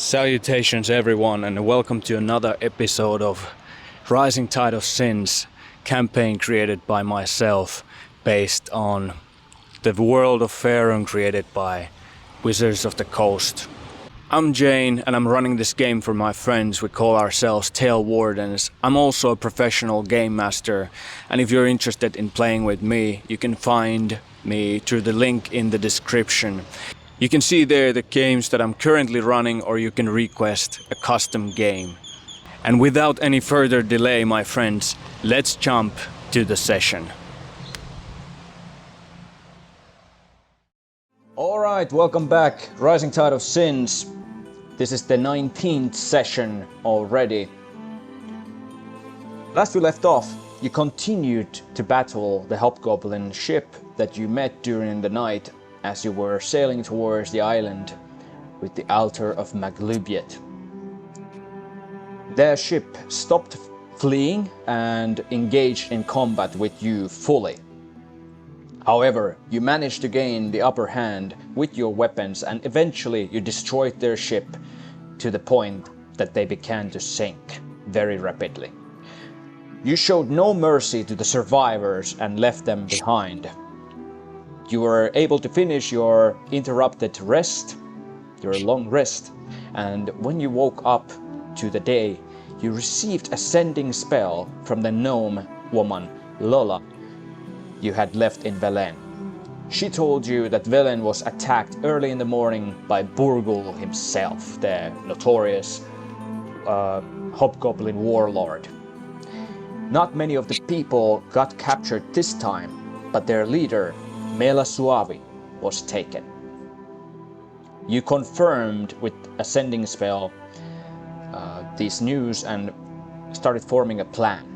Salutations everyone, and welcome to another episode of Rising Tide of Sins campaign created by myself based on the world of Faerûn created by Wizards of the Coast. I'm Jane and I'm running this game for my friends. We call ourselves Tale Wardens. I'm also a professional game master, and if you're interested in playing with me, you can find me through the link in the description. You can see there the games that I'm currently running, or you can request a custom game. And without any further delay, my friends, let's jump to the session. Alright, welcome back. Rising Tide of Sins. This is the 19th session already. Last we left off, you continued to battle the hobgoblin ship that you met during the night as you were sailing towards the island with the altar of Maglubiet. Their ship stopped fleeing and engaged in combat with you fully. However, you managed to gain the upper hand with your weapons, and eventually you destroyed their ship to the point that they began to sink very rapidly. You showed no mercy to the survivors and left them behind. You were able to finish your interrupted rest, your long rest, and when you woke up to the day, you received a sending spell from the gnome woman, Lola, you had left in Velen. She told you that Velen was attacked early in the morning by Burgul himself, the notorious hobgoblin warlord. Not many of the people got captured this time, but their leader, Mela Suavi, was taken. You confirmed with a sending spell these news and started forming a plan.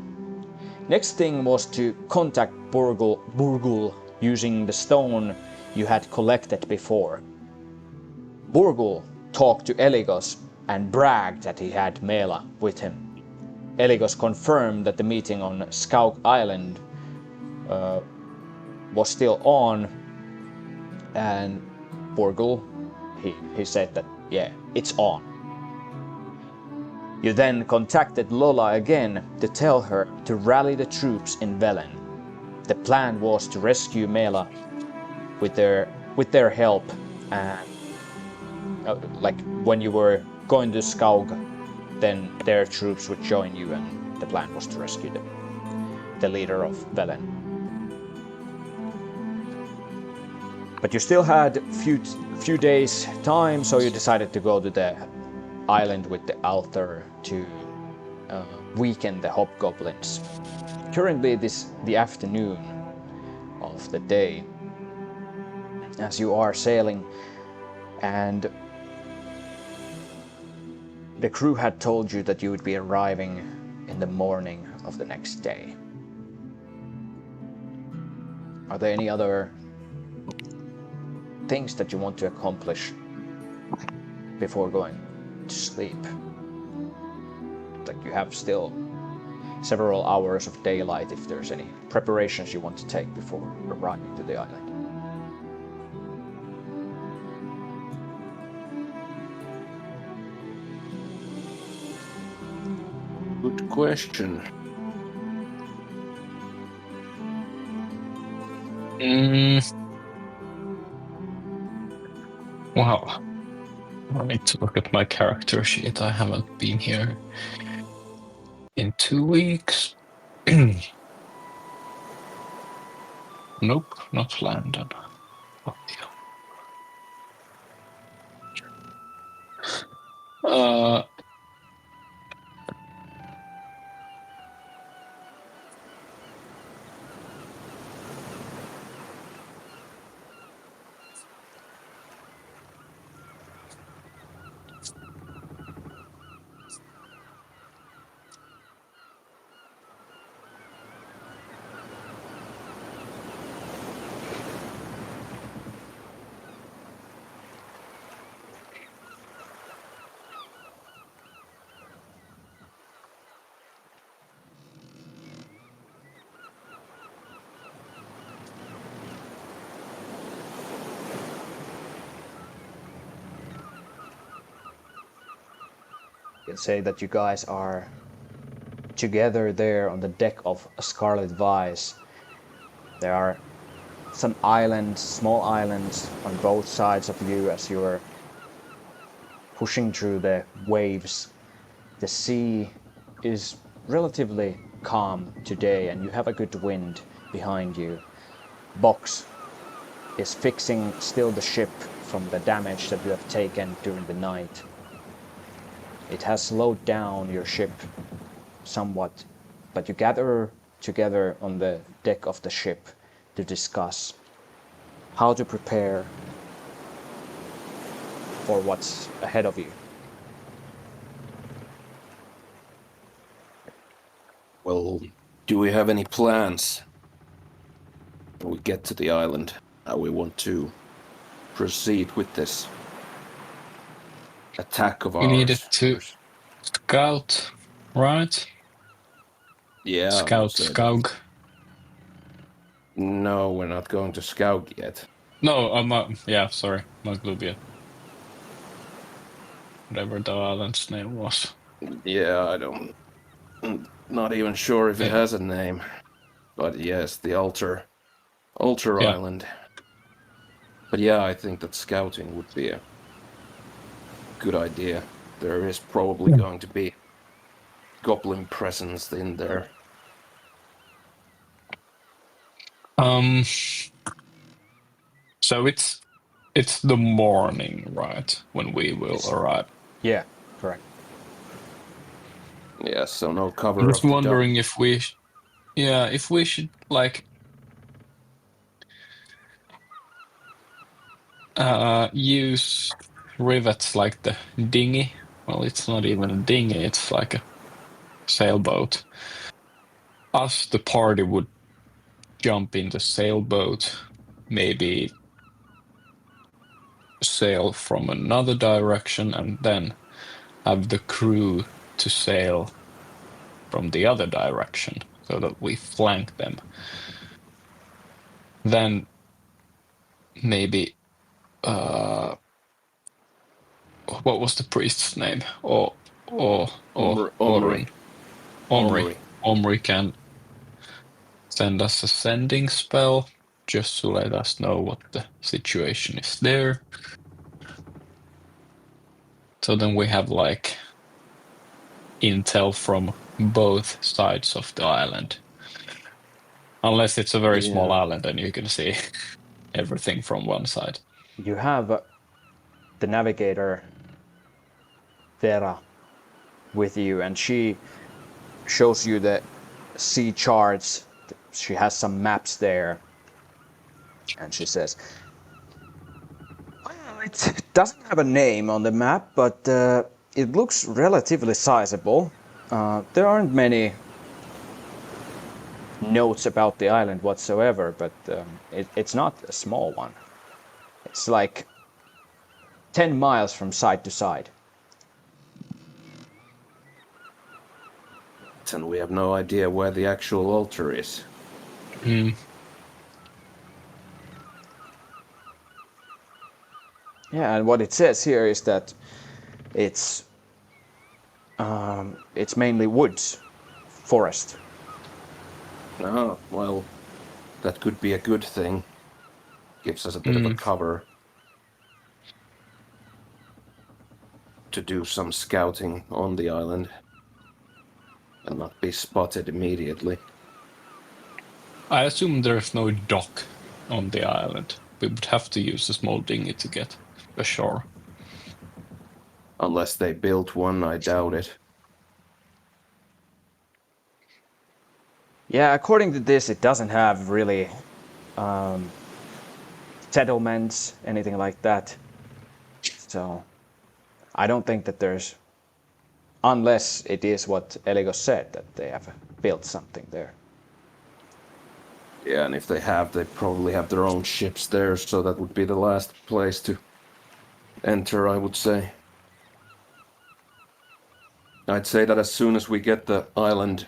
Next thing was to contact Burgul using the stone you had collected before. Burgul talked to Eligos and bragged that he had Mela with him. Eligos confirmed that the meeting on Skauk Island was still on, and Burgul, he said that, yeah, it's on. You then contacted Lola again to tell her to rally the troops in Velen. The plan was to rescue Mela with their help, and like when you were going to Skaug, then their troops would join you, and the plan was to rescue the leader of Velen. But you still had a few days time, so you decided to go to the island with the altar to weaken the hobgoblins. Currently it is the afternoon of the day as you are sailing, and the crew had told you that you would be arriving in the morning of the next day. Are there any other things that you want to accomplish before going to sleep? Like, you have still several hours of daylight if there's any preparations you want to take before arriving to the island. Good question. Wow. I need to look at my character sheet. I haven't been here in 2 weeks. Nope, not London. Oh, yeah. can say that you guys are together there on the deck of Scarlet Vise. There are some islands, small islands on both sides of you as you're pushing through the waves. The sea is relatively calm today and you have a good wind behind you. Box is fixing still the ship from the damage that you have taken during the night. It has slowed down your ship somewhat, but you gather together on the deck of the ship to discuss how to prepare for what's ahead of you. Well, do we have any plans when we get to the island? How we want to proceed with this attack of We needed ours? to scout, right? Yeah, I would Scout, say that. scout. No, we're not going to scout yet. No, yeah, sorry, Maglubia. Whatever the island's name was. Yeah, not even sure if it has a name. But yes, the Altar Yeah. Island. But yeah, I think that scouting would be a good idea. There is probably going to be goblin presence in there. So it's the morning, right, when we will arrive. Yeah, correct. Yeah, so no cover I'm of just the wondering if we, if we should like use rivets like the dinghy. Well, it's not even a dinghy; it's like a sailboat. Us, the party, would jump in the sailboat, maybe sail from another direction, and then have the crew to sail from the other direction so that we flank them. Then maybe what was the priest's name? Omri. Omri can send us a sending spell just to let us know what the situation is there. So then we have like intel from both sides of the island. Unless it's a very small island and you can see everything from one side. You have the navigator Vera with you, and she shows you the sea charts. She has some maps there, and she says, well, it doesn't have a name on the map, but it looks relatively sizable. There aren't many notes about the island whatsoever, but it's not a small one. It's like 10 miles from side to side. And we have no idea where the actual altar is. Yeah, and what it says here is that it's mainly woods, forest. Oh, well, that could be a good thing. Gives us a bit of a cover to do some scouting on the island and not be spotted immediately. I assume there's no dock on the island. We would have to use a small dinghy to get ashore. Unless they built one, I doubt it. Yeah, according to this, it doesn't have really settlements, anything like that. So I don't think that there's, unless it is what Eligos said, that they have built something there. Yeah, and if they have, they probably have their own ships there, so that would be the last place to enter, I would say. I'd say that as soon as we get the island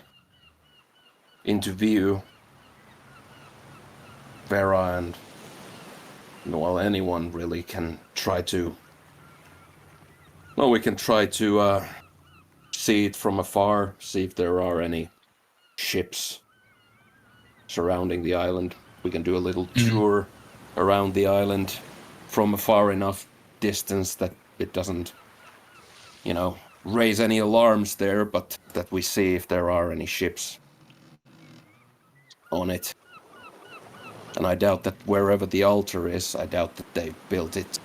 into view, Vera and, well, anyone really can try to... Well, we can try to see it from afar, see if there are any ships surrounding the island. We can do a little tour around the island from a far enough distance that it doesn't, raise any alarms there, but that we see if there are any ships on it. And I doubt that wherever the altar is, I doubt that they built it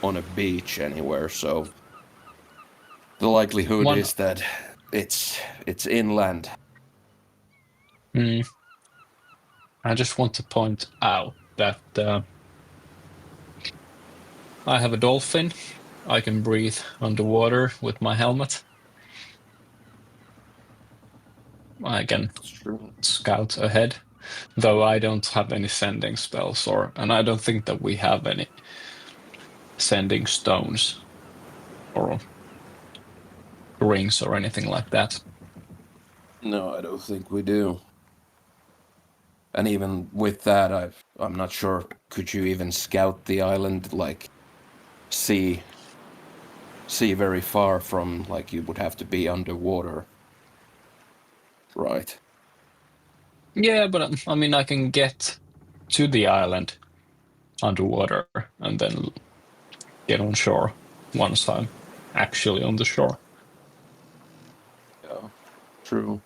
on a beach anywhere, so the likelihood is that it's inland. I just want to point out that I have a dolphin. I can breathe underwater with my helmet. I can scout ahead, though I don't have any sending spells, and I don't think that we have any sending stones or rings or anything like that. No, I don't think we do. And even with that, I'm not sure. Could you even scout the island, like see very far from, like, you would have to be underwater, right? Yeah, but I mean, I can get to the island underwater and then get on shore once I'm actually on the shore. Yeah, true.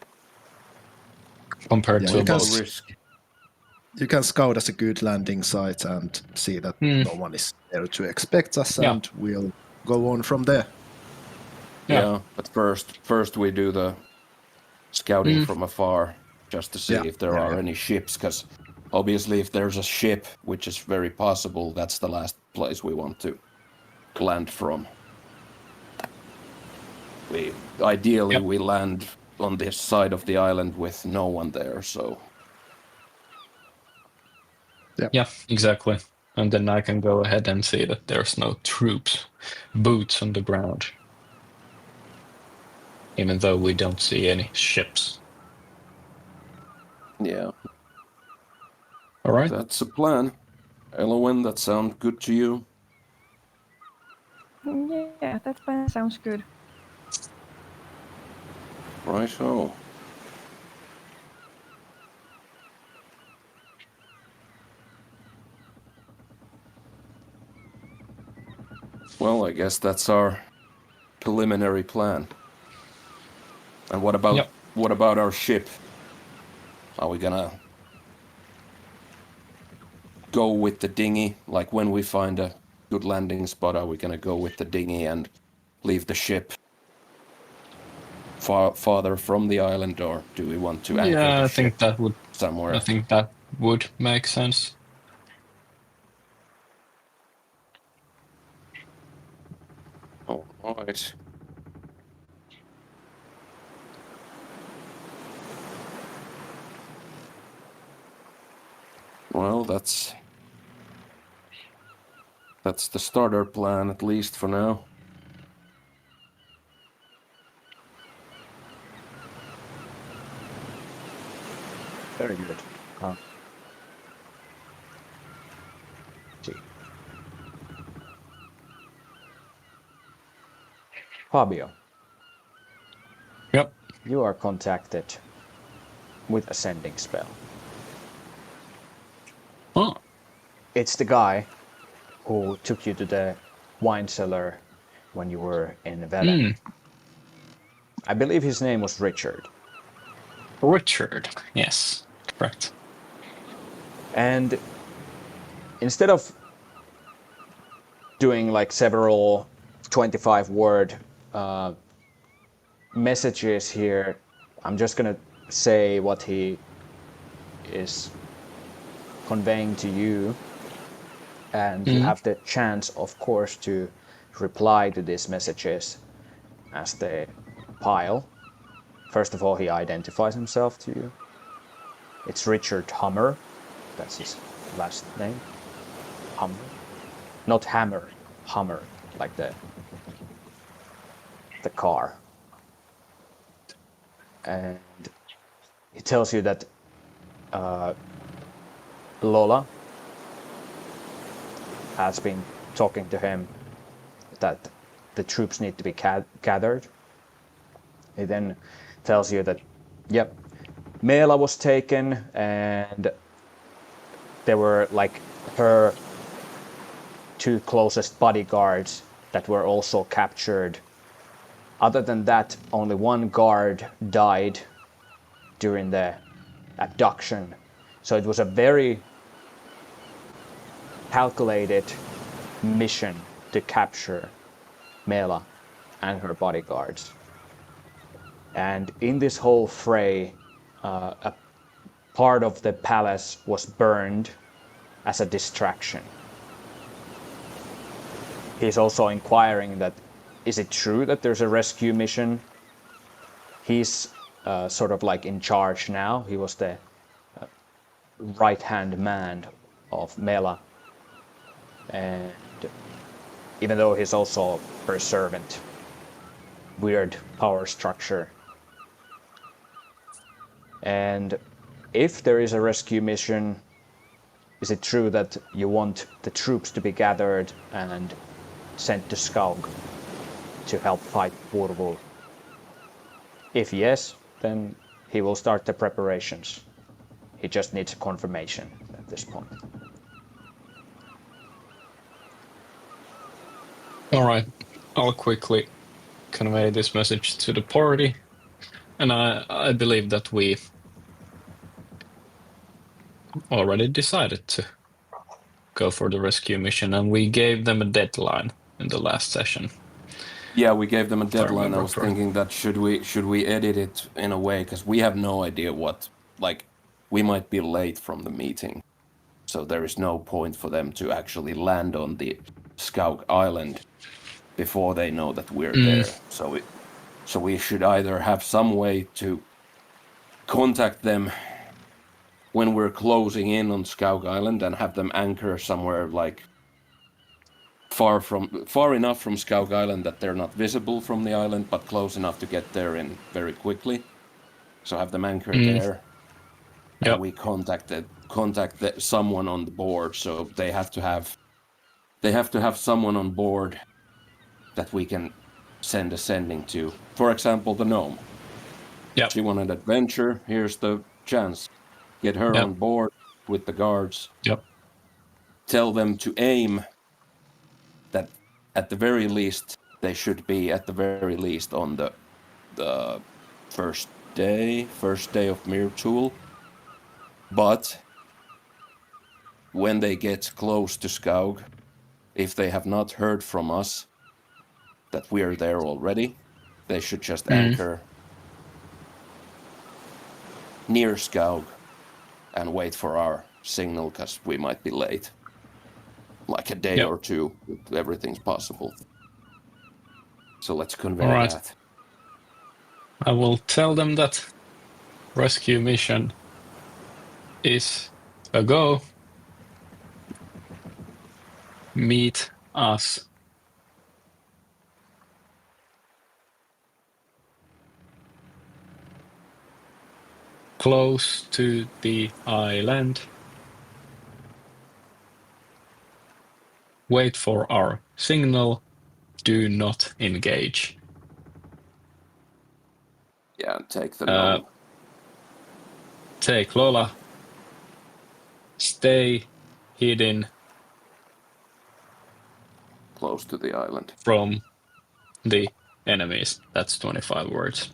Compared to Low risk. You can scout as a good landing site and see that no one is there to expect us, and we'll go on from there. Yeah, but first we do the scouting from afar, just to see if there are any ships, because obviously if there's a ship, which is very possible, that's the last place we want to land from. Ideally we land on this side of the island with no one there, so... Yeah, exactly. And then I can go ahead and see that there's no troops, boots on the ground. Even though we don't see any ships. Yeah. All right. That's a plan. Elowen, that sound good to you? Yeah, that plan sounds good. Right-o. Well, I guess that's our preliminary plan. And what about our ship? Are we gonna go with the dinghy? Like, when we find a good landing spot, are we gonna go with the dinghy and leave the ship farther from the island, or do we want to anchor the ship somewhere? I think that would make sense. All right. Well, that's the starter plan, at least for now. Very good. Fabio. Yep. You are contacted with a sending spell. Oh. It's the guy who took you to the wine cellar when you were in Velen. I believe his name was Richard. Richard, yes, correct. And instead of doing like several 25-word messages here, I'm just gonna say what he is conveying to you, and you have the chance, of course, to reply to these messages as they pile. First of all, he identifies himself to you. It's Richard Hummer. That's his last name. Hummer. Not Hammer. Hummer, like the car. And he tells you that Lola has been talking to him that the troops need to be gathered, He then tells you that, yep, Meela was taken and there were like her 2 closest bodyguards that were also captured. Other than that, only 1 guard died during the abduction. So it was a very calculated mission to capture Meela and her bodyguards. And in this whole fray, a part of the palace was burned as a distraction. He's also inquiring that, is it true that there's a rescue mission? He's sort of like in charge now. He was the right-hand man of Meela. And even though he's also her servant, weird power structure. And if there is a rescue mission, is it true that you want the troops to be gathered and sent to Skaug to help fight Purvul? If yes, then he will start the preparations. He just needs a confirmation at this point. All right, I'll quickly convey this message to the party, and I believe that we already decided to go for the rescue mission, and we gave them a deadline in the last session. Yeah, we gave them a deadline. I remember was correctly. thinking that should we edit it in a way, because we have no idea what, like, we might be late from the meeting, so there is no point for them to actually land on the Skaug Island before they know that we're there. So we should either have some way to contact them when we're closing in on Skaug Island and have them anchor somewhere like far enough from Skaug Island that they're not visible from the island, but close enough to get there in very quickly. So have them anchor there, Yep. and we contact someone on the board. So they have to have someone on board that we can send a sending to. For example, the gnome. Yep. She wanted adventure. Here's the chance. Get her Yep. on board with the guards. Yep. Tell them to aim that at the very least they should be at the very least on the first day of Mirtul. But when they get close to Skaug, if they have not heard from us that we're there already, they should just anchor near Skaug and wait for our signal, because we might be late. Like a day or two, if everything's possible. So let's convey that. I will tell them that rescue mission is a go. Meet us close to the island. Wait for our signal. Do not engage. Yeah, take the gnome. Take Lola. Stay hidden Close to the island. from the enemies. That's 25 words.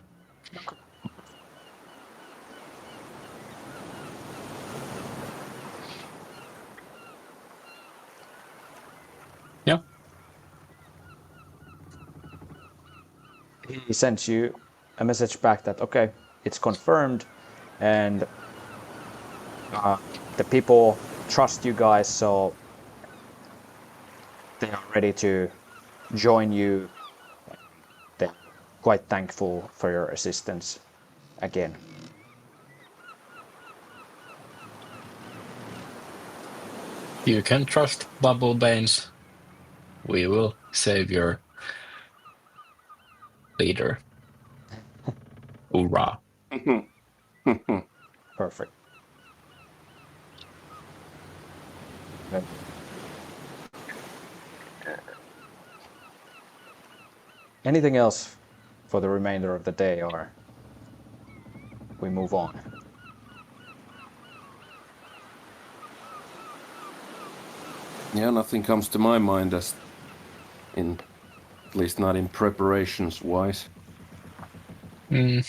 Yeah. He sends you a message back that, okay, it's confirmed, and the people trust you guys, so they are ready to join you. They're quite thankful for your assistance again. You can trust Bubble Banes. We will save your leader. Hoorah. Perfect. Okay. Anything else for the remainder of the day, or we move on? Yeah, nothing comes to my mind as at least not in preparations wise. I'm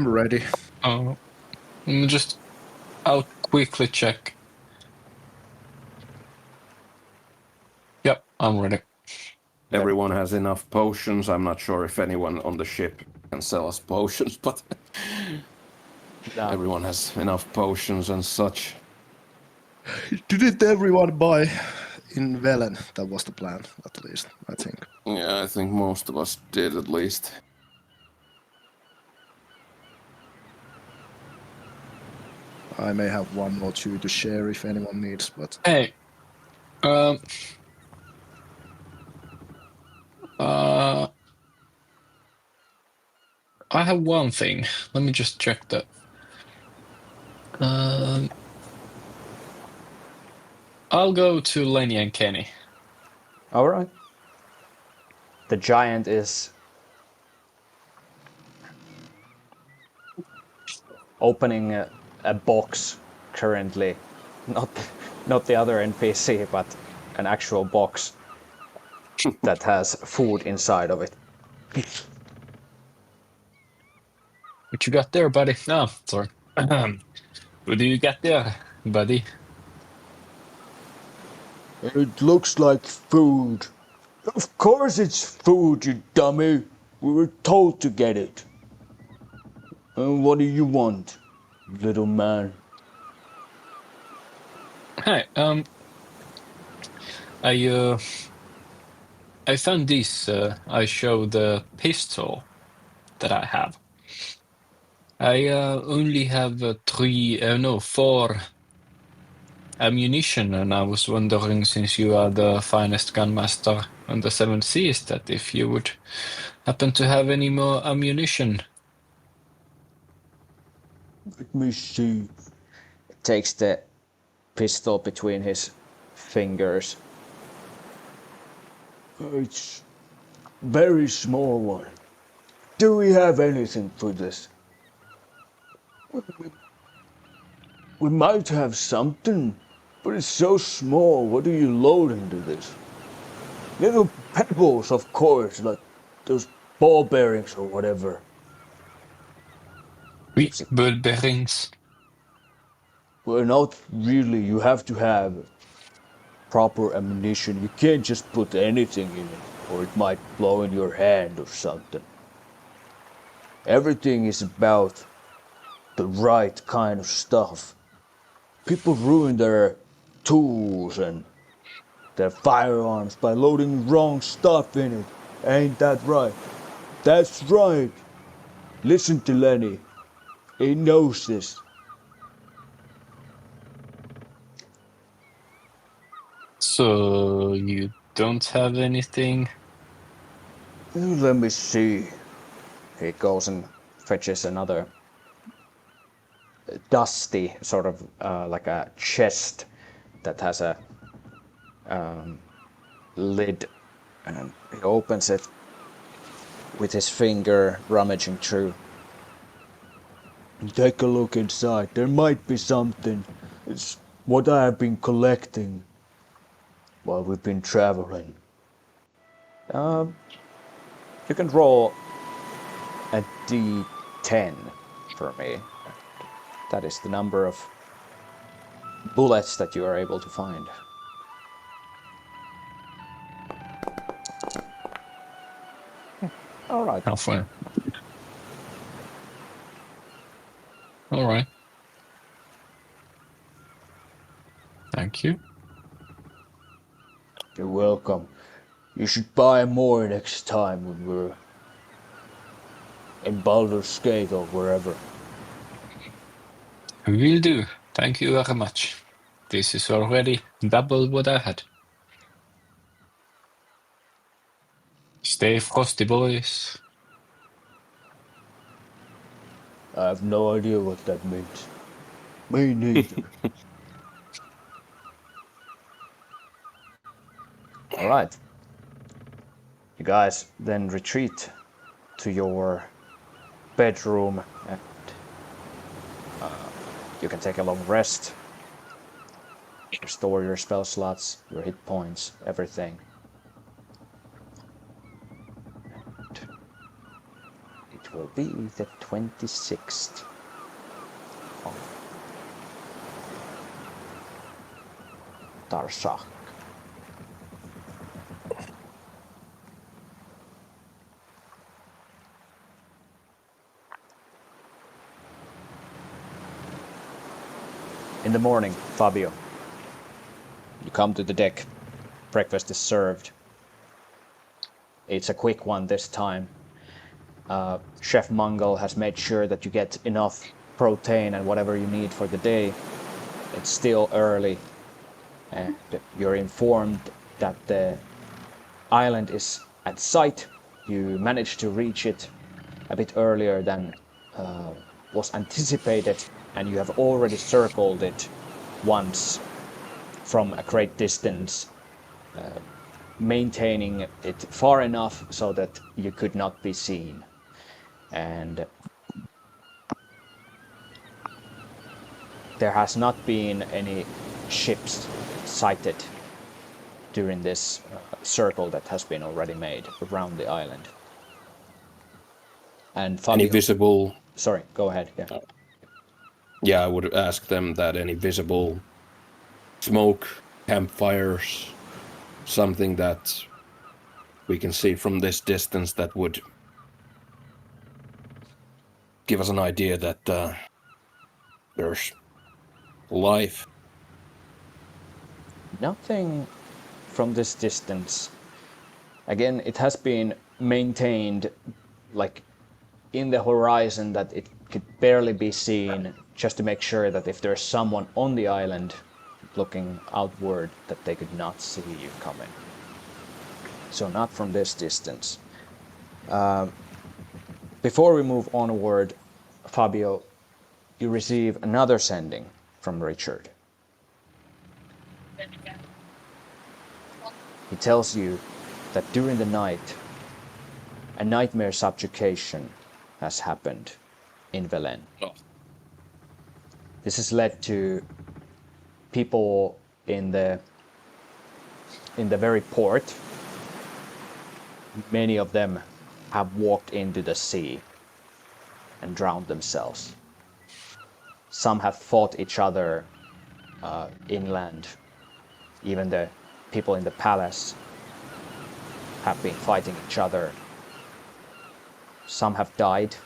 ready. I'll quickly check. Yep, I'm ready. Everyone has enough potions. I'm not sure if anyone on the ship can sell us potions, but everyone has enough potions and such. Didn't everyone buy in Velen? That was the plan, at least, I think. Yeah, I think most of us did at least. I may have 1 or 2 to share if anyone needs, but... Hey, I have one thing. Let me just check that. I'll go to Lenny and Kenny. All right. The giant is opening a box currently, not the other NPC, but an actual box that has food inside of it. What you got there, buddy? No, sorry. What do you got there, buddy? It looks like food. Of course it's food, you dummy. We were told to get it. And what do you want, little man? Hey, I found this. I showed the pistol that I have. I only have 4 ammunition, and I was wondering, since you are the finest gunmaster on the 7 seas, that if you would happen to have any more ammunition. Let me see. Takes the pistol between his fingers. It's very small one. Do we have anything for this? We might have something, but it's so small. What do you load into this? Little pebbles, of course, like those ball bearings or whatever. Oui, ball bearings. Well, not really. You have to have proper ammunition. You can't just put anything in it, or it might blow in your hand or something. Everything is about the right kind of stuff. People ruin their tools and their firearms by loading wrong stuff in it. Ain't that right? That's right. Listen to Lenny. He knows this. So you don't have anything? Let me see. He goes and fetches another dusty, sort of like a chest that has a lid, and he opens it with his finger, rummaging through. Take a look inside. There might be something. It's what I have been collecting while we've been traveling. You can roll a d10 for me. That is the number of bullets that you are able to find. All right. How far? All right. Thank you. You're welcome. You should buy more next time when we're in Baldur's Gate or wherever. Will do. Thank you very much. This is already double what I had. Stay frosty, boys. I have no idea what that means. Me neither. All right. You guys then retreat to your bedroom and you can take a long rest, restore your spell slots, your hit points, everything. And it will be the 26th of Tarshak. In the morning, Fabio, you come to the deck. Breakfast is served. It's a quick one this time. Chef Mungle has made sure that you get enough protein and whatever you need for the day. It's still early, and you're informed that the island is at sight. You managed to reach it a bit earlier than was anticipated, and you have already circled it once from a great distance, maintaining it far enough so that you could not be seen. And there has not been any ships sighted during this circle that has been already made around the island. And Fabio, Any visible... Sorry, go ahead. Yeah. Yeah, I would ask them that any visible smoke, campfires, something that we can see from this distance that would give us an idea that there's life. Nothing from this distance. Again, it has been maintained like in the horizon that it could barely be seen, just to make sure that if there's someone on the island looking outward, that they could not see you coming. So not from this distance. Before we move onward, Fabio, you receive another sending from Richard. He tells you that during the night, a nightmare subjugation has happened in Velen. Oh. This has led to people in the very port. Many of them have walked into the sea and drowned themselves. Some have fought each other inland. Even the people in the palace have been fighting each other. Some have died,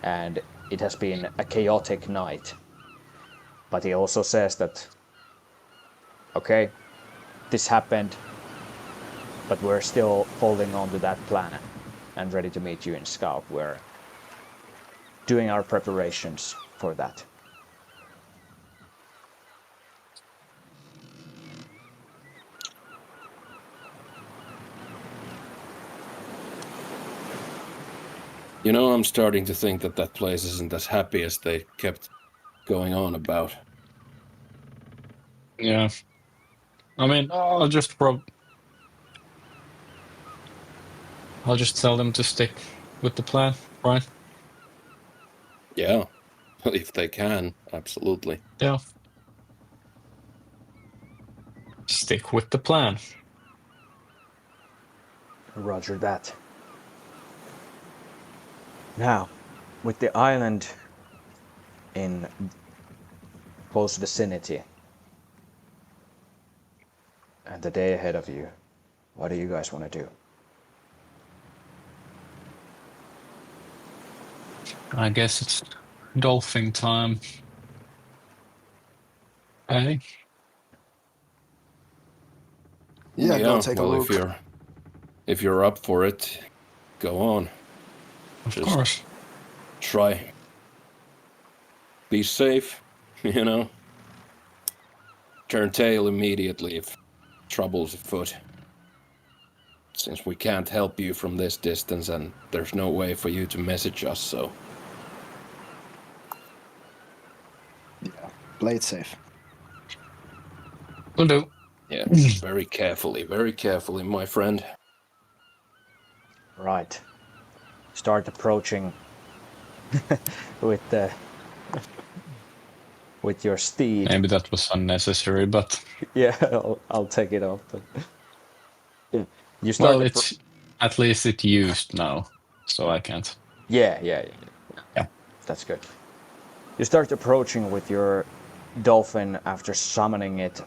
and it has been a chaotic night. But he also says that, okay, this happened, but we're still holding on to that plan and ready to meet you in Scout. We're doing our preparations for that. You know, I'm starting to think that that place isn't as happy as they kept going on about. Yeah. I mean, I'll just tell them to stick with the plan, right? Yeah, if they can, absolutely. Yeah. Stick with the plan. Roger that. Now, with the island in close vicinity and the day ahead of you, what do you guys want to do? I guess it's dolphin time. Hey? Yeah, go take a well, look. if you're up for it, go on. Of Just course. try. Be safe, you know. Turn tail immediately if trouble's afoot. Since we can't help you from this distance and there's no way for you to message us, so... Yeah, play it safe. Will do. Yeah, very carefully, my friend. Right. Start approaching with the with your steed. Maybe that was unnecessary, but Yeah, I'll take it off. But yeah. You start. well, it's at least it's used now, so I can't. Yeah. Yeah. That's good. You start approaching with your dolphin after summoning it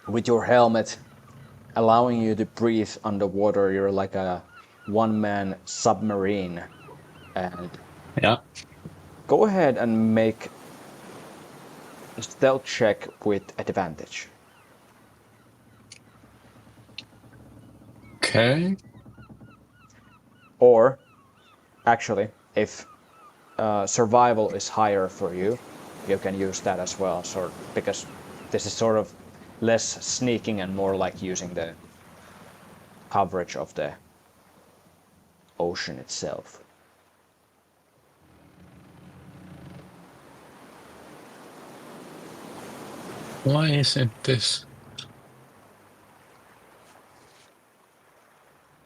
with your helmet, allowing you to breathe underwater. You're like a one-man submarine. And Yeah. go ahead and make a stealth check with advantage. Okay. Or, actually, if survival is higher for you, you can use that as well. So, because this is sort of less sneaking and more like using the coverage of the ocean itself. Why isn't this?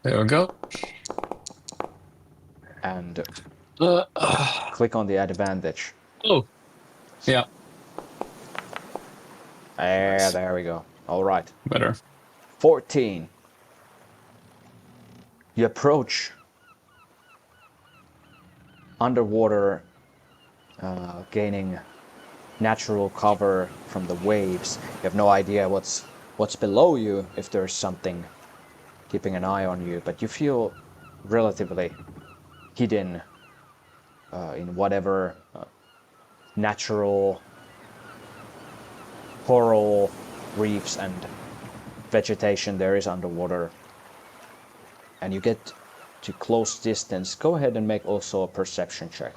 There we go. And Uh, click on the advantage. oh, yeah, Yeah, there we go. All right. better. 14. You approach underwater, gaining natural cover from the waves. You have no idea what's below you, if there's something keeping an eye on you, but you feel relatively hidden in whatever natural coral reefs and vegetation there is underwater. And you get to close distance. Go ahead and make also a perception check.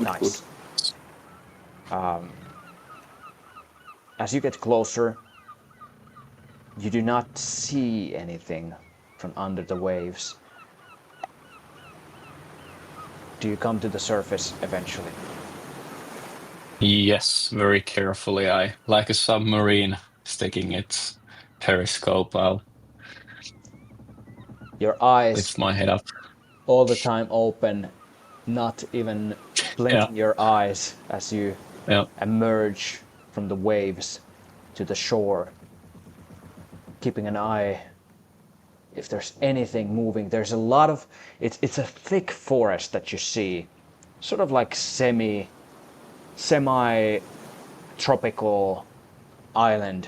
Nice. As you get closer, you do not see anything from under the waves. Do you come to the surface eventually? Yes, very carefully. I like a submarine sticking its periscope out. Your eyes Lift my head up. all the time open, not even blinking Yeah, your eyes as you yeah. emerge from the waves to the shore, keeping an eye if there's anything moving. There's a lot of it's a thick forest that you see, sort of like semi tropical island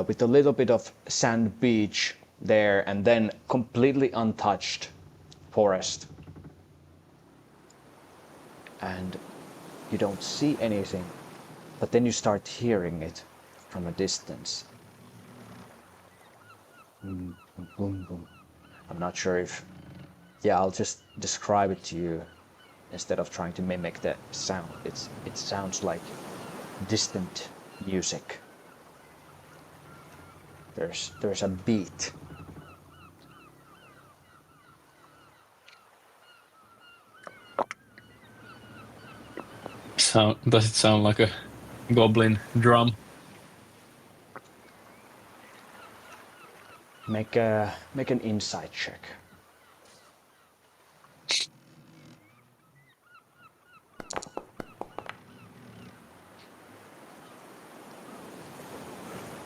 with a little bit of sand beach there, and then completely untouched forest. And you don't see anything, but then you start hearing it from a distance. Boom, boom, boom. I'm not sure if... Yeah, I'll just describe it to you instead of trying to mimic the sound. It sounds like distant music. There's a beat. Does it sound like a goblin drum? Make an insight check.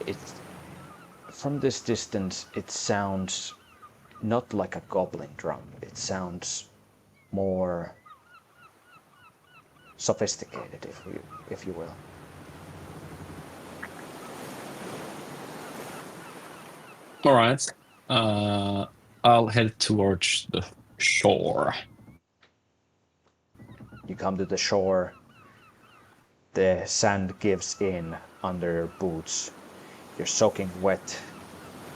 It's from this distance. It sounds not like a goblin drum. It sounds more sophisticated, if you will. All right. I'll head towards the shore. You come to the shore. The sand gives in under your boots. You're soaking wet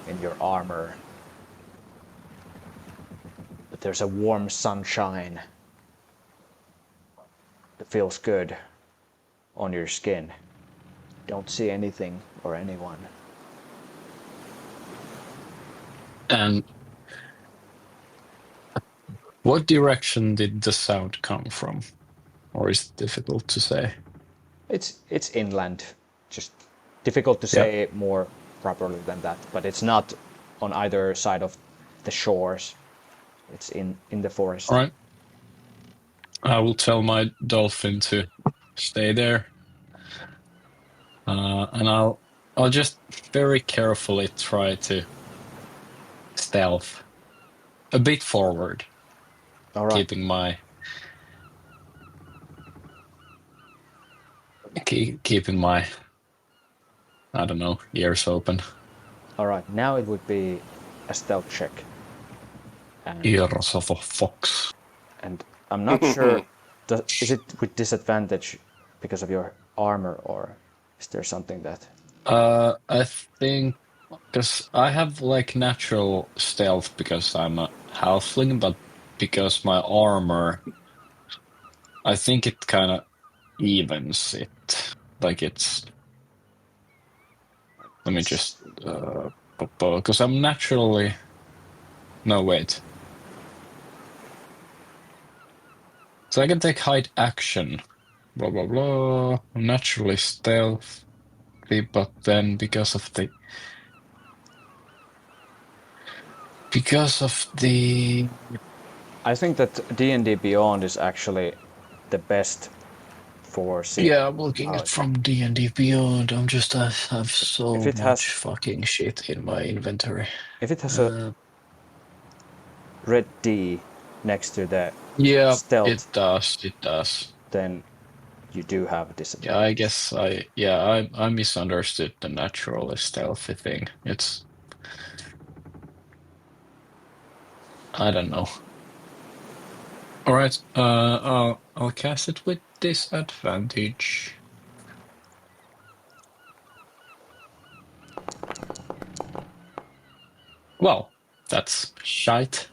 in your armor. But there's a warm sunshine that feels good on your skin. Don't see anything or anyone. And What direction did the sound come from? Or is it difficult to say? It's inland. Just difficult to say more properly than that, but it's not on either side of the shores. It's in the forest. All right. I will tell my dolphin to stay there. And I'll just very carefully try to stealth a bit forward, All right. keeping my I don't know, ears open. All right. Now it would be a stealth check. Ears of a fox. And I'm not sure. Is it with disadvantage because of your armor, or is there something that? I think because I have like natural stealth because I'm a halfling, but because my armor, I think it kind of evens it. Like it's. Let me just because I'm naturally. No, wait. So I can take hide action. Blah blah blah. I'm naturally stealthy, but then because of the I think that D&D Beyond is actually the best for seeing. Yeah, I'm looking at from D&D Beyond. I have so If it much has- fucking shit in my inventory. If it has a red D next to the Yeah, stealth, it does. It does. then you do have a disadvantage. Yeah, I guess I misunderstood the naturally stealthy thing. It's I don't know. All right, I'll cast it with disadvantage. Well, that's shite.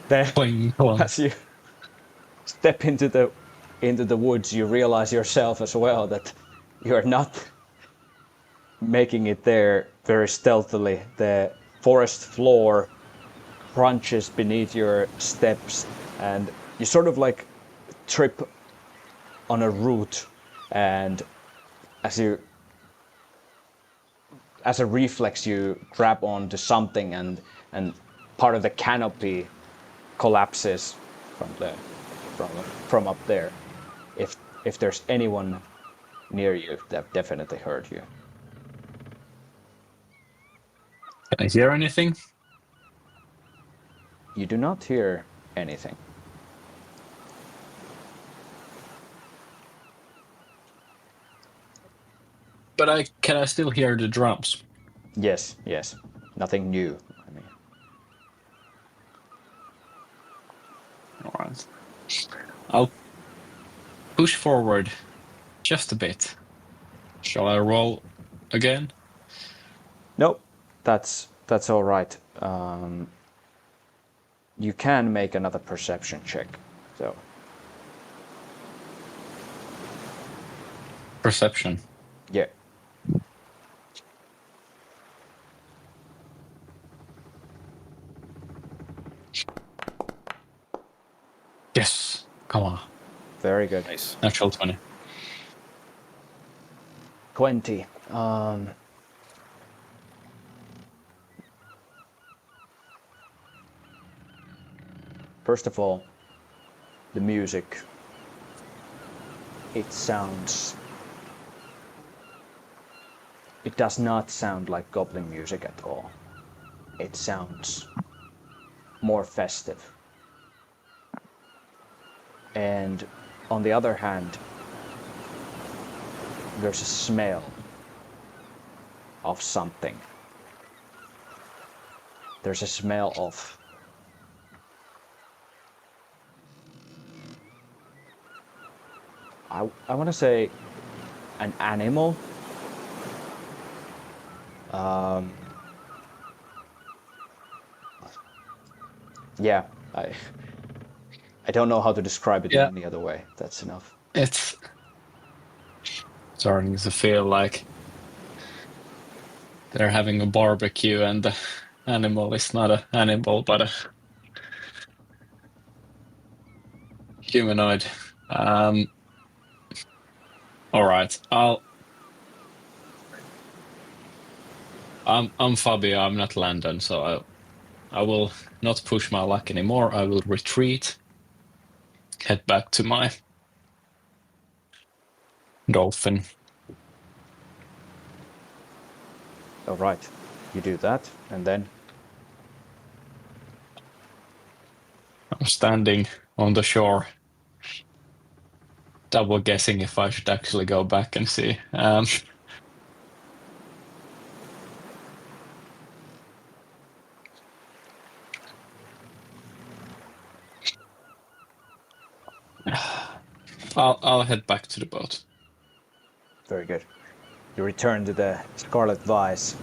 Then, Pling plong. as you step into the woods, you realize yourself as well that you're not making it there very stealthily. The forest floor crunches beneath your steps, and you sort of like trip on a root, and as a reflex you grab onto something, and part of the canopy collapses from up there. If there's anyone near you, that definitely heard you. Can I hear anything? You do not hear anything. But can I still hear the drums? Yes. Nothing new. I mean, All right. I'll push forward just a bit. Shall I roll again? nope. That's all right. You can make another perception check. So Perception. yeah. Yes. Come on. Very good. Nice. Natural 20. 20. First of all, the music. It does not sound like goblin music at all. It sounds more festive. And on the other hand, there's a smell of something. There's a smell of I want to say an animal. Yeah, I don't know how to describe it in any other way. That's enough. It's starting to feel like they're having a barbecue and animal is not an animal, but a humanoid. All right. I'm Fabio. I'm not Landon, so I will not push my luck anymore. I will retreat, head back to my dolphin. All right, you do that, and then I'm standing on the shore, double guessing if I should actually go back and see. I'll head back to the boat. very good. You return to the Scarlet Vise.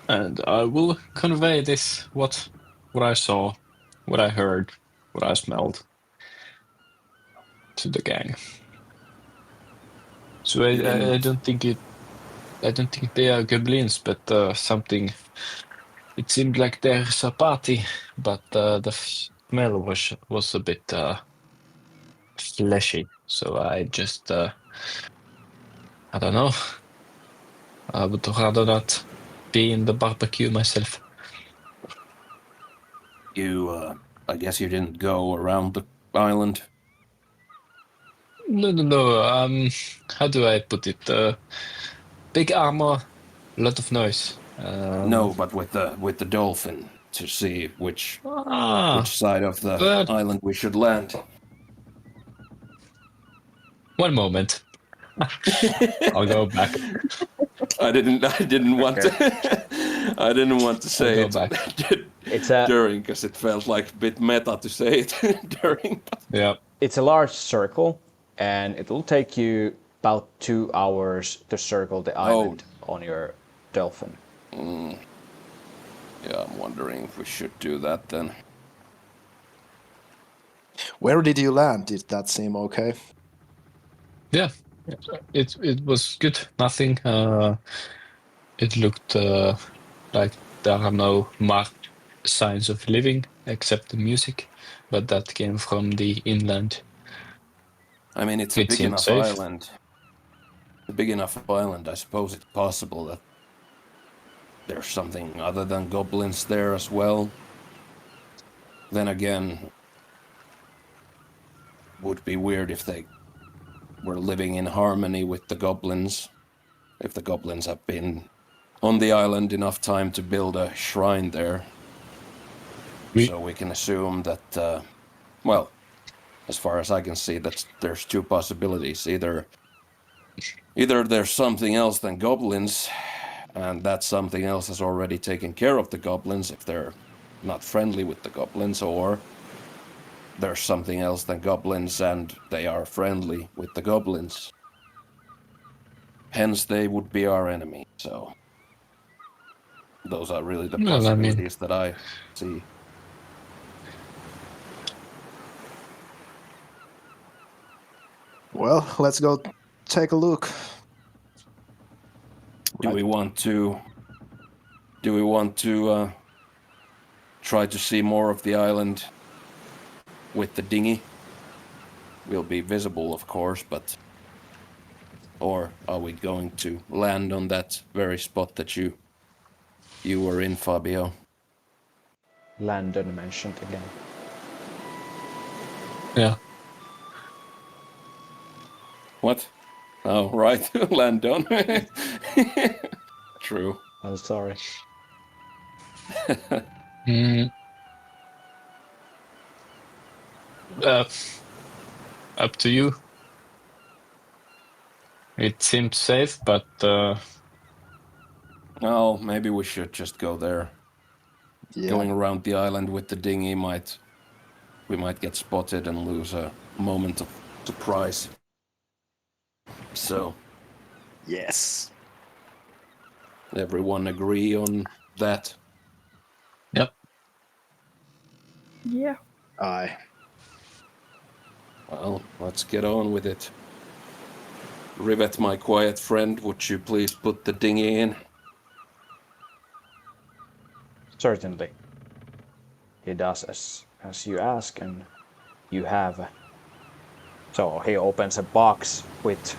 And I will convey this, what I saw, what I heard, what I smelled to the gang. So I don't think they are goblins, but something. It seemed like there's a party, but the smell was a bit fleshy. So I just I don't know. I would rather not be in the barbecue myself. I guess you didn't go around the island. No. How do I put it? Big armor, a lot of noise. No, but with the dolphin to see which Ah, side of the but island we should land. one moment. I'll go back. I didn't want to. I didn't want to say go it back. It's a during, because it felt like a bit meta to say it during. Yeah. it's a large circle, and it will take you about 2 hours to circle the island on your dolphin. Yeah, I'm wondering if we should do that then. Where did you land? Did that seem okay? Yeah. It was good. Nothing. It looked like there are no marked signs of living except the music, but that came from the inland. I mean, it's a It big seemed enough safe. island. A big enough island. I suppose it's possible that there's something other than goblins there as well. Then again, would be weird if they were living in harmony with the goblins. If the goblins have been on the island enough time to build a shrine there. So we can assume that, well, as far as I can see, that there's two possibilities. Either there's something else than goblins, and that something else has already taken care of the goblins if they're not friendly with the goblins, or there's something else than goblins and they are friendly with the goblins. Hence, they would be our enemy. So those are really the Well, I mean, possibilities that I see. Well, let's go take a look. Do we want to try to see more of the island with the dinghy? We'll be visible, of course, but... Or are we going to land on that very spot that you were in, Fabio? Landon mentioned again. yeah. What? Oh, right. Landon. True. I'm sorry. Up to you. It seemed safe, but Oh, maybe we should just go there. Yeah. Going around the island with the dinghy we might get spotted and lose a moment of surprise. So, Yes. everyone agree on that? yep. Yeah. Aye. Well, let's get on with it. Rivet, my quiet friend, would you please put the dinghy in? Certainly. He does as you ask, and you have. So he opens a box with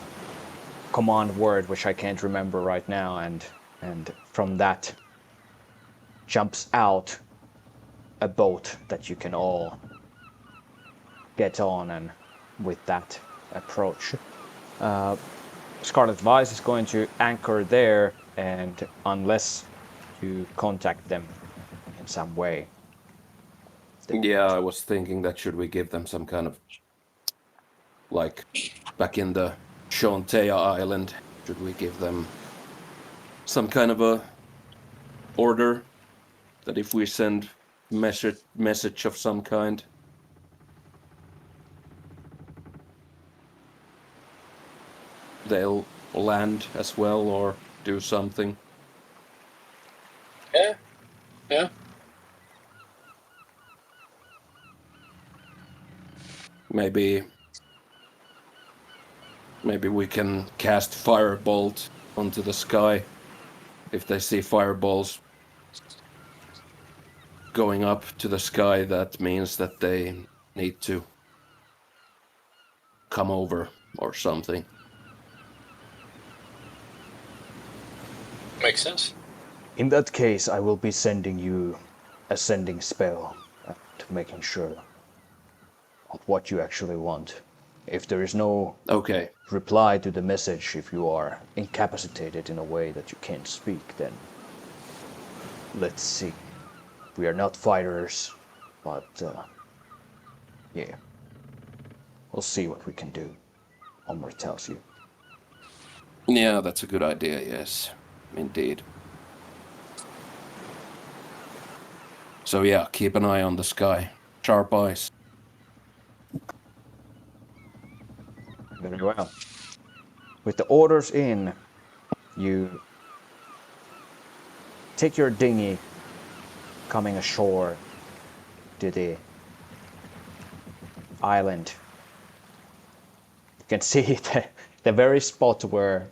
command word, which I can't remember right now, and from that jumps out a boat that you can all get on, and with that approach. Scarlet Vice is going to anchor there, and unless you contact them in some way. Yeah, I was thinking that should we give them some kind of, like, back in the Shantea Island, should we give them some kind of a order that if we send message of some kind, they'll land as well or do something? Yeah. Maybe we can cast firebolt onto the sky. If they see fireballs going up to the sky, that means that they need to come over or something. Makes sense. In that case, I will be sending you a sending spell to making sure of what you actually want. If there is no Okay. reply to the message, if you are incapacitated in a way that you can't speak, then let's see. We are not fighters, but yeah. We'll see what we can do. Omar tells you. Yeah, that's a good idea, yes. Indeed. So yeah, keep an eye on the sky. Sharp eyes. Very well. With the orders in, you take your dinghy coming ashore to the island. You can see the very spot where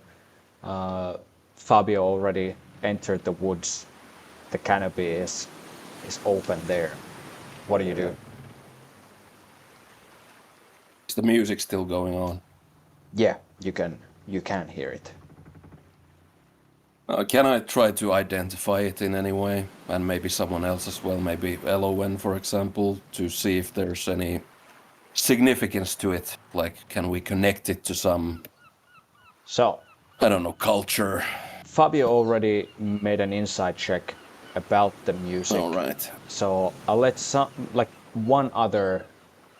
Fabio already entered the woods. The canopy is open there. What do you do? Is the music still going on? Yeah, you can hear it. Can I try to identify it in any way? And maybe someone else as well, maybe LON, for example, to see if there's any significance to it. Like, can we connect it to some, So, I don't know, culture? Fabio already made an insight check about the music. All right. So I'll let one other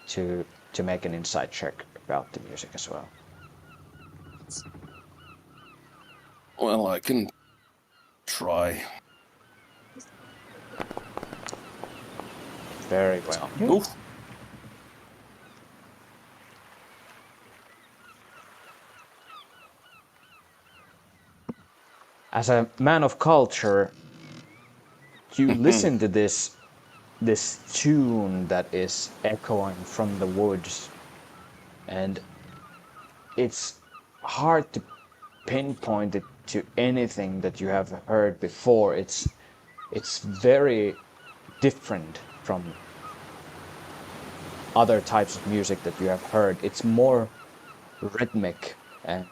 to make an insight check about the music as well. Well, I can try. Very well. Oof. As a man of culture, you listen to this tune that is echoing from the woods, and it's hard to pinpoint it to anything that you have heard before. It's very different from other types of music that you have heard. It's more rhythmic, and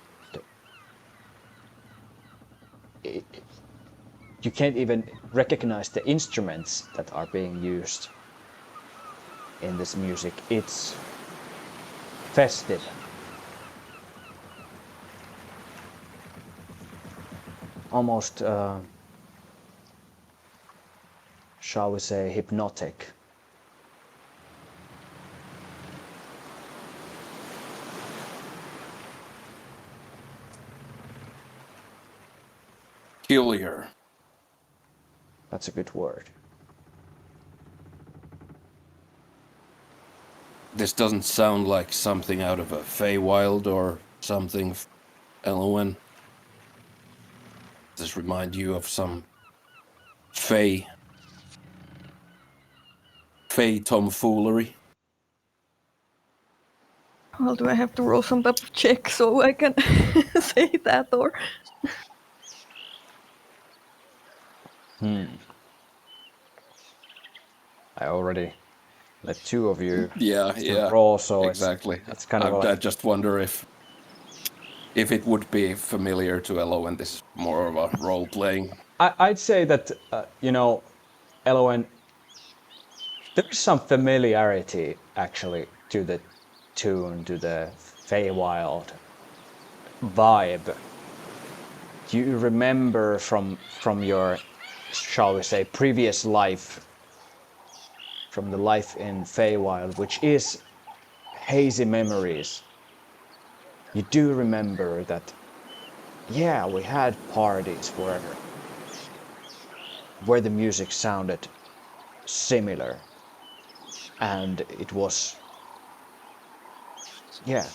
you can't even recognize the instruments that are being used in this music. It's festive. Almost, shall we say, hypnotic. Peculiar. That's a good word. This doesn't sound like something out of a Feywild or something, LON. Does this remind you of some Fey tomfoolery? Well, do I have to roll some type of check so I can say that, or? I already let two of you Yeah, roll, so exactly. it's kind of like... I just wonder if it would be familiar to Elo when this is more of a role playing. I'd say that, Elowen, there's some familiarity actually to the tune, to the Feywild vibe. Do you remember from your, shall we say, previous life, from the life in Feywild, which is hazy memories? You do remember that, yeah, we had parties where the music sounded similar, and it was, yeah,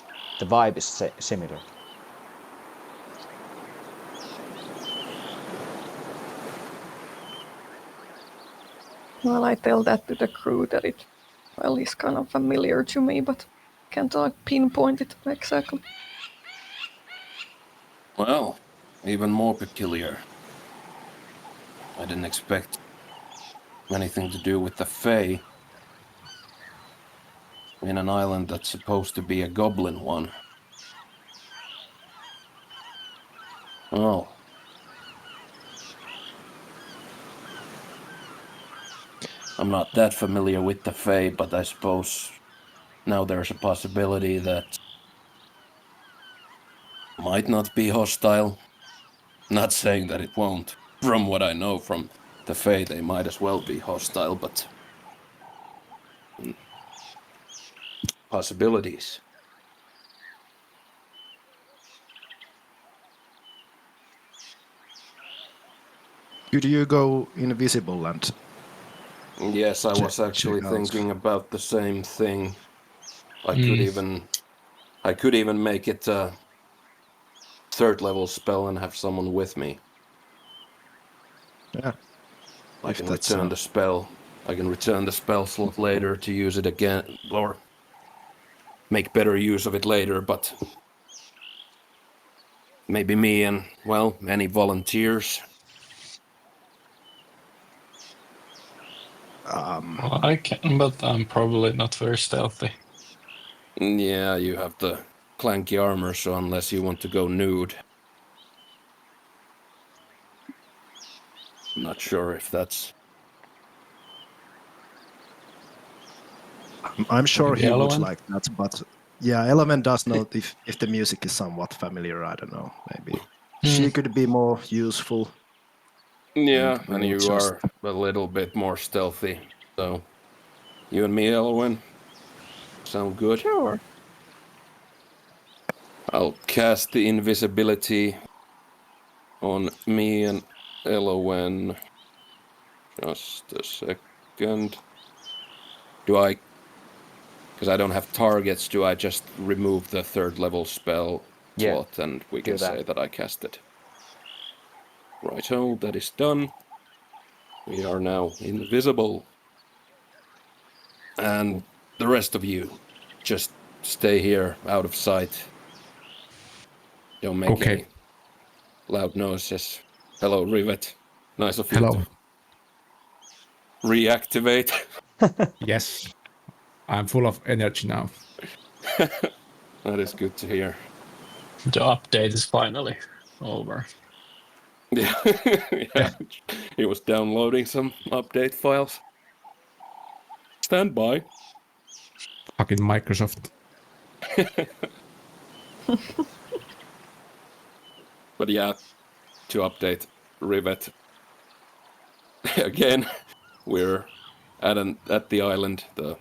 the vibe is similar. Well, I tell that to the crew that it, well, is kind of familiar to me, but can't pinpoint it exactly. Well, even more peculiar. I didn't expect anything to do with the Fae in an island that's supposed to be a goblin one. Oh. I'm not that familiar with the Fae, but I suppose now there's a possibility that might not be hostile. Not saying that it won't. From what I know from the Fae, they might as well be hostile, but possibilities. Could you go invisible and Yes, I was actually check out? thinking about the same thing. I could even make it a third level spell and have someone with me. Yeah. I If can that's return the spell. I can return the spell slot later to use it again, or make better use of it later, but maybe me and, well, any volunteers. Well, I can, but I'm probably not very stealthy. Yeah, you have the clanky armor, so unless you want to go nude. I'm not sure if that's... I'm sure Maybe he would Elowen? like that, but yeah, Element does know if the music is somewhat familiar. I don't know. Maybe she could be more useful. Yeah, and we'll you just... are a little bit more stealthy, so... You and me, Elwyn? Sound good? Sure. I'll cast the invisibility on me and Elwyn. Just a second. Do I... Because I don't have targets, do I just remove the third level spell slot and we can say that I cast it? Righto, that is done. We are now invisible. And the rest of you, just stay here, out of sight. Don't make any loud noises. Hello, Rivet. Nice of you to reactivate. Yes. I'm full of energy now. That is good to hear. The update is finally over. Yeah, yeah. He was downloading some update files. Stand by. Fucking Microsoft. But yeah, to update Rivet. Again, we're at the island, the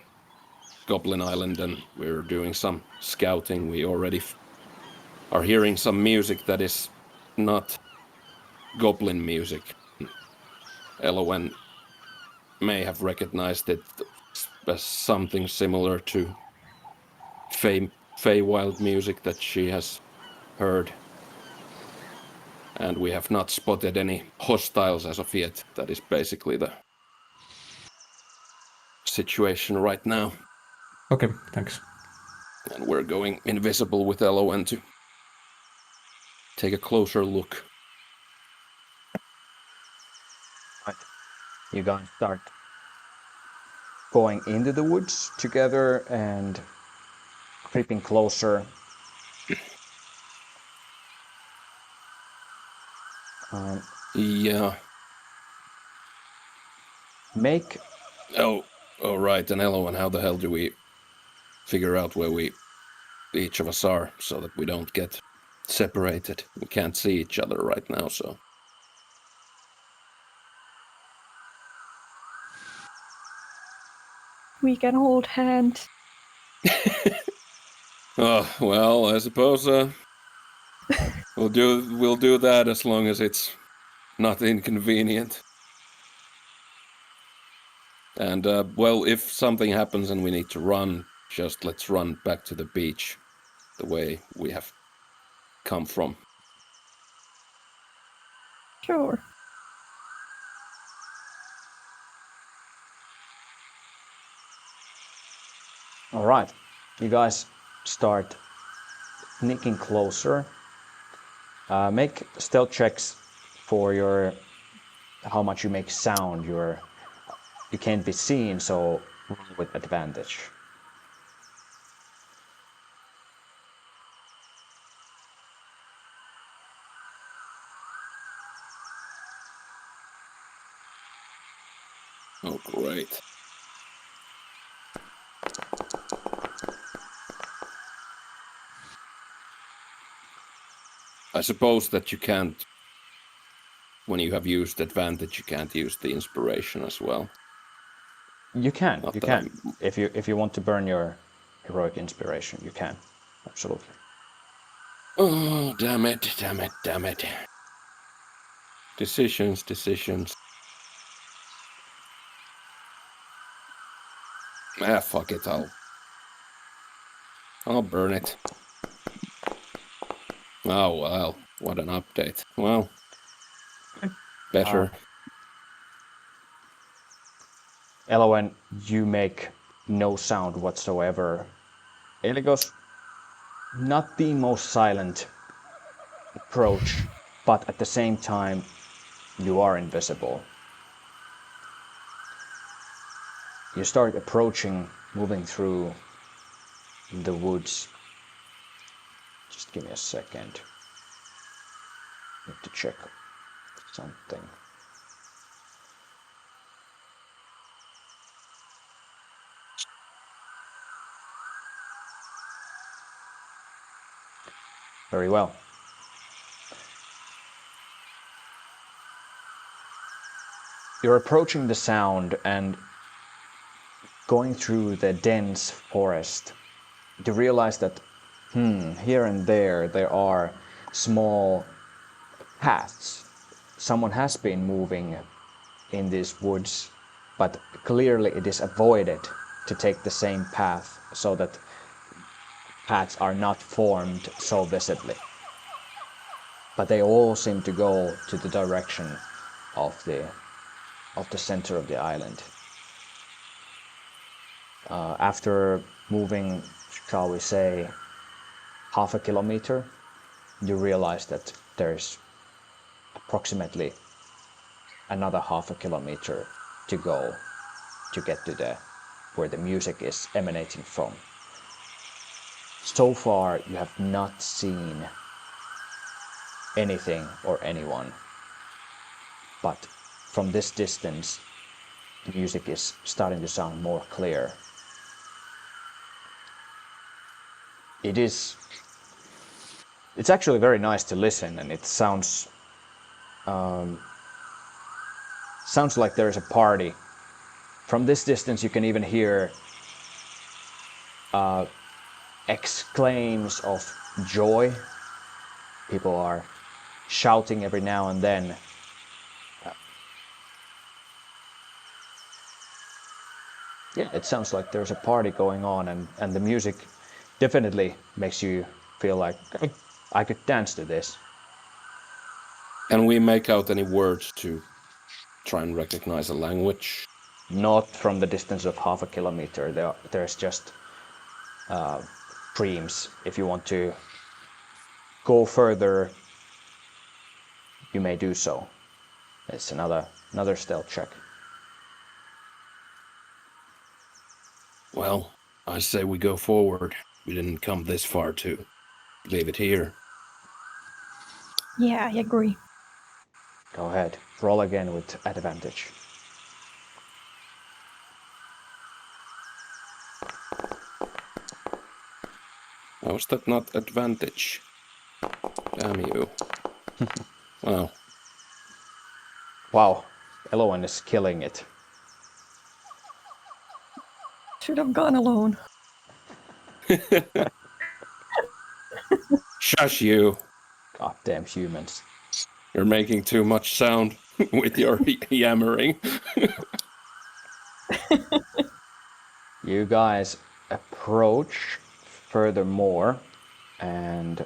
Goblin Island, and we're doing some scouting. We already are hearing some music that is not goblin music. Elowen may have recognized it as something similar to Feywild music that she has heard. And we have not spotted any hostiles as of yet. That is basically the situation right now. Okay, thanks. And we're going invisible with Elowen to take a closer look. Right. You guys start going into the woods together and creeping closer. Yeah. Make Oh, right. And Elowen, how the hell do we figure out where each of us are so that we don't get separated? We can't see each other right now, so. We can hold hands. Oh, well, I suppose we'll do that as long as it's not inconvenient. And well, if something happens and we need to run, just let's run back to the beach the way we have come from. Sure. all right. You guys start sneaking closer. Make stealth checks for your how much you make sound. You can't be seen, so roll with advantage. Oh, great. I suppose that you can't, when you have used advantage, you can't use the inspiration as well. You can. Not You that can. If you want to burn your heroic inspiration, you can. Absolutely. Oh, damn it. Decisions. Ah, fuck it, I'll burn it. Oh, well, what an update. Well, better. Elowen, you make no sound whatsoever. Eligos, not the most silent approach, but at the same time, you are invisible. You start approaching, moving through the woods. Just give me a second. Need to check something. Very well. You're approaching the sound and going through the dense forest. You realize that here and there are small paths. Someone has been moving in these woods, but clearly it is avoided to take the same path so that paths are not formed so visibly. But they all seem to go to the direction of the center of the island. After moving, shall we say, half a kilometer, you realize that there's approximately another half a kilometer to go to get to where the music is emanating from. So far, you have not seen anything or anyone, but from this distance, the music is starting to sound more clear. It's actually very nice to listen, and it sounds like there is a party. From this distance, you can even hear exclaims of joy. People are shouting every now and then. Yeah, it sounds like there's a party going on, and the music definitely makes you feel like I could dance to this. Can we make out any words to try and recognize a language? Not from the distance of half a kilometer. There's just dreams. If you want to go further, you may do so. It's another stealth check. Well, I say we go forward. We didn't come this far to leave it here. Yeah, I agree. Go ahead. Roll again with advantage. How is that not advantage? Damn you. Wow. Wow, Elowen is killing it. Should have gone alone. Shush you. Goddamn humans. You're making too much sound with your yammering. You guys approach furthermore, and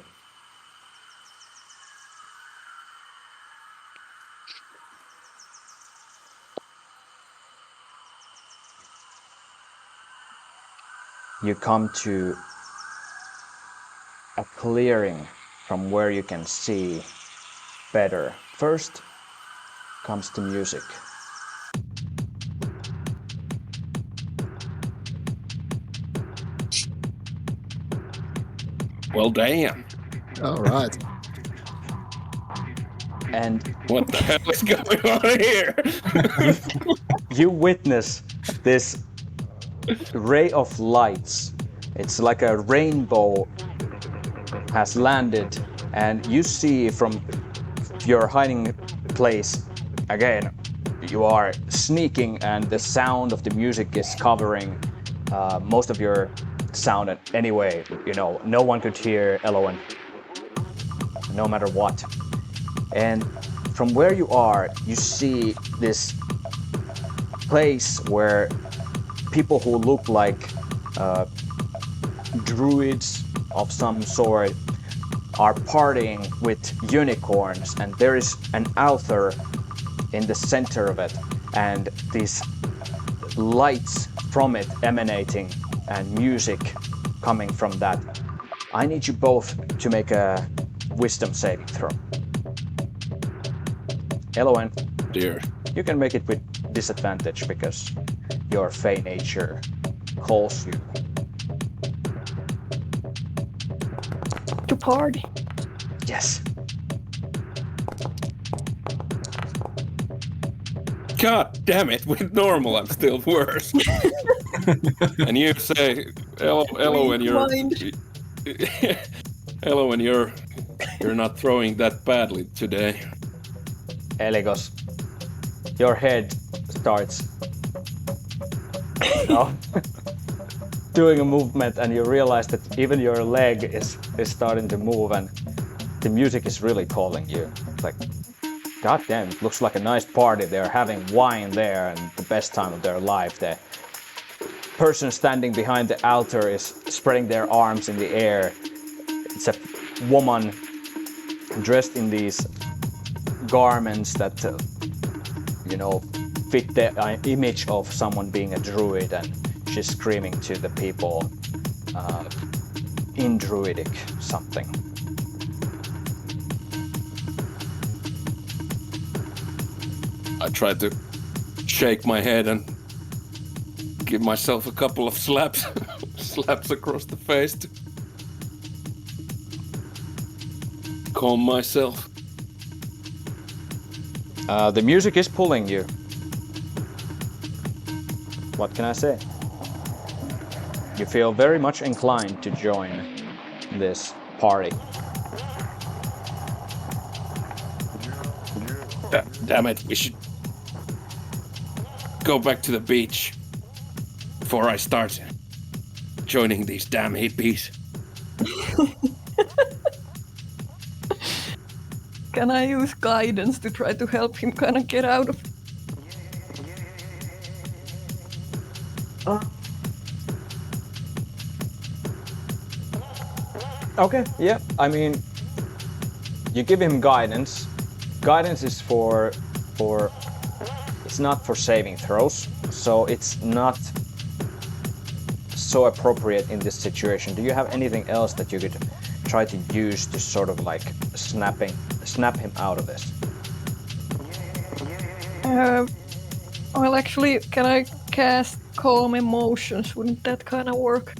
you come to a clearing from where you can see better. First comes the music. Well, damn. All right. And What the hell is going on here? you witness this ray of lights. It's like a rainbow has landed, and you see from your hiding place, again, you are sneaking, and the sound of the music is covering most of your sound. And anyway, no one could hear Elowen, no matter what. And from where you are, you see this place where people who look like druids of some sort are partying with unicorns, and there is an altar in the center of it, and these lights from it emanating and music coming from that. I need you both to make a wisdom saving throw. Elowen, Dear. you can make it with disadvantage because your Fey nature calls you. To party. Yes. God damn it, with normal I'm still worse. And you say, Elowen, Elowen, you're not throwing that badly today. Eligos, your head starts doing a movement, and you realize that even your leg is starting to move, and the music is really calling you. It's like, god damn, it looks like a nice party. They're having wine there and the best time of their life. The person standing behind the altar is spreading their arms in the air. It's a woman dressed in these garments that fit the image of someone being a druid, and she's screaming to the people in druidic something. I tried to shake my head and give myself a couple of slaps across the face to calm myself. The music is pulling you. What can I say? You feel very much inclined to join this party. Damn it, we should go back to the beach before I start joining these damn hippies. Can I use guidance to try to help him kind of get out of... Okay, yeah. I mean, you give him guidance. Guidance is for it's not for saving throws, so it's not so appropriate in this situation. Do you have anything else that you could try to use to sort of like snap him out of this? Well, actually, can I cast Calm Emotions? Wouldn't that kind of work?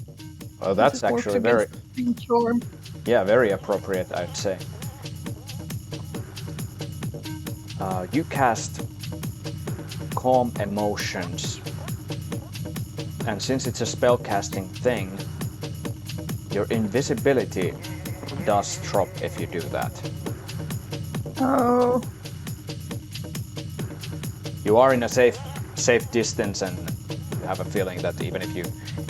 Well, that's It works actually very, against Charm. yeah, very appropriate, I'd say. You cast Calm Emotions, and since it's a spellcasting thing, your invisibility does drop if you do that. Oh. You are in a safe distance, and you have a feeling that even if you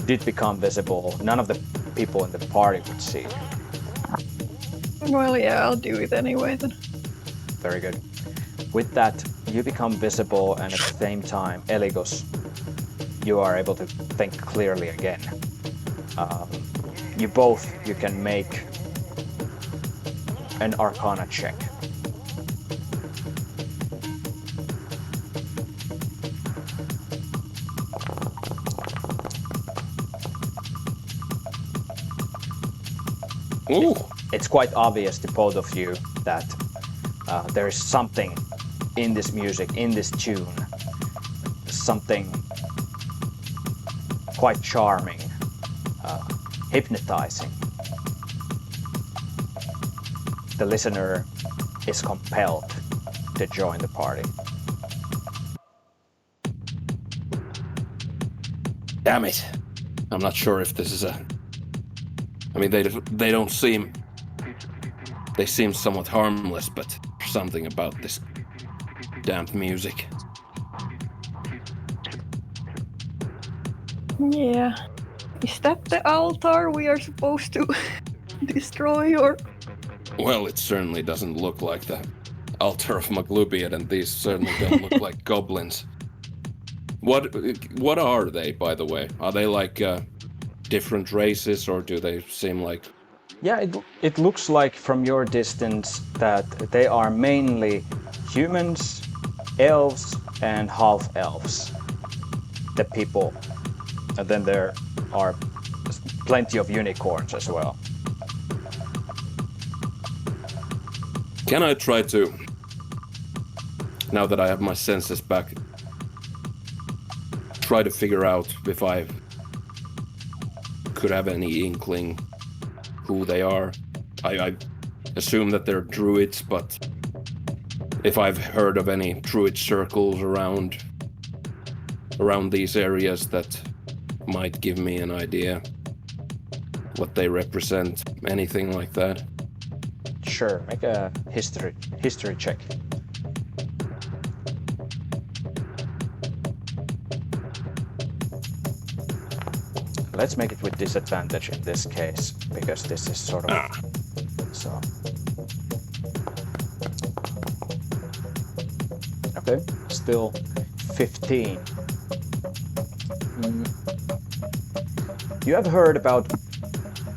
did become visible, none of the people in the party would see you. Well, yeah, I'll do it anyway then. Very good. With that, you become visible, and at the same time, Eligos, you are able to think clearly again. You can make an Arcana check. Ooh. It's quite obvious to both of you that there is something in this music, in this tune, something quite charming, hypnotizing. The listener is compelled to join the party. Damn it. I'm not sure if this is I mean, they don't seem... They seem somewhat harmless, but there's something about this damned music. Yeah. Is that the altar we are supposed to destroy, or? Well, it certainly doesn't look like the altar of Maglubiad, and these certainly don't look like goblins. What are they, by the way? Are they like different races, or do they seem like... Yeah, it looks like from your distance that they are mainly humans, elves, and half-elves. The people. And then there are plenty of unicorns as well. Can I try to, now that I have my senses back, try to figure out if I could have any inkling who they are? I assume that they're druids, but if I've heard of any druid circles around these areas that might give me an idea what they represent, anything like that. Sure, make a history check. Let's make it with disadvantage in this case, because this is sort of... So... Okay, still 15. You have heard about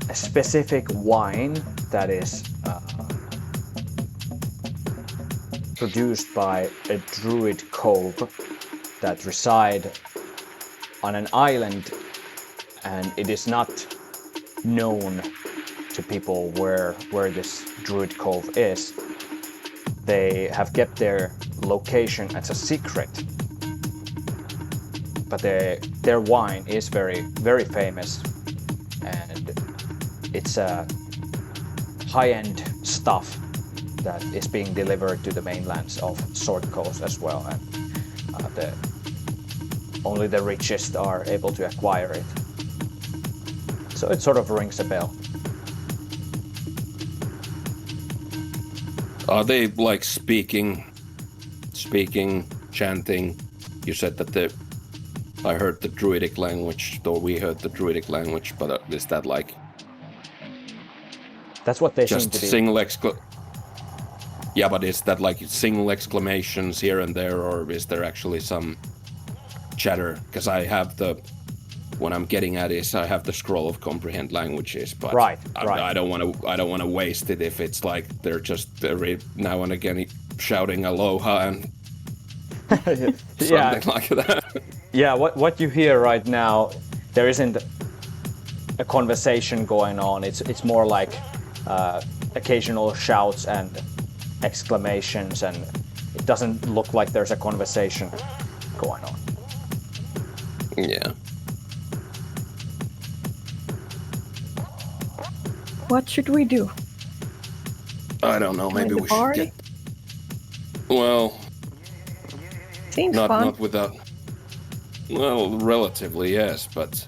a specific wine that is produced by a druid cove that reside on an island, and it is not known to people where this druid cove is. They have kept their location as a secret, but their wine is very, very famous, and it's a high-end stuff that is being delivered to the mainlands of Sword Coast as well, and only the richest are able to acquire it. So it sort of rings a bell. Are they like speaking, chanting? You said that I heard the druidic language, though we heard the druidic language, but is that like... That's what they just seem to be. single Yeah, but is that like single exclamations here and there, or is there actually some chatter? Because I have what I'm getting at is I have the scroll of comprehend languages, but right. I don't want to waste it if it's like they're just every now and again shouting aloha and something like that. Yeah, what you hear right now, there isn't a conversation going on. It's more like occasional shouts and exclamations, and it doesn't look like there's a conversation going on. Yeah. What should we do? I don't know. Maybe the we should party? get. Well, Seems not fun. not without. Well, relatively yes, but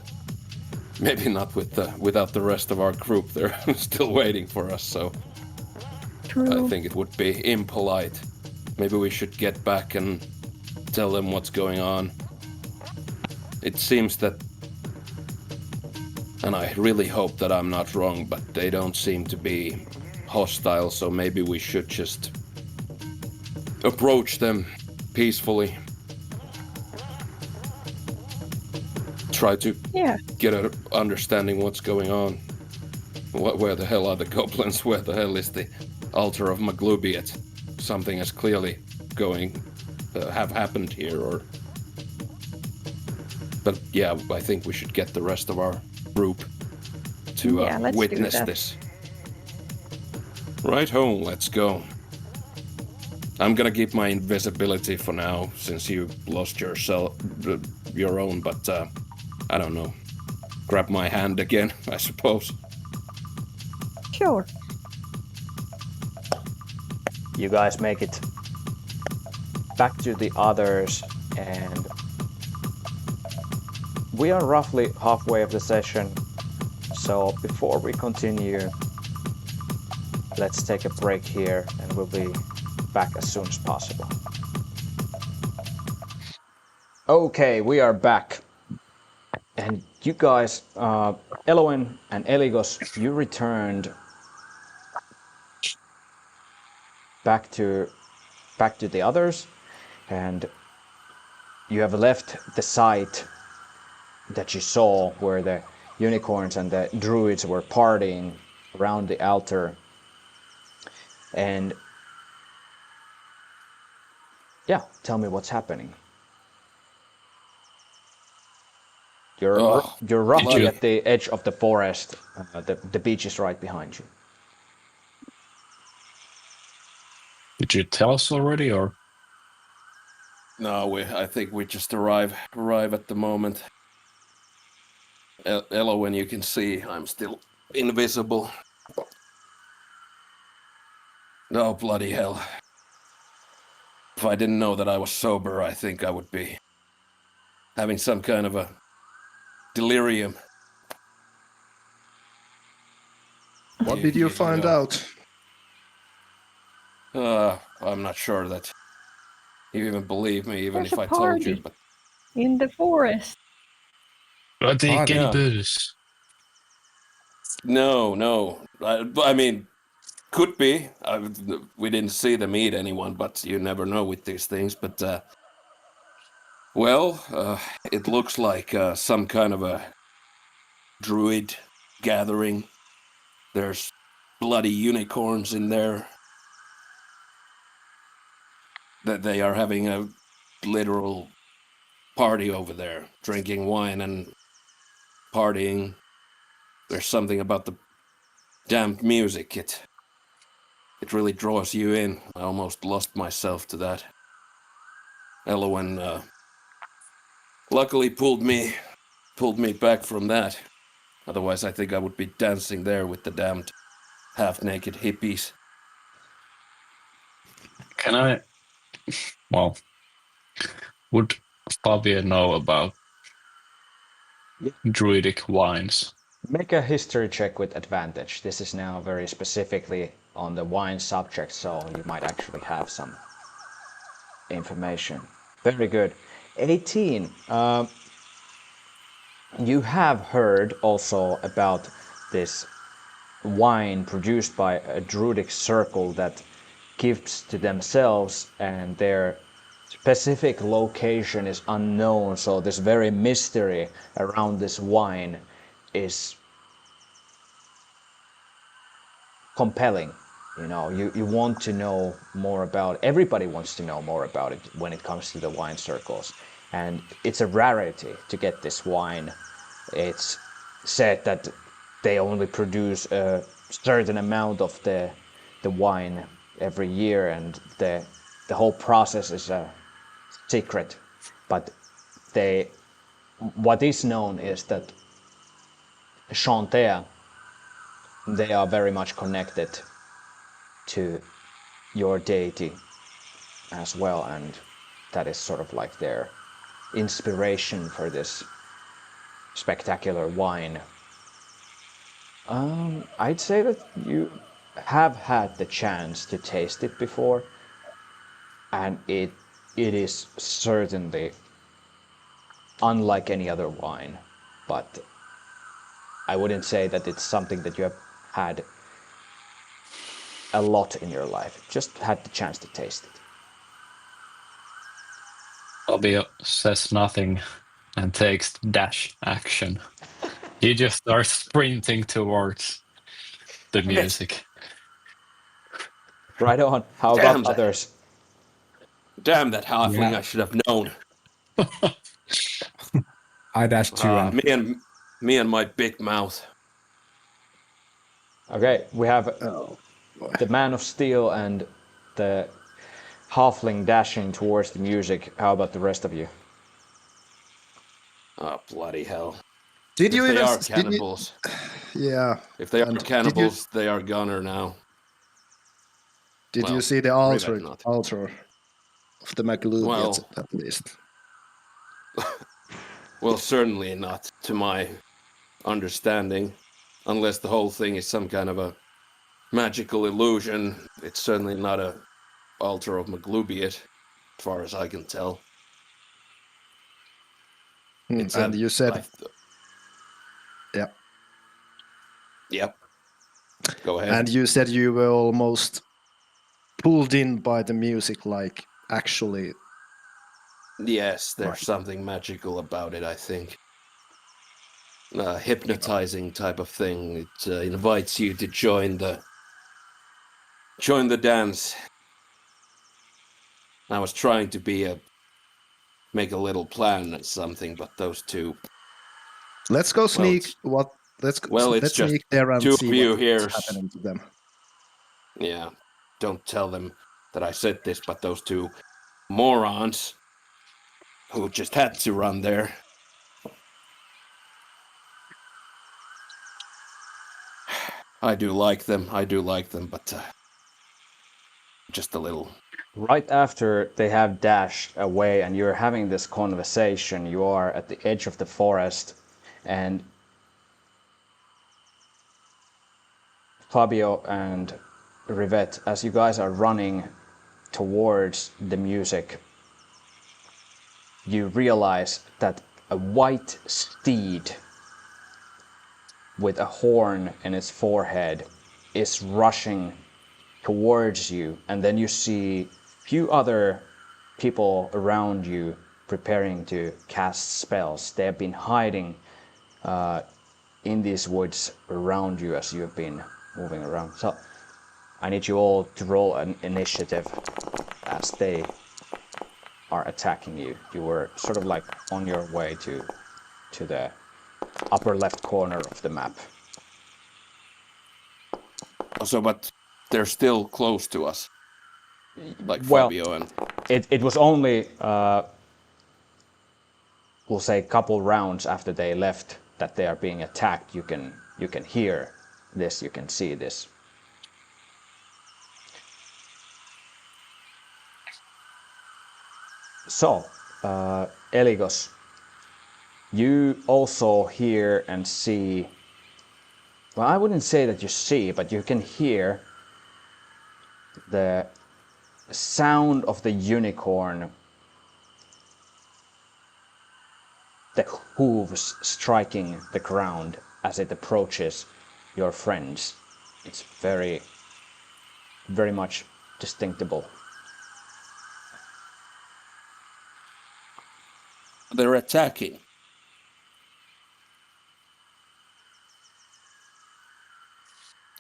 maybe not without the rest of our group. They're still waiting for us, so True. I think it would be impolite. Maybe we should get back and tell them what's going on. It seems that, and I really hope that I'm not wrong, but they don't seem to be hostile, so maybe we should just approach them peacefully. Try to get an understanding what's going on. Where the hell are the goblins? Where the hell is the altar of Maglubiet? Something is clearly have happened here, or... But yeah, I think we should get the rest of our group to witness this. Right home, let's go. I'm gonna keep my invisibility for now, since you lost your own, but I don't know. Grab my hand again, I suppose. Sure. You guys make it back to the others, and we are roughly halfway of the session, so before we continue, let's take a break here and we'll be back as soon as possible. Okay, we are back. And you guys, Eloin and Eligos, you returned back to the others, and you have left the site that you saw where the unicorns and the druids were partying around the altar. And yeah, tell me what's happening. You're roughly at the edge of the forest. The beach is right behind you. Did you tell us already, or? No, I think we just arrive at the moment. Eloin, you can see I'm still invisible. Oh, bloody hell. If I didn't know that I was sober, I think I would be having some kind of a delirium. What did you find out? I'm not sure that you even believe me, even There's if a I told you. party But in the forest. Are they Ah, getting yeah. booze? No. I mean, could be. We didn't see them eat anyone, but you never know with these things. But, it looks like some kind of a druid gathering. There's bloody unicorns in there. That they are having a literal party over there, drinking wine and partying. There's something about the damned music. It really draws you in. I almost lost myself to that. Eloin luckily pulled me back from that. Otherwise, I think I would be dancing there with the damned half-naked hippies. Can I? Well, would Fabio know about druidic wines? Make a history check with advantage. This is now very specifically on the wine subject, so you might actually have some information. Very good. 18. You have heard also about this wine produced by a druidic circle that gives to themselves, and their specific location is unknown, so this very mystery around this wine is compelling. You know, you want to know more about it. Everybody wants to know more about it when it comes to the wine circles, and it's a rarity to get this wine. It's said that they only produce a certain amount of the wine every year, and the whole process is a secret. But what is known is that Chantea, they are very much connected to your deity as well, and that is sort of like their inspiration for this spectacular wine. I'd say that you have had the chance to taste it before, and it is certainly unlike any other wine, but I wouldn't say that it's something that you have had a lot in your life. Just had the chance to taste it. Fabio says nothing and takes dash action. He just starts sprinting towards the music. Right on. How Damn about that. others? Damn that halfling! Yeah. I should have known. I dash too. And Me and my big mouth. Okay, we have Oh, boy. the Man of Steel and the halfling dashing towards the music. How about the rest of you? Oh, bloody hell. Did you If they even? are Did you, cannibals. yeah. If they are And did you cannibals, they are gunner now. did you Well, see the Rivet altar of the McLuby Well- at least? Well, certainly not, to my understanding. Unless the whole thing is some kind of a magical illusion, it's certainly not a altar of Maglubiet, as far as I can tell. It's And you said, yeah. Yep. Go ahead. And you said you were almost pulled in by the music, like actually. Yes, there's Right. something magical about it, I think. Hypnotizing type of thing. It invites you to join the dance. I was trying to make a little plan at something, but those two. Let's go sneak. Let's it's just sneak there and two see of you what's here. happening to them. Yeah, don't tell them that I said this, but those two morons who just had to run there. I do like them, but just a little. Right after they have dashed away and you're having this conversation, you are at the edge of the forest, and Fabio and Rivet, as you guys are running towards the music, you realize that a white steed with a horn in its forehead is rushing towards you, and then you see few other people around you preparing to cast spells. They have been hiding in these woods around you as you have been moving around. So I need you all to roll an initiative as they are attacking you. You were sort of like on your way to the upper left corner of the map. So, but they're still close to us. Like Well, Fabio and... it was only, we'll say, a couple rounds after they left that they are being attacked. You can hear this, you can see this. So, Eligos, you also hear and see, well, I wouldn't say that you see, but you can hear the sound of the unicorn, the hooves striking the ground as it approaches your friends. It's very, very much distinctible. They're attacking.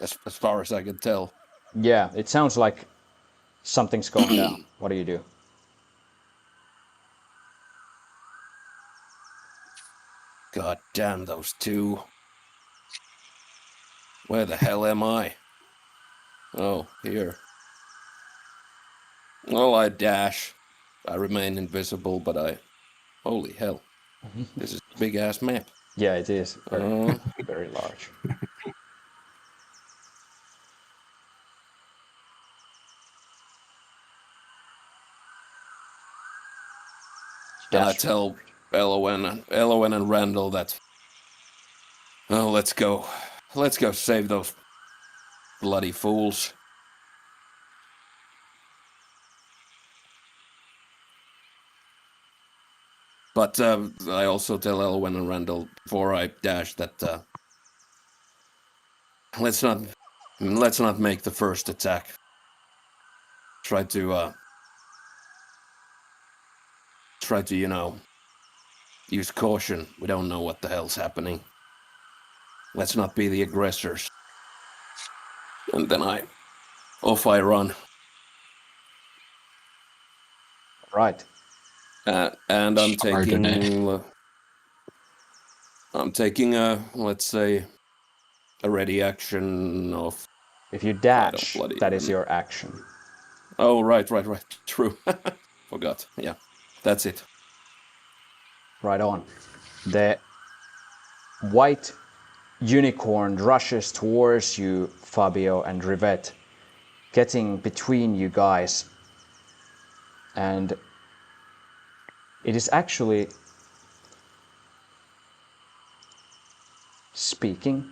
As far as I can tell. Yeah, it sounds like something's going down. What do you do? God damn those two. Where the hell am I? Oh, here. Well, I dash. I remain invisible, but I... Holy hell. This is a big-ass map. Yeah, it is very, Uh, very large. and I Dash tell Elowen and Randall that... Oh, let's go. Let's go save those bloody fools. But I also tell Elwyn and Randall before I dash that let's not make the first attack. Try to use caution. We don't know what the hell's happening. Let's not be the aggressors. And then off I run. Right. And I'm taking let's say a ready action of... If you I don't dash, bloody that is even- your action. Oh, right. True. Forgot. Yeah, that's it. Right on. The white unicorn rushes towards you, Fabio and Rivette, getting between you guys. And it is actually speaking.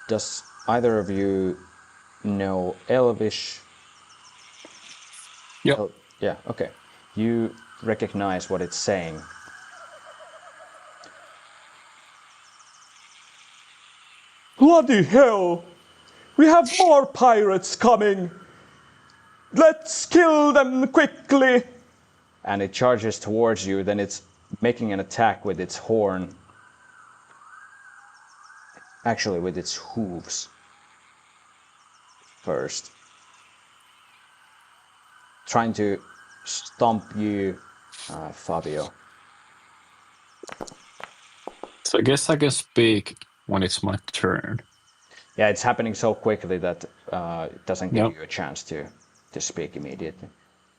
Does either of you know Elvish? Yep. Oh, yeah, okay. You recognize what it's saying. Bloody hell! We have more pirates coming! Let's kill them quickly! And it charges towards you, then it's making an attack with its horn. Actually, with its hooves. First. Trying to stomp you, Fabio. So I guess I can speak when it's my turn. Yeah, it's happening so quickly that it doesn't give Yep. you a chance to speak immediately.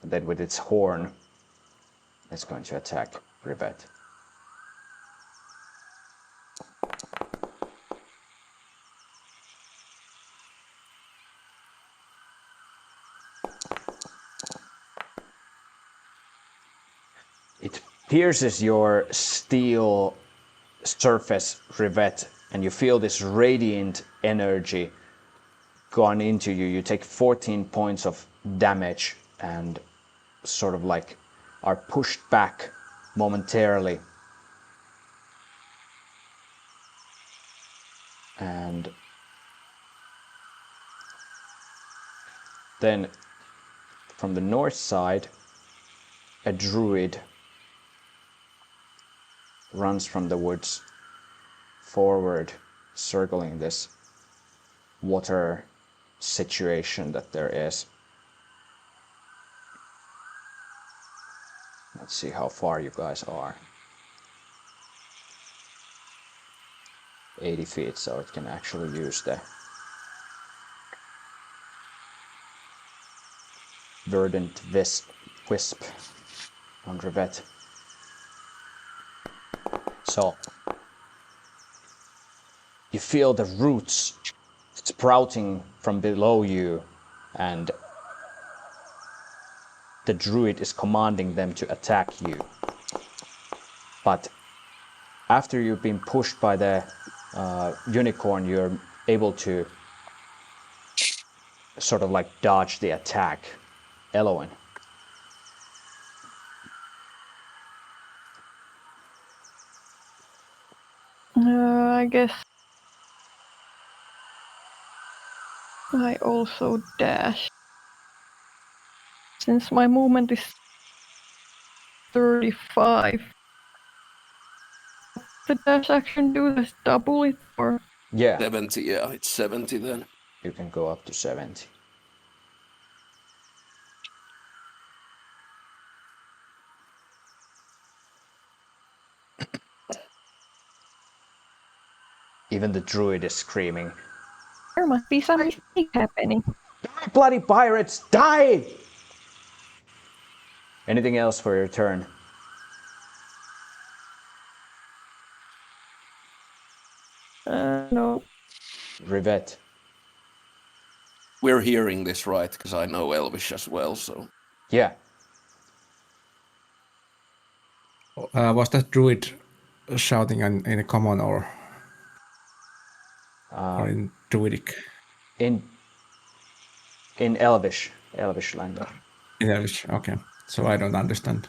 And then with its horn, it's going to attack Rivette. It pierces your steel surface, Rivette, and you feel this radiant energy gone into you. You take 14 points of damage and sort of like are pushed back momentarily. And then from the north side, a druid runs from the woods forward, circling this water situation that there is. Let's see how far you guys are. 80 feet, so it can actually use the verdant wisp on Rivette. So you feel the roots sprouting from below you, and the druid is commanding them to attack you. But after you've been pushed by the unicorn, you're able to sort of like dodge the attack. Elowen. I guess I also dash. Since my movement is 35, the dash action do this double it or? Yeah, 70, yeah, it's 70 then. you can go up to 70. Even the druid is screaming. There must be some mistake happening. Die, bloody pirates! Die! Anything else for your turn? No. Rivet. We're hearing this, right? Because I know Elvish as well, so... Yeah. Was that druid shouting in common or in druidic? In Elvish language. In Elvish, okay. So I don't understand.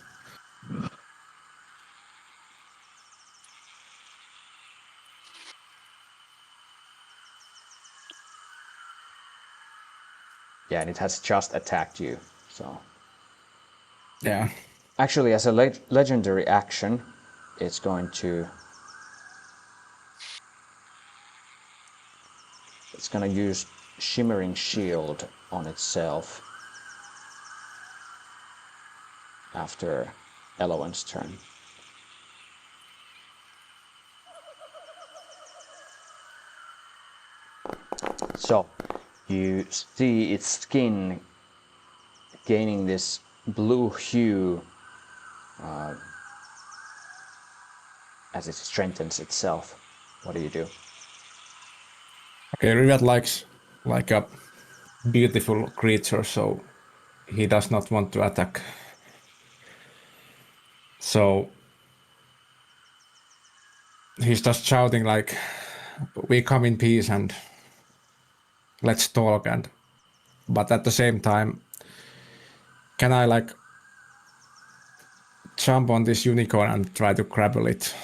Yeah, and it has just attacked you, so... Yeah. Actually, as a legendary action, it's going to... It's gonna use Shimmering Shield on itself after Elowen's turn. So, you see its skin gaining this blue hue as it strengthens itself. What do you do? Okay, Rivet likes like a beautiful creature, so he does not want to attack. So he's just shouting like, "We come in peace and let's talk." And but at the same time, can I like jump on this unicorn and try to grapple it?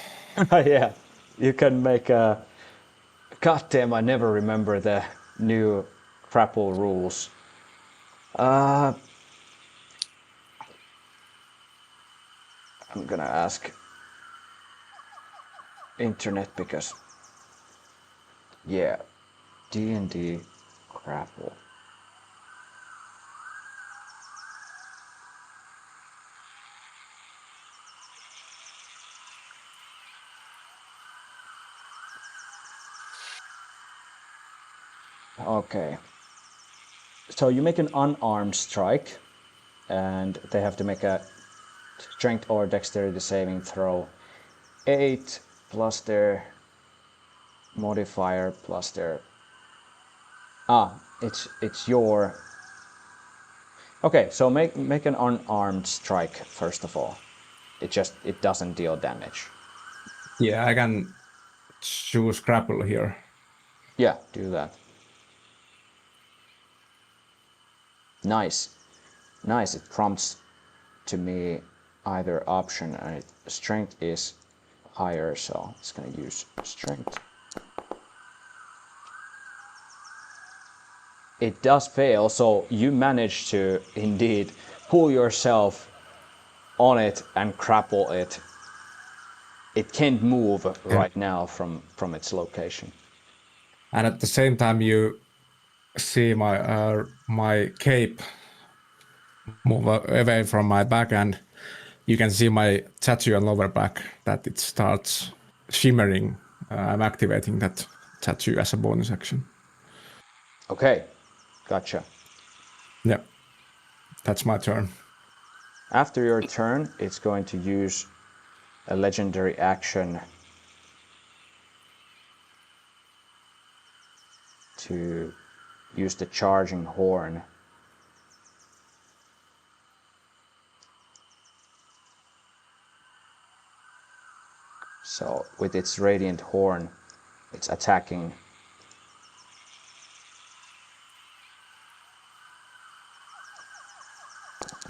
Yeah, you can make a... Goddamn, I never remember the new grapple rules. I'm gonna ask internet because... Yeah, D&D grapple. Okay. So you make an unarmed strike, and they have to make a strength or dexterity saving throw. 8 plus their modifier plus their... it's your... Okay, so make an unarmed strike first of all. It doesn't deal damage. Yeah, I can choose grapple here. Yeah, do that. Nice. Nice, it prompts to me either option, and strength is higher, so it's gonna use strength. It does fail, so you manage to indeed pull yourself on it and grapple it. It can't move right now from its location. And at the same time, you see my cape move away from my back, and you can see my tattoo on lower back that it starts shimmering. I'm activating that tattoo as a bonus action. Okay, gotcha. Yeah, that's my turn. After your turn, it's going to use a legendary action to use the charging horn. So with its radiant horn, it's attacking.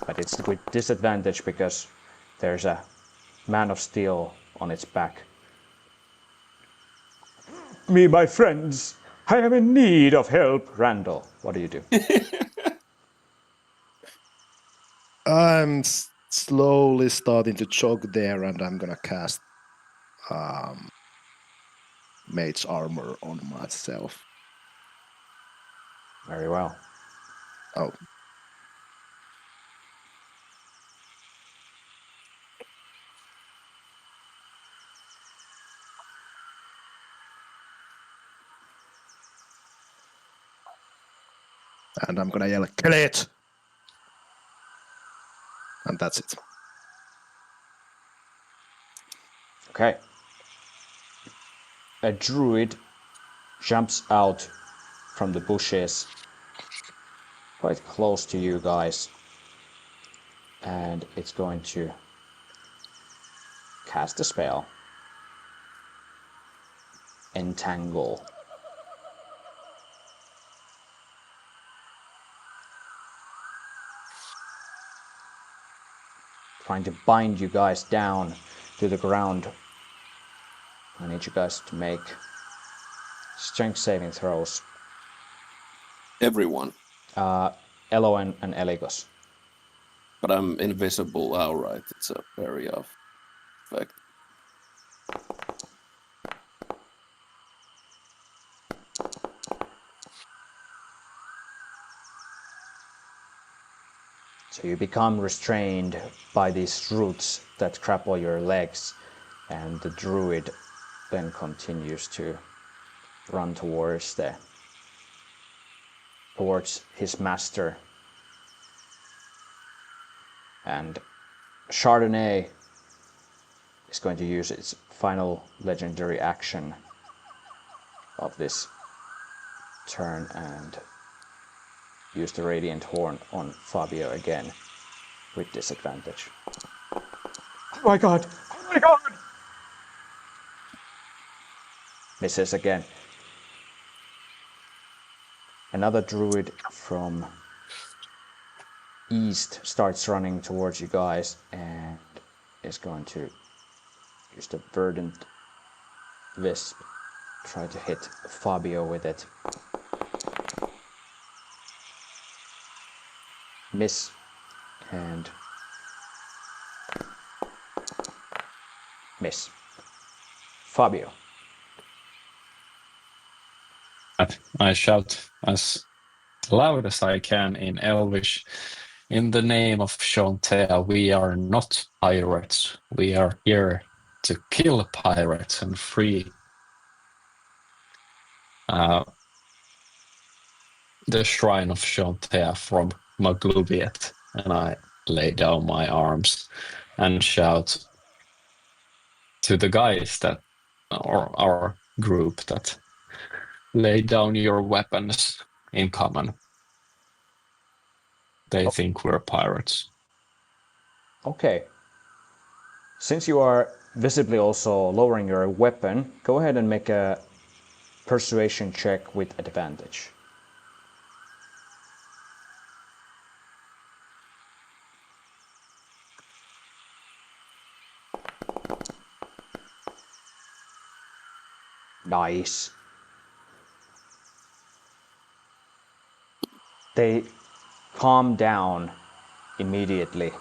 But it's with disadvantage because there's a man of steel on its back. Me, my friends, I am in need of help. Randall, what do you do? I'm slowly starting to jog there, and I'm gonna cast Mage Armor on myself. Very well. Oh. And I'm gonna yell, "Kill it!" And that's it. Okay. A druid jumps out from the bushes quite close to you guys, and it's going to cast a spell. Entangle. Trying to bind you guys down to the ground. I need you guys to make strength saving throws. Everyone. Elo and Eligos. But I'm invisible. Alright, it's a very off effect. So you become restrained by these roots that grapple your legs, and the druid then continues to run towards his master. And Chardonnay is going to use its final legendary action of this turn and use the Radiant Horn on Fabio again with disadvantage. Oh my god! Oh my god! Misses again. Another druid from east starts running towards you guys and is going to use the Verdant Wisp. Try to hit Fabio with it. Miss. And miss. Fabio. I shout as loud as I can in Elvish. In the name of Shantea, we are not pirates. We are here to kill pirates and free the shrine of Shantea from Magluviet. And I lay down my arms and shout to the guys that, or our group, that lay down your weapons in common. They think we're pirates. Okay. Since you are visibly also lowering your weapon, go ahead and make a persuasion check with advantage. Nice. They calm down immediately,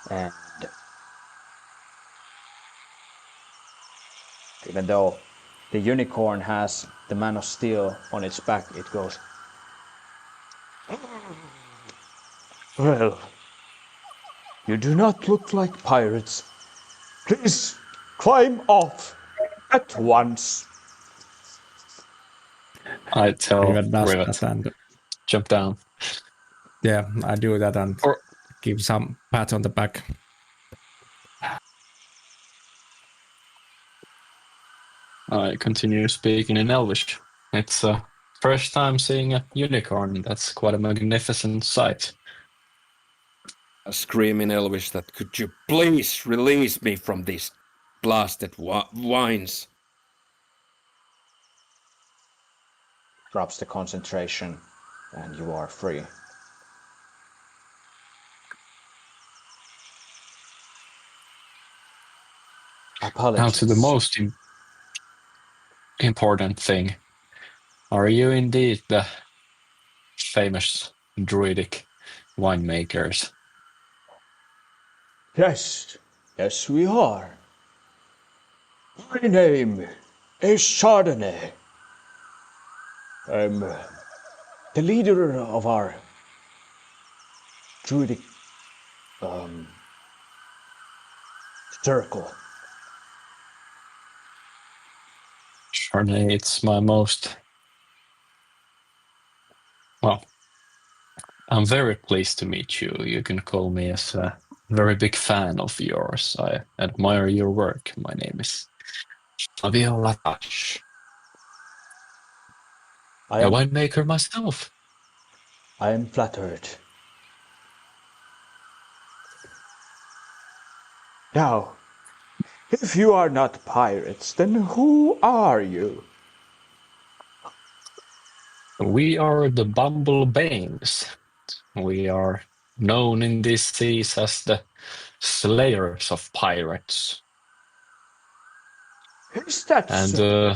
and even though the unicorn has the Man of Steel on its back, it goes, "Well, you do not look like pirates. Please climb off at once." I tell Rivet does Rivet, that, and jump down. yeah, I do that and Or give some pat on the back. I continue speaking in Elvish. It's first time seeing a unicorn. That's quite a magnificent sight. I scream in Elvish that, could you please release me from these blasted wines? Drops the concentration, and you are free. Apologies. Now to the most important thing. Are you indeed the famous druidic winemakers? Yes, yes we are. My name is Chardonnay. I'm the leader of our druidic circle. Chardonnay, it's my most, well, I'm very pleased to meet you. You can call me as a very big fan of yours. I admire your work. My name is Fabio Latache. I A am, winemaker myself. I am flattered. Now, if you are not pirates, then who are you? We are the Bumblebanes. We are known in these seas as the slayers of pirates. Is that And so?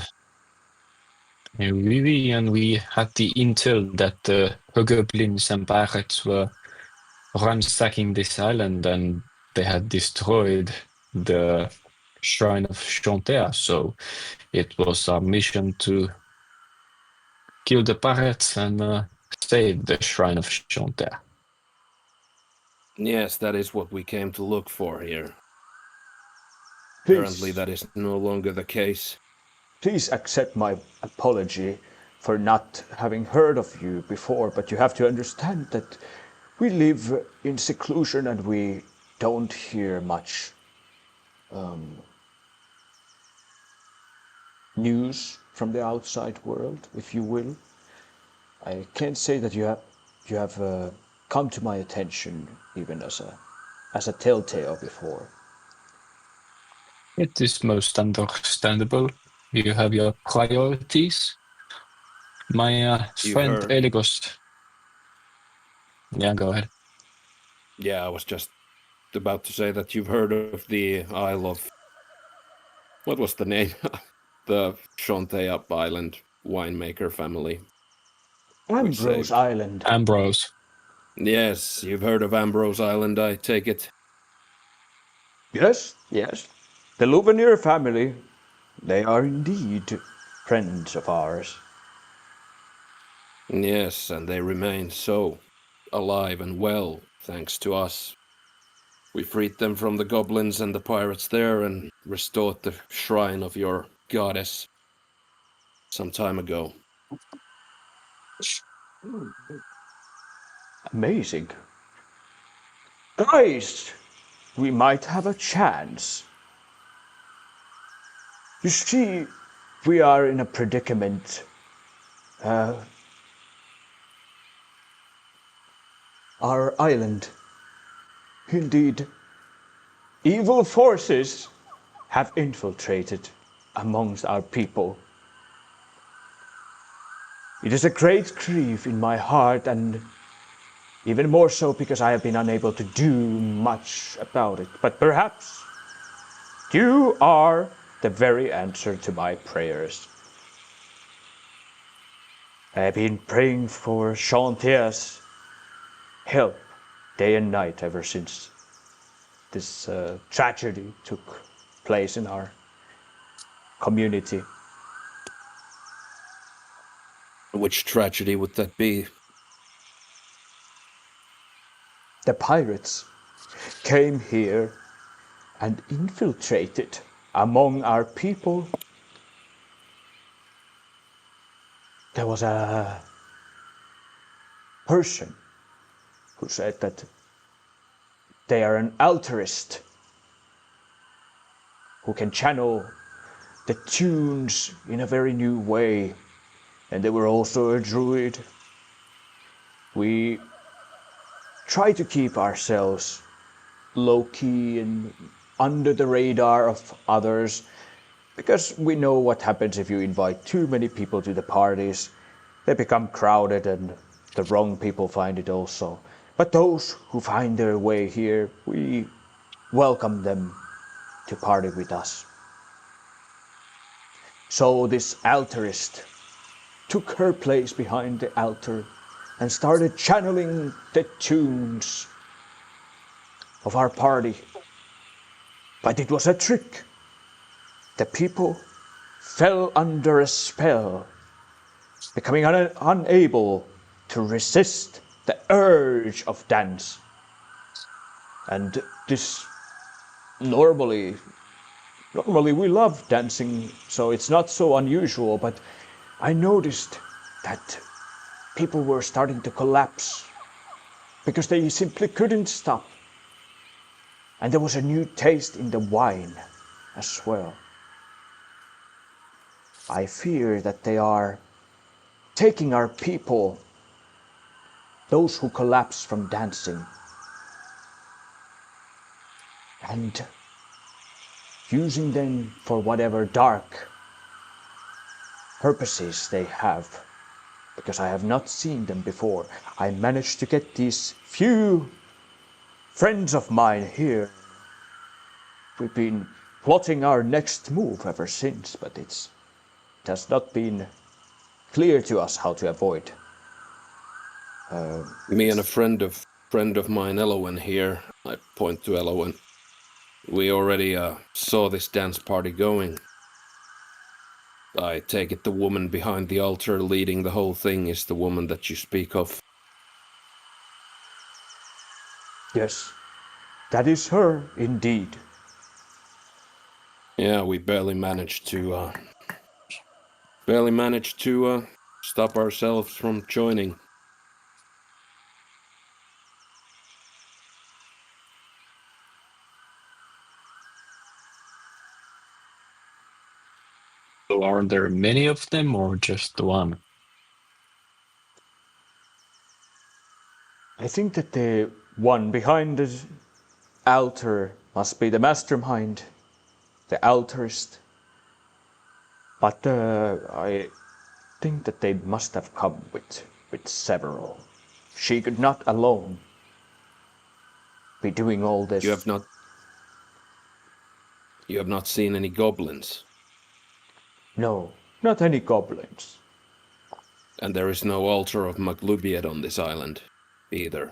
we had the intel that the goblins and pirates were ransacking this island and they had destroyed the shrine of Chantea. So it was our mission to kill the pirates and save the shrine of Chantea. Yes, that is what we came to look for here. Apparently Please, that is no longer the case. please accept my apology for not having heard of you before, but you have to understand that we live in seclusion and we don't hear much news from the outside world, if you will. I can't say that you have come to my attention even as a telltale before. It is most understandable. You have your priorities. My You've friend heard. Eligos. Yeah, go ahead. Yeah, I was just about to say that you've heard of the Isle of... What was the name? The Chantea Island winemaker family. Ambrose saved. Island. Ambrose. Yes, you've heard of Ambrose Island, I take it. Yes, yes. The Louvenier family, they are indeed friends of ours. Yes, and they remain so, alive and well, thanks to us. We freed them from the goblins and the pirates there and restored the shrine of your goddess some time ago. Amazing. Guys, we might have a chance. You see, we are in a predicament. Our island, indeed, evil forces have infiltrated amongst our people. It is a great grief in my heart, and even more so because I have been unable to do much about it. But perhaps you are the very answer to my prayers. I have been praying for Chantea's help day and night ever since this tragedy took place in our community. Which tragedy would that be? The pirates came here and infiltrated among our people. There was a person who said that they are an altarist who can channel the tunes in a very new way. And they were also a druid. We try to keep ourselves low-key and under the radar of others, because we know what happens if you invite too many people to the parties. They become crowded and the wrong people find it also. But those who find their way here, we welcome them to party with us. So this altarist took her place behind the altar and started channeling the tunes of our party. But it was a trick. The people fell under a spell, becoming unable to resist the urge of dance. And this normally we love dancing, so it's not so unusual, but I noticed that people were starting to collapse because they simply couldn't stop. And there was a new taste in the wine as well. I fear that they are taking our people, those who collapse from dancing, and using them for whatever dark purposes they have, because I have not seen them before. I managed to get these few friends of mine here. We've been plotting our next move ever since, but it has not been clear to us how to avoid. Me and a friend of mine, Elowen here, I point to Elowen. We already saw this dance party going. I take it the woman behind the altar leading the whole thing is the woman that you speak of. Yes, that is her indeed. Yeah, we barely managed to stop ourselves from joining. So are there many of them or just the one? I think that the one behind the altar must be the mastermind, the altarist. But I think that they must have come with several. She could not alone be doing all this. You have not seen any goblins. No, not any goblins. And there is no altar of Maglubiad on this island, either.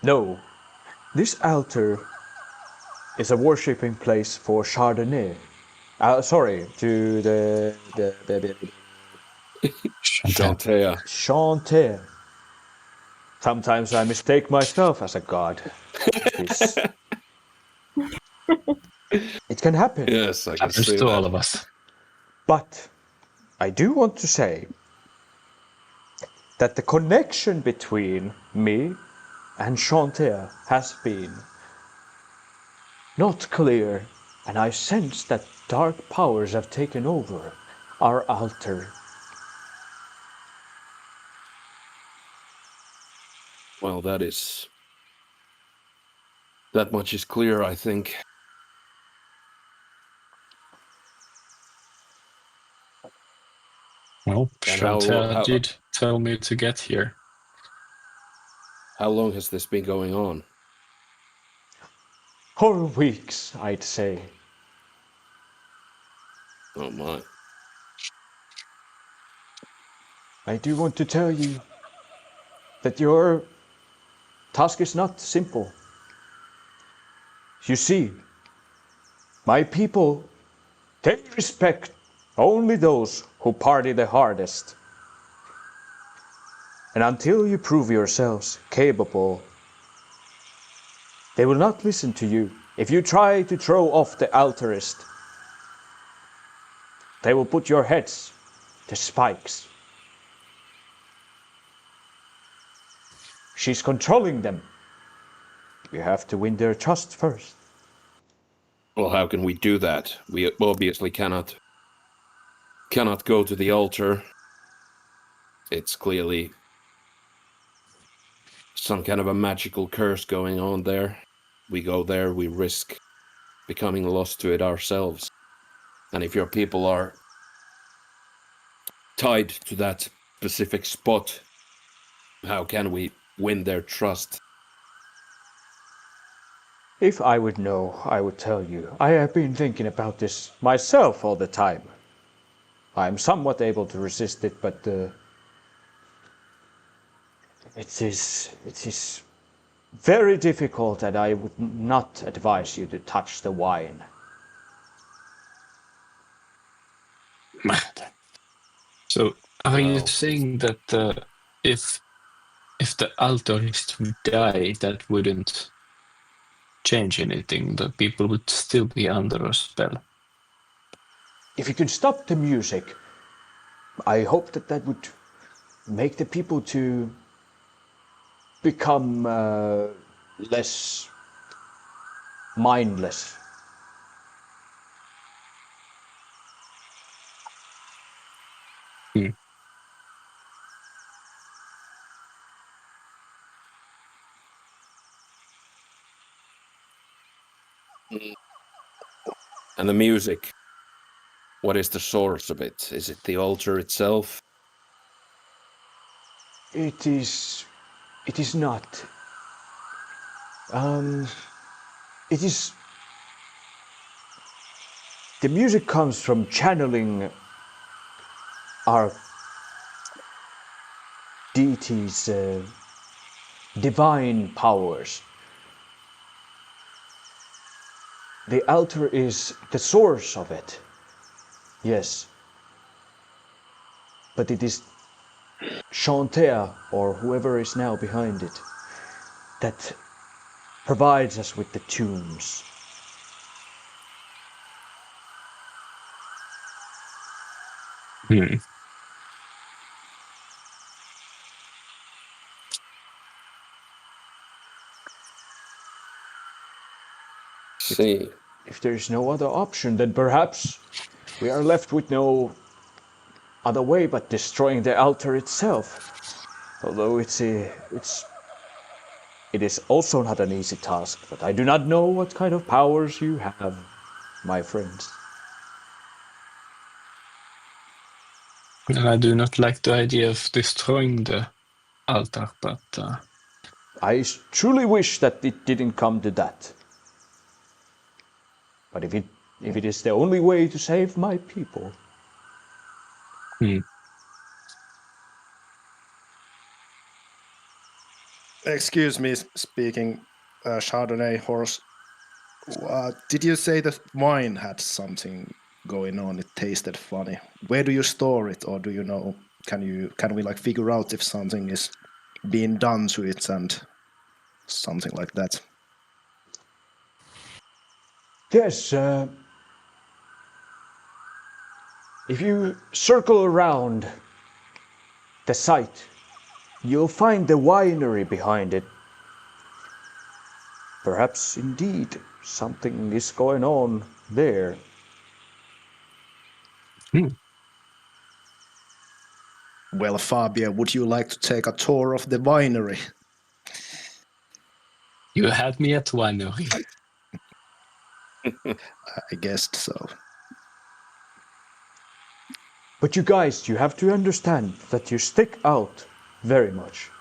No, this altar is a worshipping place for Chardonnay. Sorry, to the Chantea. Chanter. Sometimes I mistake myself as a god. It can happen. Yes, I can Happens see to that. all of us. But I do want to say that the connection between me and Chanter has been not clear, and I sense that dark powers have taken over our altar. Well, that much is clear, I think. Well, And Chantel did tell me to get here. How long has this been going on? Whole weeks, I'd say. Oh my. I do want to tell you that your task is not simple. You see, my people, they respect only those who party the hardest. And until you prove yourselves capable, they will not listen to you. If you try to throw off the altarist, they will put your heads to spikes. She's controlling them. You have to win their trust first. Well, how can we do that? We obviously cannot go to the altar. It's clearly some kind of a magical curse going on there. We go there, we risk becoming lost to it ourselves. And if your people are tied to that specific spot, how can we win their trust? If I would know, I would tell you. I have been thinking about this myself all the time. I'm somewhat able to resist it, but it is very difficult, and I would not advise you to touch the wine. So, are you saying that if the altarist would die, that wouldn't change anything? The people would still be under a spell. If you could stop the music, I hope that would make the people to become less mindless. And the music, what is the source of it? Is it the altar itself? It is not. It is. The music comes from channeling our deities' divine powers. The altar is the source of it. Yes. But it is Chantea, or whoever is now behind it, that provides us with the tunes. See. If there is no other option, then perhaps we are left with no other way but destroying the altar itself. Although it is also not an easy task, but I do not know what kind of powers you have, my friends. And I do not like the idea of destroying the altar, but I truly wish that it didn't come to that. But if it is the only way to save my people. Excuse me, speaking Chardonnay horse. Did you say that wine had something going on? It tasted funny. Where do you store it, or do you know? Can we like figure out if something is being done to it and something like that? Yes, if you circle around the site, you'll find the winery behind it. Perhaps indeed something is going on there. Well, Fabio, would you like to take a tour of the winery? you had me at winery. I guessed so. But you guys, you have to understand that you stick out very much.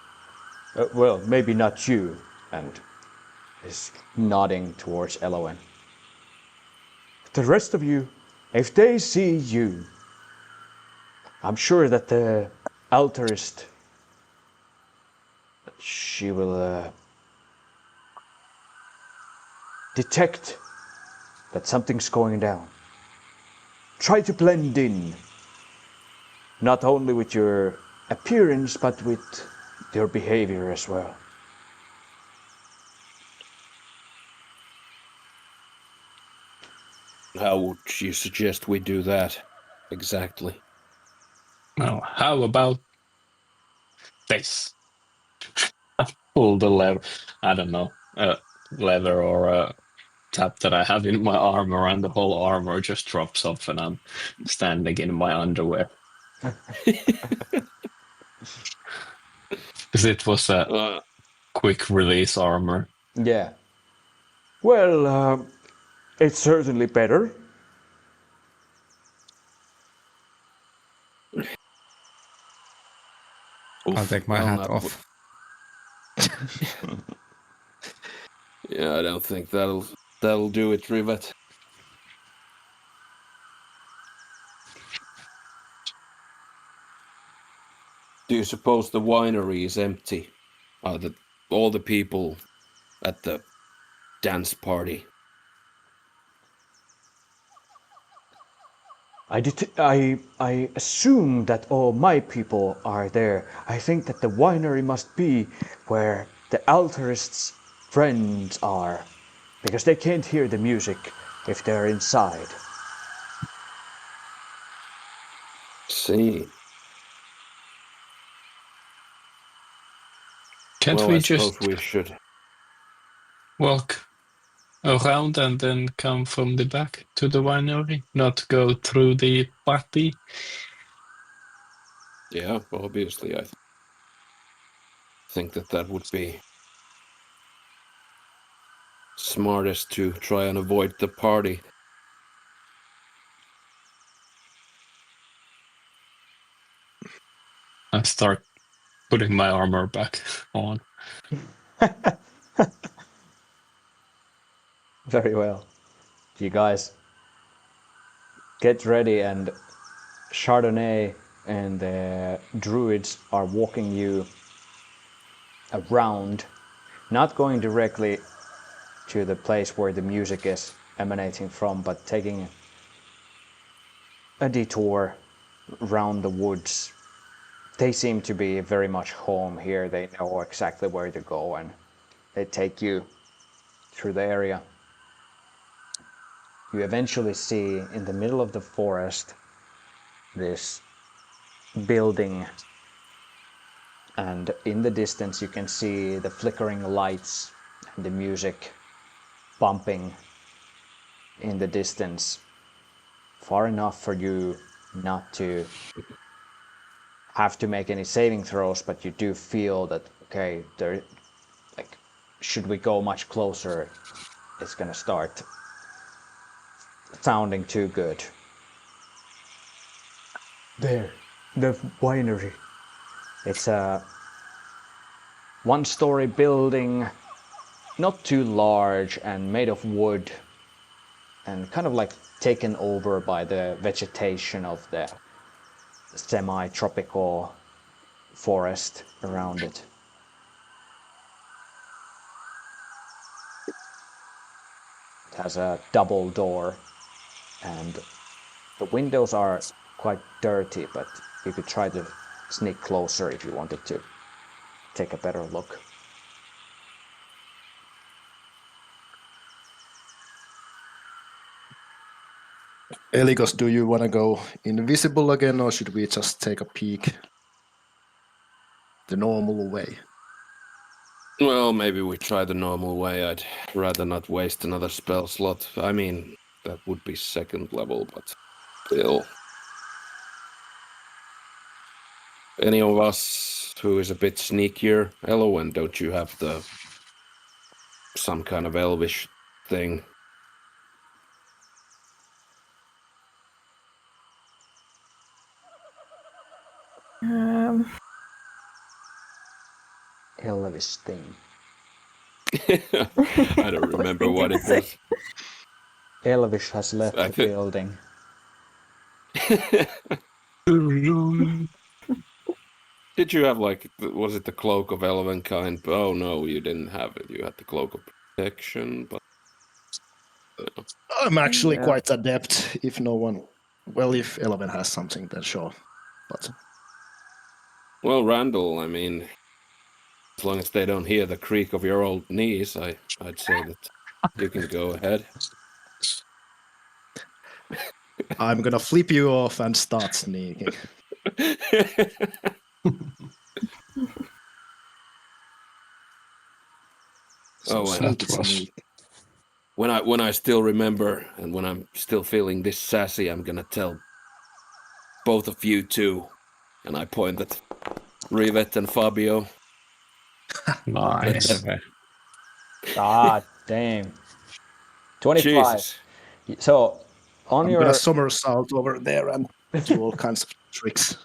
Well, maybe not you, and is nodding towards Elowen. The rest of you, if they see you, I'm sure that the altarist, she will detect that something's going down. Try to blend in, not only with your appearance, but with your behavior as well. How would you suggest we do that exactly? Well, how about this? Pull the lever. I don't know, lever or a tap that I have in my armor, and the whole armor just drops off, and I'm standing in my underwear. Because it was a quick release armor. Yeah. Well, it's certainly better. I'll take my hat off. Yeah, I don't think that'll do it, Rivet. Do you suppose the winery is empty? Are all the people at the dance party? I assume that all my people are there. I think that the winery must be where the altarist's friends are, because they can't hear the music if they're inside. See. Can't Well, we I just suppose we should. walk around and then come from the back to the winery, not go through the party? Yeah, obviously, I think that would be smartest to try and avoid the party. I start putting my armor back on. Very well. You guys get ready, and Chardonnay and the druids are walking you around, not going directly to the place where the music is emanating from, but taking a detour around the woods. They seem to be very much home here. They know exactly where to go, and they take you through the area. You eventually see in the middle of the forest this building, and in the distance you can see the flickering lights and the music bumping in the distance, far enough for you not to have to make any saving throws, but you do feel that, okay, there, like, should we go much closer, it's gonna start sounding too good. There, the winery. It's a one-story building, not too large and made of wood, and kind of like taken over by the vegetation of the semi-tropical forest around it. It has a double door, and the windows are quite dirty, but you could try to sneak closer if you wanted to take a better look. Eligos, do you want to go invisible again, or should we just take a peek the normal way? Well, maybe we try the normal way. I'd rather not waste another spell slot. I mean, that would be second level, but still. Any of us who is a bit sneakier? Elowen, don't you have some kind of elvish thing? Elvish thing. I don't remember what it was. Elvish has left I the think- building. Did you have was it the cloak of Elvenkind? Oh no, you didn't have it. You had the cloak of protection, but I'm actually Yeah. quite adept. If no one, well, if Eleven has something, then sure. But well, Randall, I mean, as long as they don't hear the creak of your old knees, I'd say that you can go ahead. I'm gonna flip you off and start sneaking. So Oh, sneak that it, was- sneak. when I still remember and when I'm still feeling this sassy, I'm gonna tell both of you two, and I point at Rivet and Fabio. Nice. Okay. Ah, damn. 25. Jesus. So, on I'm your gonna somersault over there and do all kinds of tricks.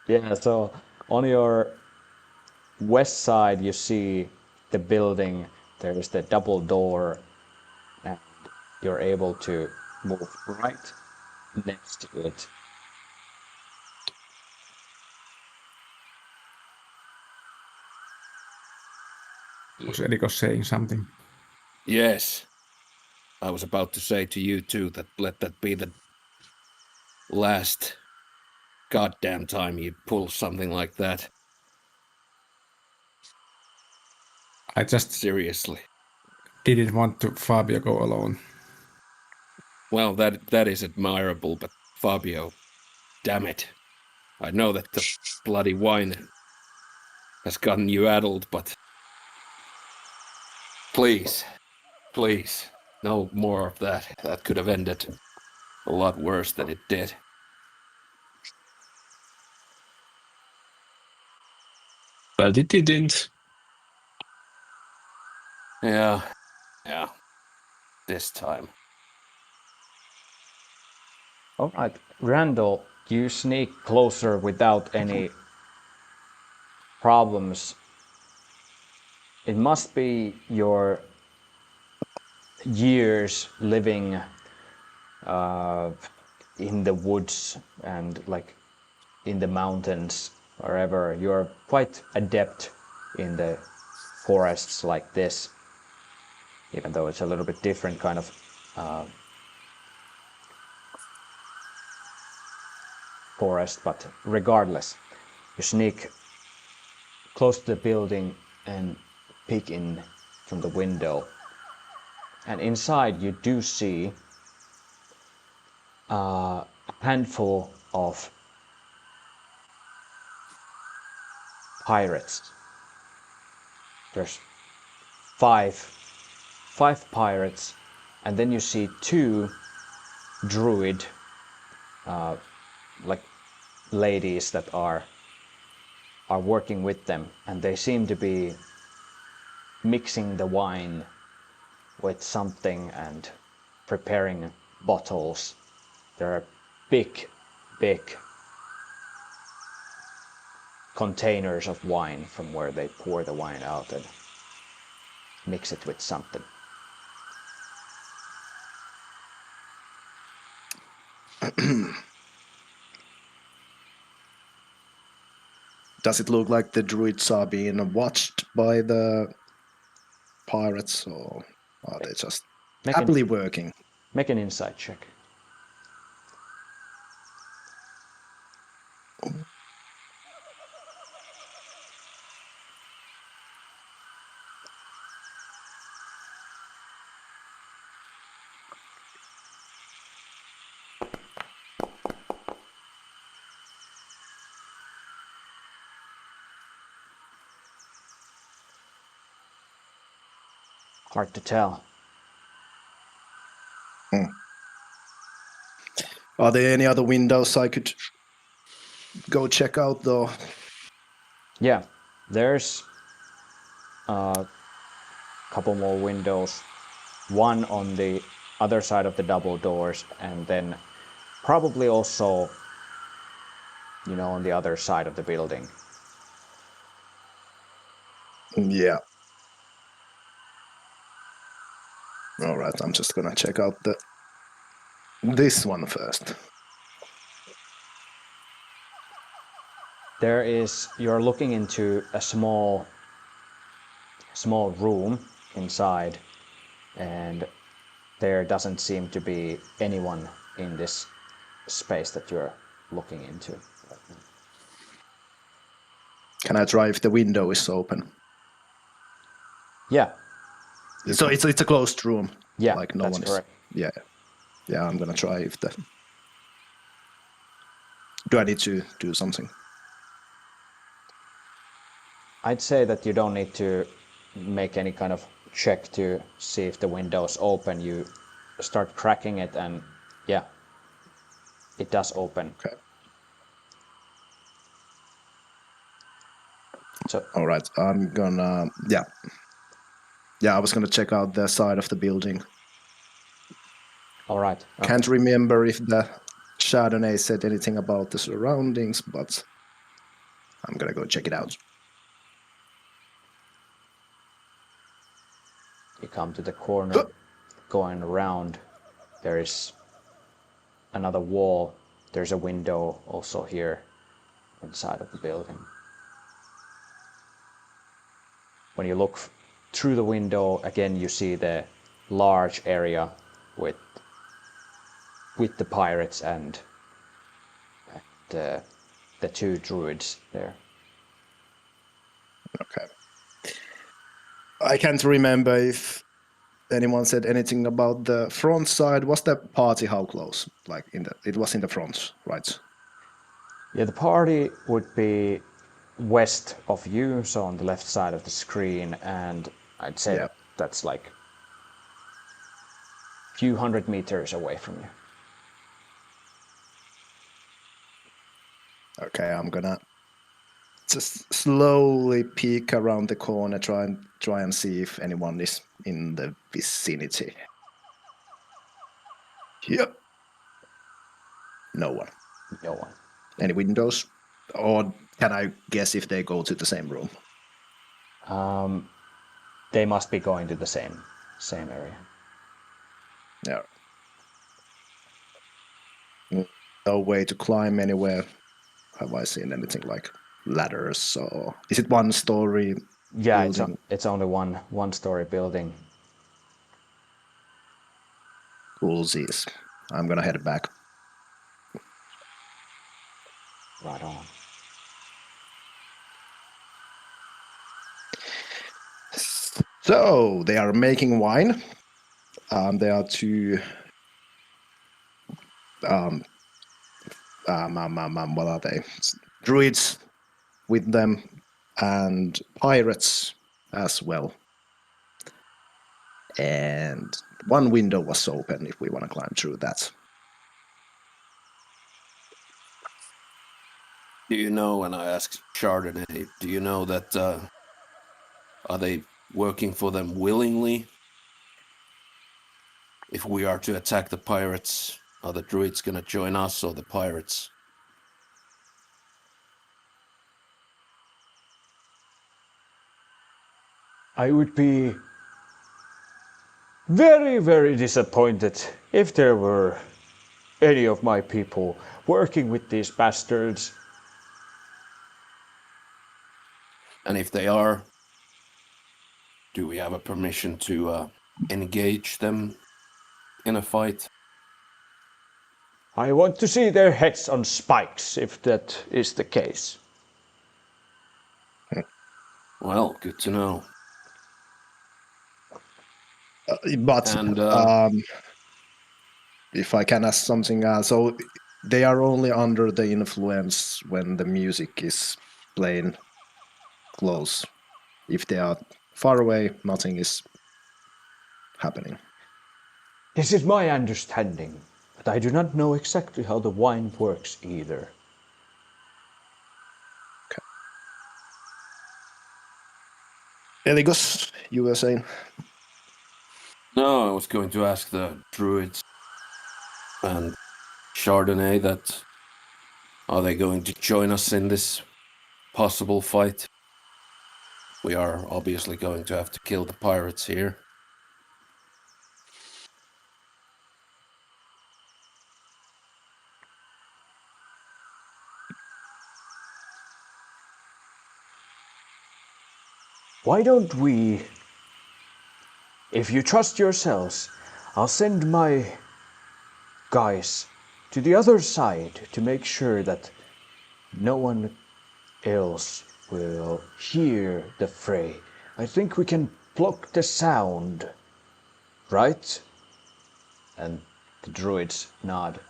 Yeah, so on your west side, you see the building. There's the double door, and you're able to move right next to it. Was Eriko saying something? Yes. I was about to say to you too that let that be the last goddamn time you pull something like that. I just Seriously. didn't want to Fabio go alone. Well, that is admirable, but Fabio, damn it. I know that the bloody wine has gotten you addled, but please, no more of that. That could have ended a lot worse than it did. But it didn't. Yeah. This time. All right, Randall, you sneak closer without any problems. It must be your years living in the woods and like in the mountains, wherever. You're quite adept in the forests like this, even though it's a little bit different kind of forest, but regardless, you sneak close to the building and peek in from the window. And inside you do see a handful of pirates. There's five pirates, and then you see two druid like ladies that are working with them, and they seem to be mixing the wine with something and preparing bottles. There are big containers of wine from where they pour the wine out and mix it with something. Does it look like the druids are being watched by the pirates, or are they just happily working? Make an insight check. Hard to tell. Are there any other windows I could go check out, though? Yeah, there's a couple more windows. One on the other side of the double doors, and then probably also, on the other side of the building. Yeah. All right, I'm just gonna check out this one first. You're looking into a small room inside, and there doesn't seem to be anyone in this space that you're looking into right now. Can I try if the window is open? Yeah. So it's a closed room. Yeah, like no that's one correct. is. Yeah. I'm gonna try if the. Do I need to do something? I'd say that you don't need to make any kind of check to see if the window's open. You start cracking it, and yeah, it does open. Okay. So All right, I'm gonna. Yeah, I was gonna check out the side of the building. all right. Okay. Can't remember if the Chardonnay said anything about the surroundings, but I'm gonna go check it out. You come to the corner, going around. There is another wall. There's a window also here inside of the building. When you look through the window, again you see the large area with the pirates and the two druids there. Okay. I can't remember if anyone said anything about the front side. Was the party how close? Like it was in the front, right? Yeah, the party would be west of you, so on the left side of the screen, and I'd say Yeah. that's like a few 100 meters away from you. Okay, I'm gonna just slowly peek around the corner, try and see if anyone is in the vicinity. Yep. No one. No one. Any windows? Or can I guess if they go to the same room? They must be going to the same area. Yeah. No way to climb anywhere. Have I seen anything like ladders, or is it one story Yeah, building? it's only one story building. Coolsies. I'm gonna head back. Right on. So they are making wine. There are two what are they? Druids with them, and pirates as well. And one window was open if we want to climb through that. Do you know, and I asked Chardonnay, do you know that, are they working for them willingly? If we are to attack the pirates, are the druids gonna join us or the pirates? I would be very, very disappointed if there were any of my people working with these bastards. And if they are, do we have a permission to engage them in a fight? I want to see their heads on spikes if that is the case. Well, good to know. But And if I can ask something, so they are only under the influence when the music is playing close. If they are far away, nothing is happening. This is my understanding, but I do not know exactly how the wine works either. Eligos, you were saying? no, I was going to ask the druids and Chardonnay that are they going to join us in this possible fight? We are obviously going to have to kill the pirates here. Why don't we, if you trust yourselves, I'll send my guys to the other side to make sure that no one else will hear the fray. I think we can block the sound, right? And the druids nod.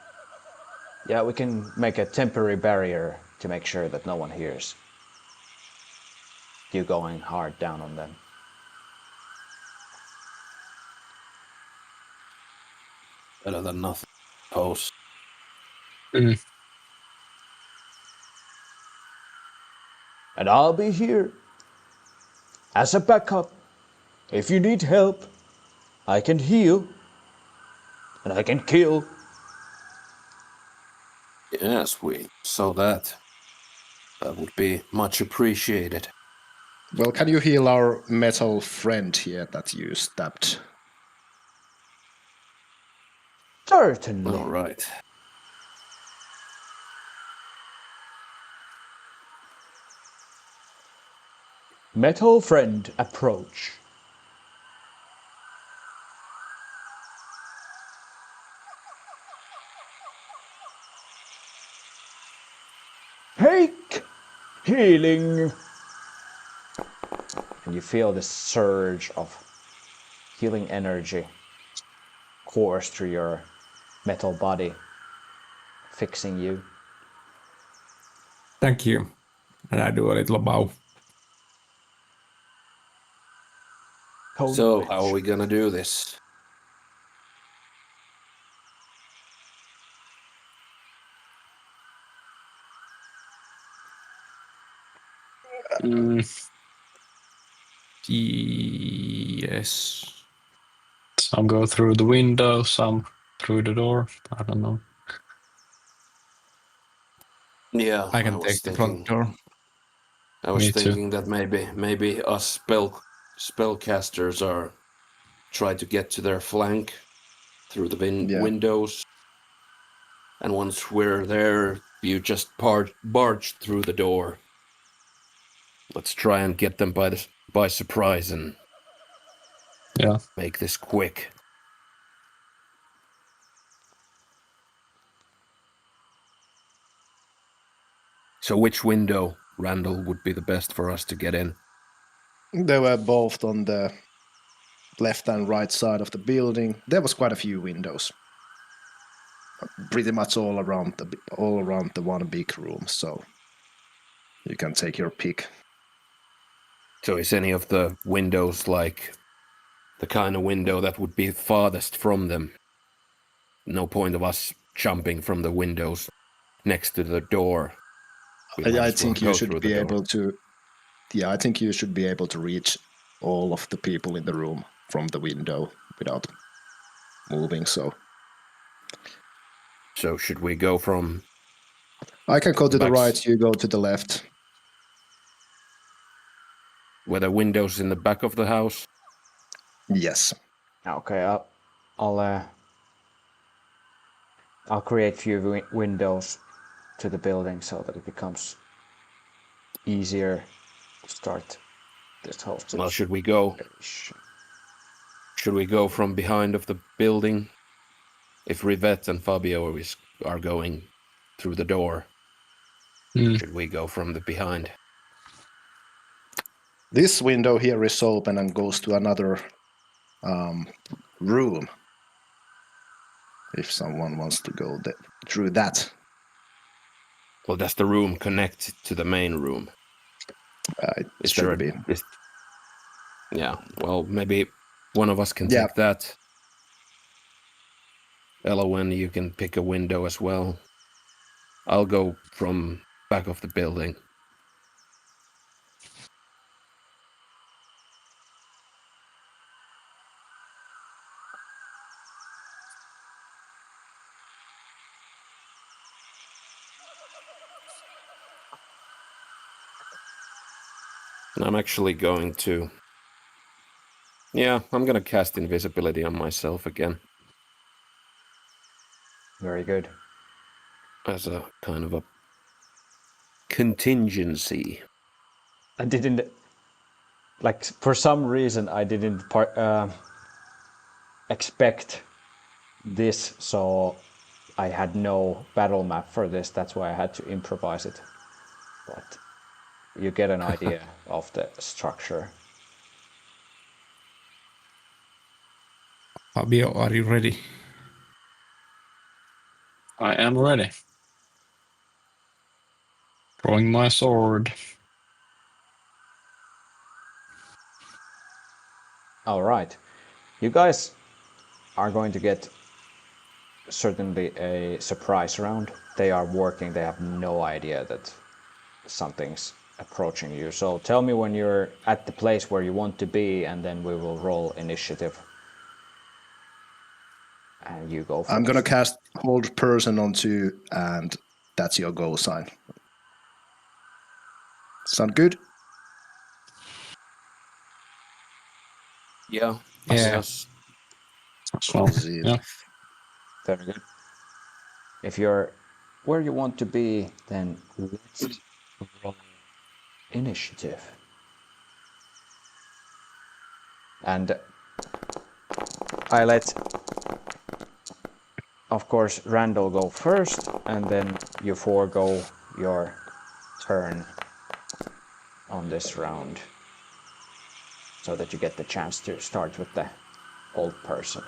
Yeah, we can make a temporary barrier to make sure that no one hears you going hard down on them. Better than nothing. Post. And I'll be here as a backup. If you need help, I can heal and I can kill. Yes, we saw that. That would be much appreciated. Well, can you heal our metal friend here that you stabbed? Certainly. All right. Metal friend approach. Take healing. And you feel this surge of healing energy course through your metal body, fixing you. Thank you. And I do a little bow. So, how are we gonna do this? Yes. Some go through the window, some through the door. I don't know. Yeah, I can take the front door. I was Me too. thinking that maybe us spellcasters are try to get to their flank through the Yeah. windows, and once we're there, you just barge through the door. Let's try and get them by surprise and Yeah. make this quick. So which window, Randall, would be the best for us to get in? They were both on the left and right side of the building. There was quite a few windows. Pretty much all around the one big room, so you can take your pick. So is any of the windows like the kind of window that would be farthest from them? No point of us jumping from the windows next to the door. I think you should be able to. Yeah, I think you should be able to reach all of the people in the room from the window without moving. So should we go from? I can go to the Backs. right. You go to the left. Were there windows in the back of the house? Yes. Okay, I'll create few windows to the building so that it becomes easier to start this hostage. Well, should we go from behind of the building? If Rivette and Fabio are going through the door, should we go from the behind? This window here is open and goes to another room. If someone wants to go through that. Well, does the room connect to the main room? It should be. Yeah, well, maybe one of us can take that. Elowen, you can pick a window as well. I'll go from back of the building. And I'm actually going to... Yeah, I'm gonna cast invisibility on myself again. Very good. As a kind of a contingency. I didn't... Like, for some reason, I didn't expect this, so I had no battle map for this. That's why I had to improvise it. But you get an idea of the structure. Fabio, are you ready? I am ready. Drawing my sword. All right. You guys are going to get certainly a surprise round. They are working. They have no idea that something's approaching you. So tell me when you're at the place where you want to be, and then we will roll initiative. And you go first. I'm gonna cast Hold Person on 2, and that's your go sign. Sound good? Yeah. Yes. So, yeah. Very good. If you're where you want to be, then let's roll initiative. And I let, of course, Randall go first, and then you forego your turn on this round so that you get the chance to start with the old person.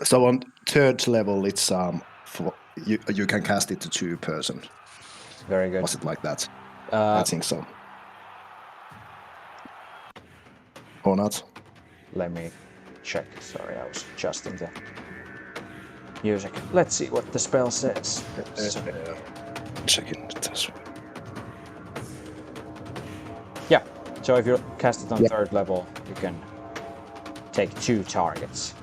So on third level, it's you can cast it to 2-person. Very good. Was it like that? I think so. Or not? Let me check. Sorry, I was adjusting the music. Let's see what the spell says. Checking it as well. Yeah, so if you cast it on third level, you can take 2 targets.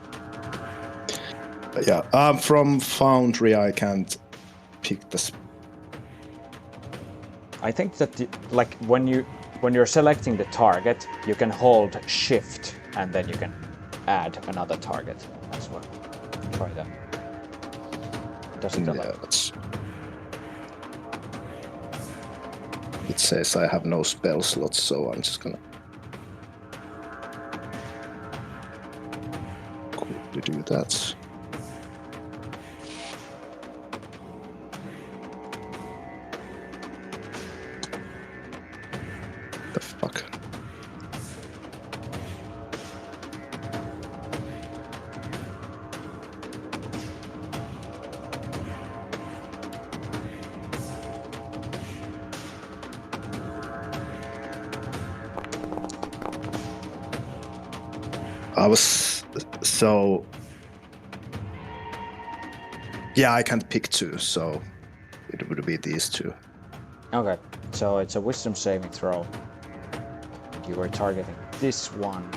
Yeah, from Foundry, I can't pick the. I think that like when you're selecting the target, you can hold Shift and then you can add another target as well. Try that. Does it allow? It says I have no spell slots, so I'm just gonna quickly do that. The fuck? I was so. Yeah, I can't pick 2, so it would be these 2. Okay, so it's a wisdom saving throw. You were targeting this one,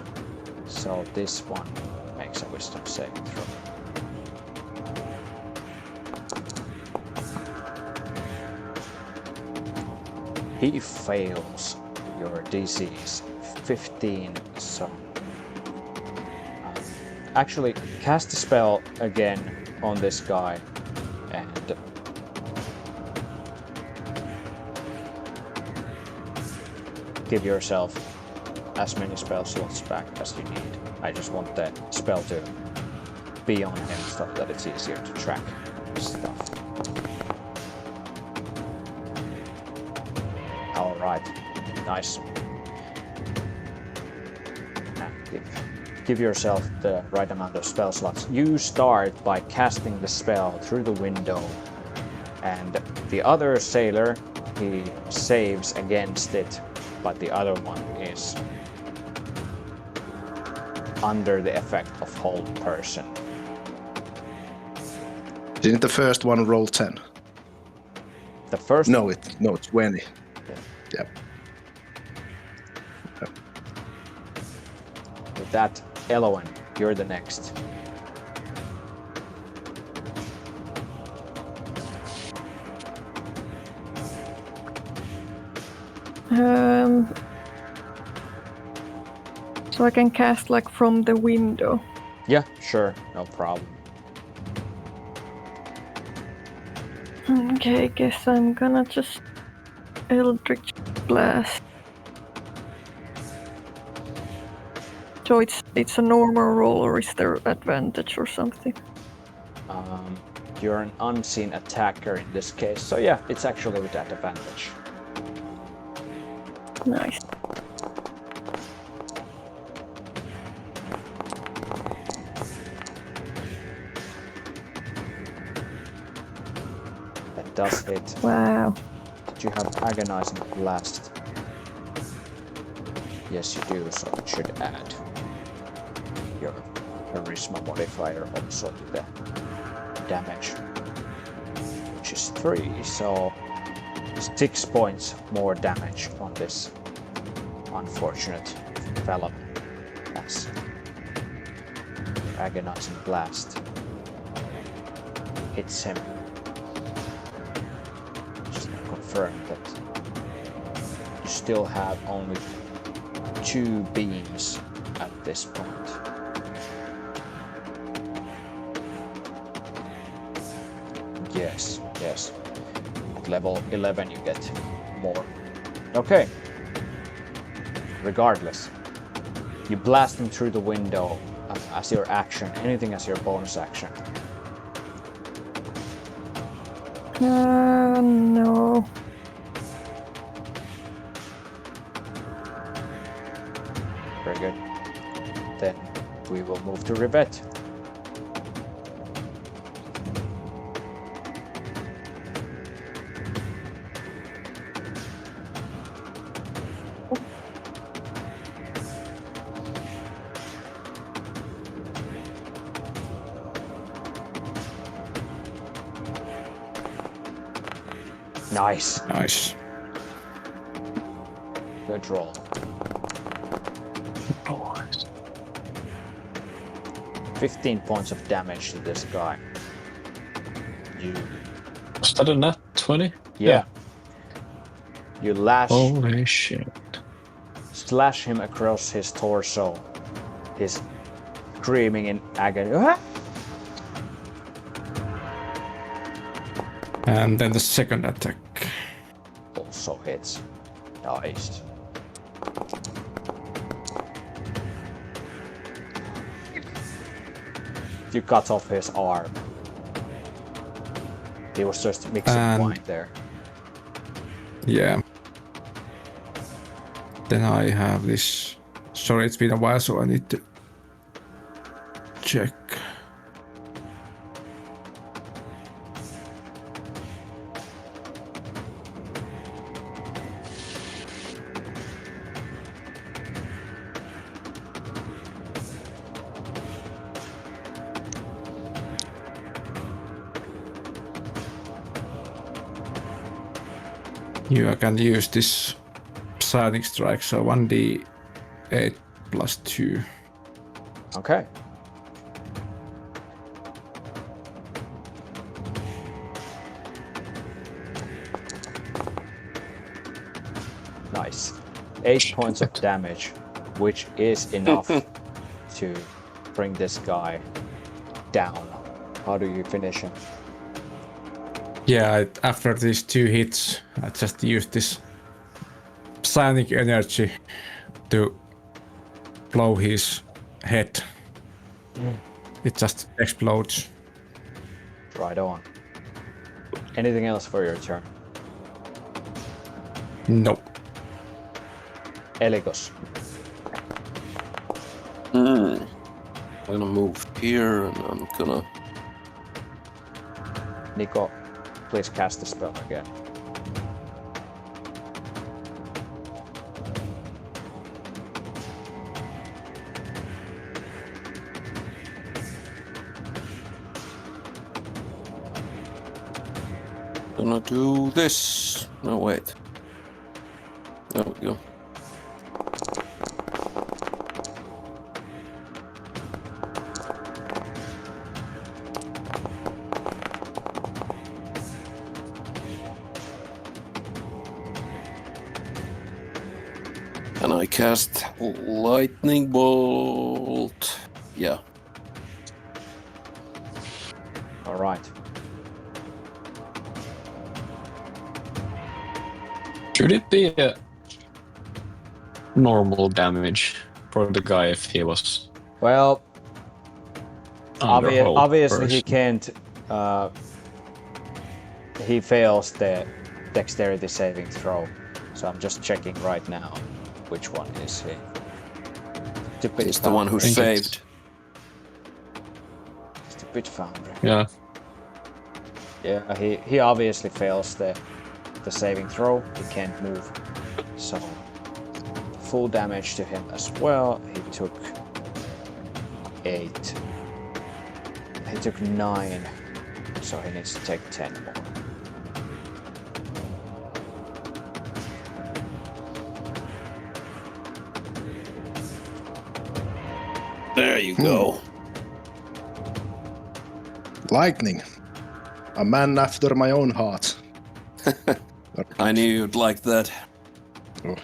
so this one makes a wisdom saving throw. He fails. Your DC is 15, so actually cast the spell again on this guy and give yourself as many spell slots back as you need. I just want the spell to be on him so that it's easier to track stuff. Alright, nice. Give yourself the right amount of spell slots. You start by casting the spell through the window, and the other sailor, he saves against it, but the other one is under the effect of hold person. Didn't the first one roll 10? The first No, 20. Yeah. With that, Elowen, you're the next. So I can cast like from the window. Yeah, sure, no problem. Okay, guess I'm gonna just Eldritch Blast. So it's a normal roll, or is there advantage or something? You're an unseen attacker in this case, so yeah, it's actually with that advantage. Nice. That does hit. Wow. Did you have agonizing blast? Yes, you do, so it should add your charisma modifier also to the damage, which is 3, so 6 points more damage on this unfortunate fellow as agonizing blast hits him. Just to confirm that you still have only 2 beams at this point. Yes. At level 11 you get more. Okay. Regardless, you blast him through the window as your action. Anything as your bonus action. No. Very good. Then we will move to Rivette. Nice. Nice. Good roll. Nice. 15 points of damage to this guy. You. Was that a nat 20? Yeah. You Holy shit. slash him across his torso. He's screaming in agony. Ah! And then the second attack. Also hits. Nice. You cut off his arm. He was just mixing And- wine there. Yeah. Then I have this. Sorry, it's been a while, so I need to check. You can use this psionic strike, so 1d8 plus 2. Okay. Nice. 8 points of damage, which is enough to bring this guy down. How do you finish him? Yeah, after these 2 hits, I just used this psionic energy to blow his head. It just explodes. Right on. Anything else for your turn? Nope. Eligos. I'm gonna move here and I'm gonna. Nico, please cast the spell again. Gonna do this. No, wait. There we go. And I cast lightning bolt. Yeah. All right. Should it be a normal damage for the guy if he was Well, under hold obviously he person? can't. He fails the dexterity saving throw, so I'm just checking right now. Which one is he? Stupid He's the one who foundry. saved. Stupid foundry. Yeah. Yeah, he obviously fails the saving throw. He can't move, so full damage to him as well. He took 8. He took 9, so he needs to take 10 more. There you go. Lightning. A man after my own heart. I knew you'd like that. Oh,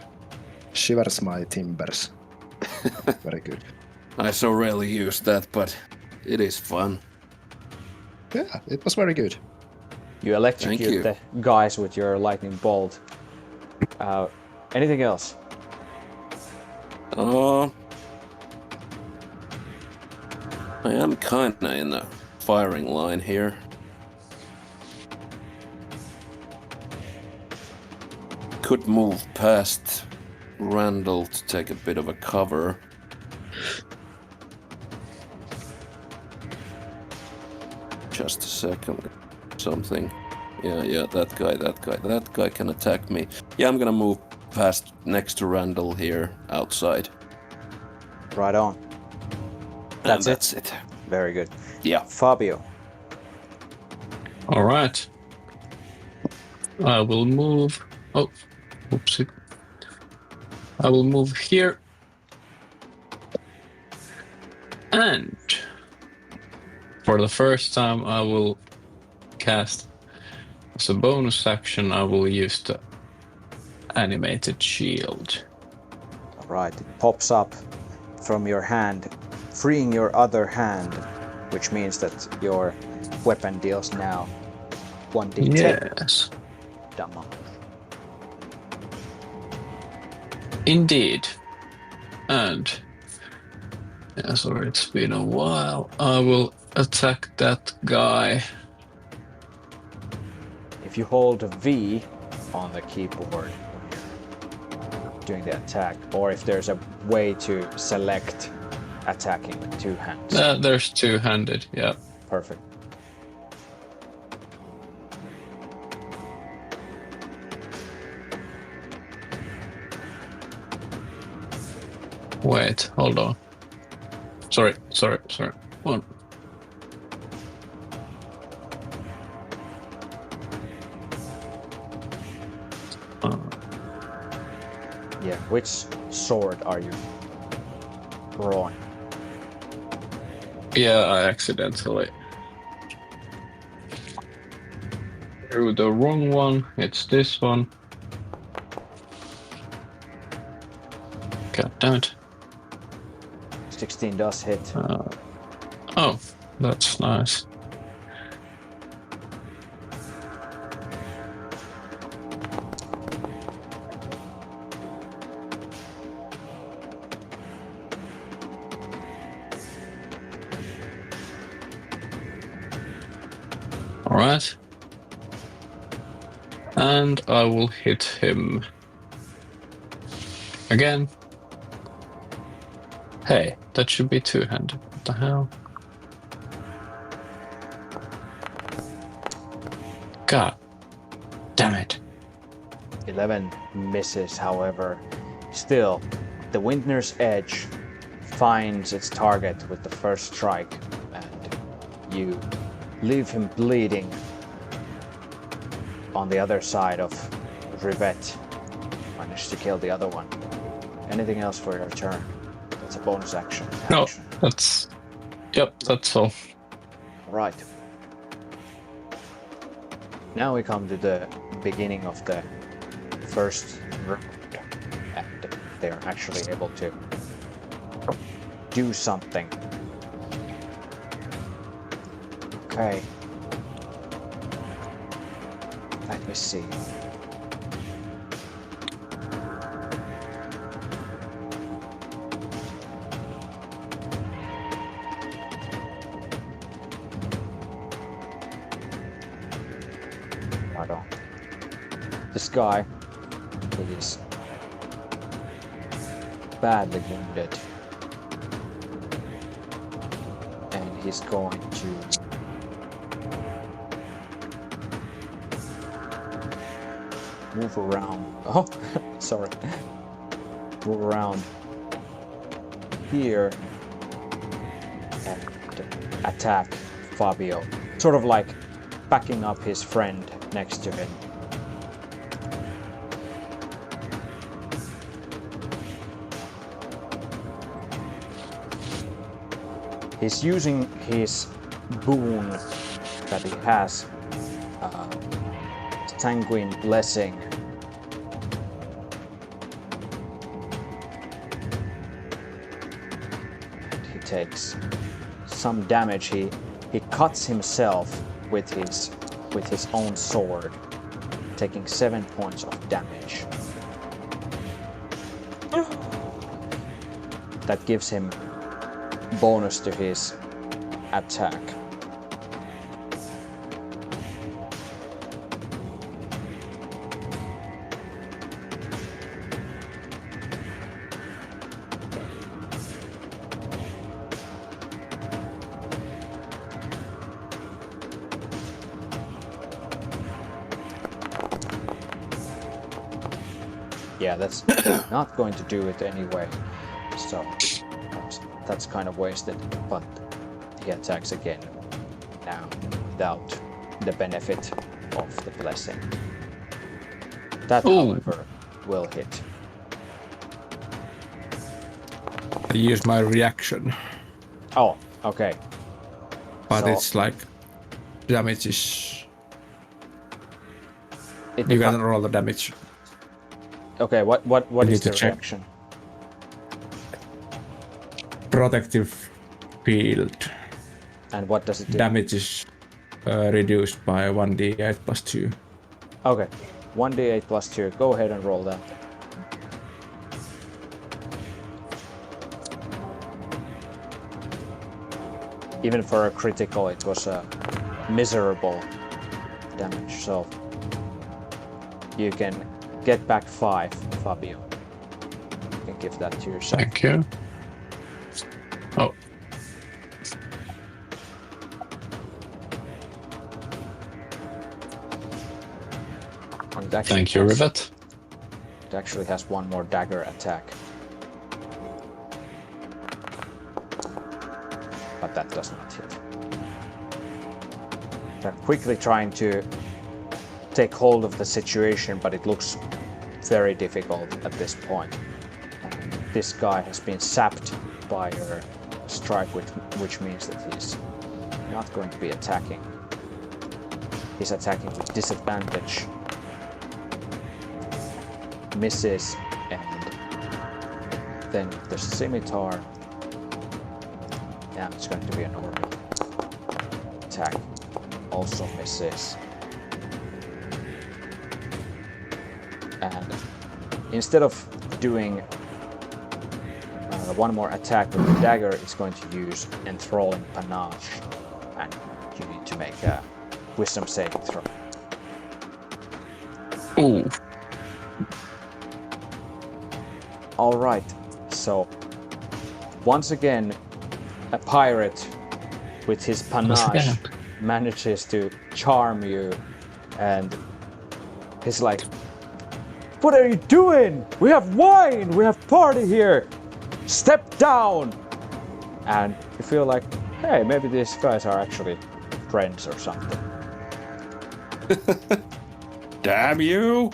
shivers my timbers. Very good. I so rarely use that, but it is fun. Yeah, it was very good. You electrocute you. the guys with your lightning bolt. Anything else? I am kinda in the firing line here. Could move past Randall to take a bit of a cover. Just a second. Something. Yeah, that guy can attack me. Yeah, I'm gonna move past next to Randall here, outside. Right on. And That's that's it. Very good. Yeah. Fabio. All right. I will move. Oh, oopsie. I will move here. And for the first time, I will cast as a bonus action. I will use the animated shield. Right, it pops up from your hand, freeing your other hand, which means that your weapon deals now 1d10 Yes, damage. indeed. And yeah, sorry, it's been a while. I will attack that guy. If you hold V on the keyboard doing the attack, or if there's a way to select attacking with two hands. There's two-handed. Yeah. Perfect. Wait, hold on. Sorry. One. Yeah, which sword are you drawing? Yeah, I accidentally drew the wrong one. It's this one. God damn it. 16 does hit. Oh, that's nice. All right. And I will hit him again. Hey, that should be two-handed. What the hell? God damn it. 11 misses, however. Still, the Windner's Edge finds its target with the first strike, and you leave him bleeding on the other side of Rivet. Managed to kill the other one. Anything else for your turn? That's a bonus action. No, that's all. Right. Now we come to the beginning of the first round, and they're actually able to do something. Okay. Let me see. Pardon. This guy is badly wounded, and he's going to move around. Oh, sorry. Move around here and attack Fabio. Sort of like backing up his friend next to him. He's using his boon that he has, Sanguine Blessing. And he takes some damage. He cuts himself with his own sword, taking 7 points of damage. That gives him bonus to his attack. Yeah, that's not going to do it anyway, so that's kind of wasted, but he attacks again, now without the benefit of the blessing. That, Ooh. however, will hit. I use my reaction, Oh, okay. but So- it's like damage is. It You defi- can roll the damage. Okay, what You is need to the check. reaction? Protective field. And what does it do? Damage is reduced by 1d8 plus 2. Okay, 1d8 plus 2. Go ahead and roll that. Even for a critical, it was a miserable damage, so you can get back 5, Fabio. You can give that to yourself. Thank you. Oh, And it actually thank you, has- Rivet. It actually has one more dagger attack. But that does not hit. I'm quickly trying to take hold of the situation, but it looks very difficult at this point. This guy has been sapped by your strike, which means that he's not going to be attacking. He's attacking with disadvantage. Misses, and then the scimitar. Yeah, it's going to be a normal attack. Also misses. And instead of doing one more attack with the dagger, it's going to use enthralling panache, and you need to make a wisdom saving throw. Ooh. All right, so once again, a pirate with his panache manages to charm you, and he's like, "What are you doing? We have wine! We have party here! Step down!" And you feel like, hey, maybe these guys are actually friends or something. Damn you!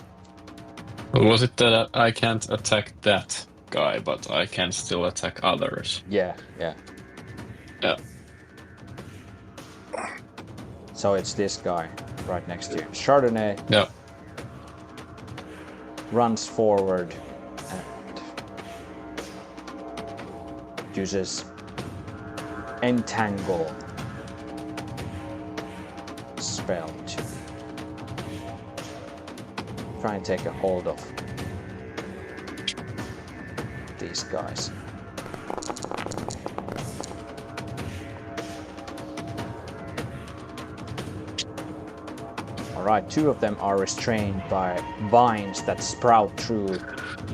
Was it that I can't attack that guy, but I can still attack others? Yeah. Yeah. So it's this guy right next to you. Chardonnay Yeah. runs forward and uses entangle spell to try and take a hold of these guys. Alright, 2 of them are restrained by vines that sprout through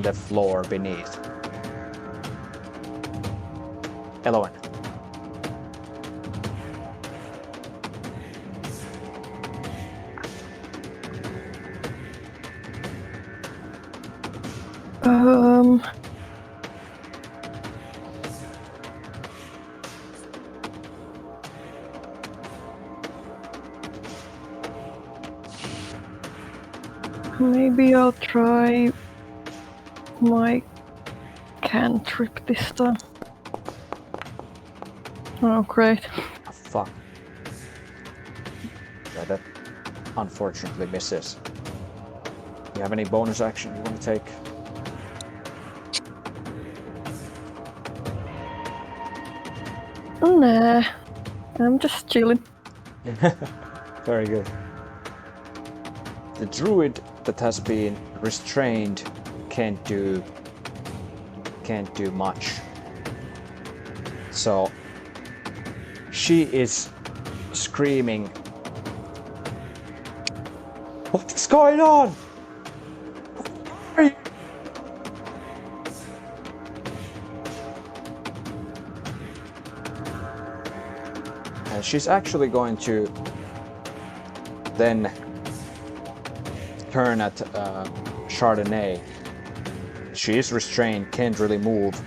the floor beneath. Elowen. Maybe I'll try my cantrip this time. Oh, great. Oh, fuck. Yeah, that unfortunately misses. You have any bonus action you want to take? Nah, I'm just chilling. Very good. The druid that has been restrained can't do much. So she is screaming, "What is going on? Where are you?" And she's actually going to then turn at Chardonnay. She is restrained, can't really move,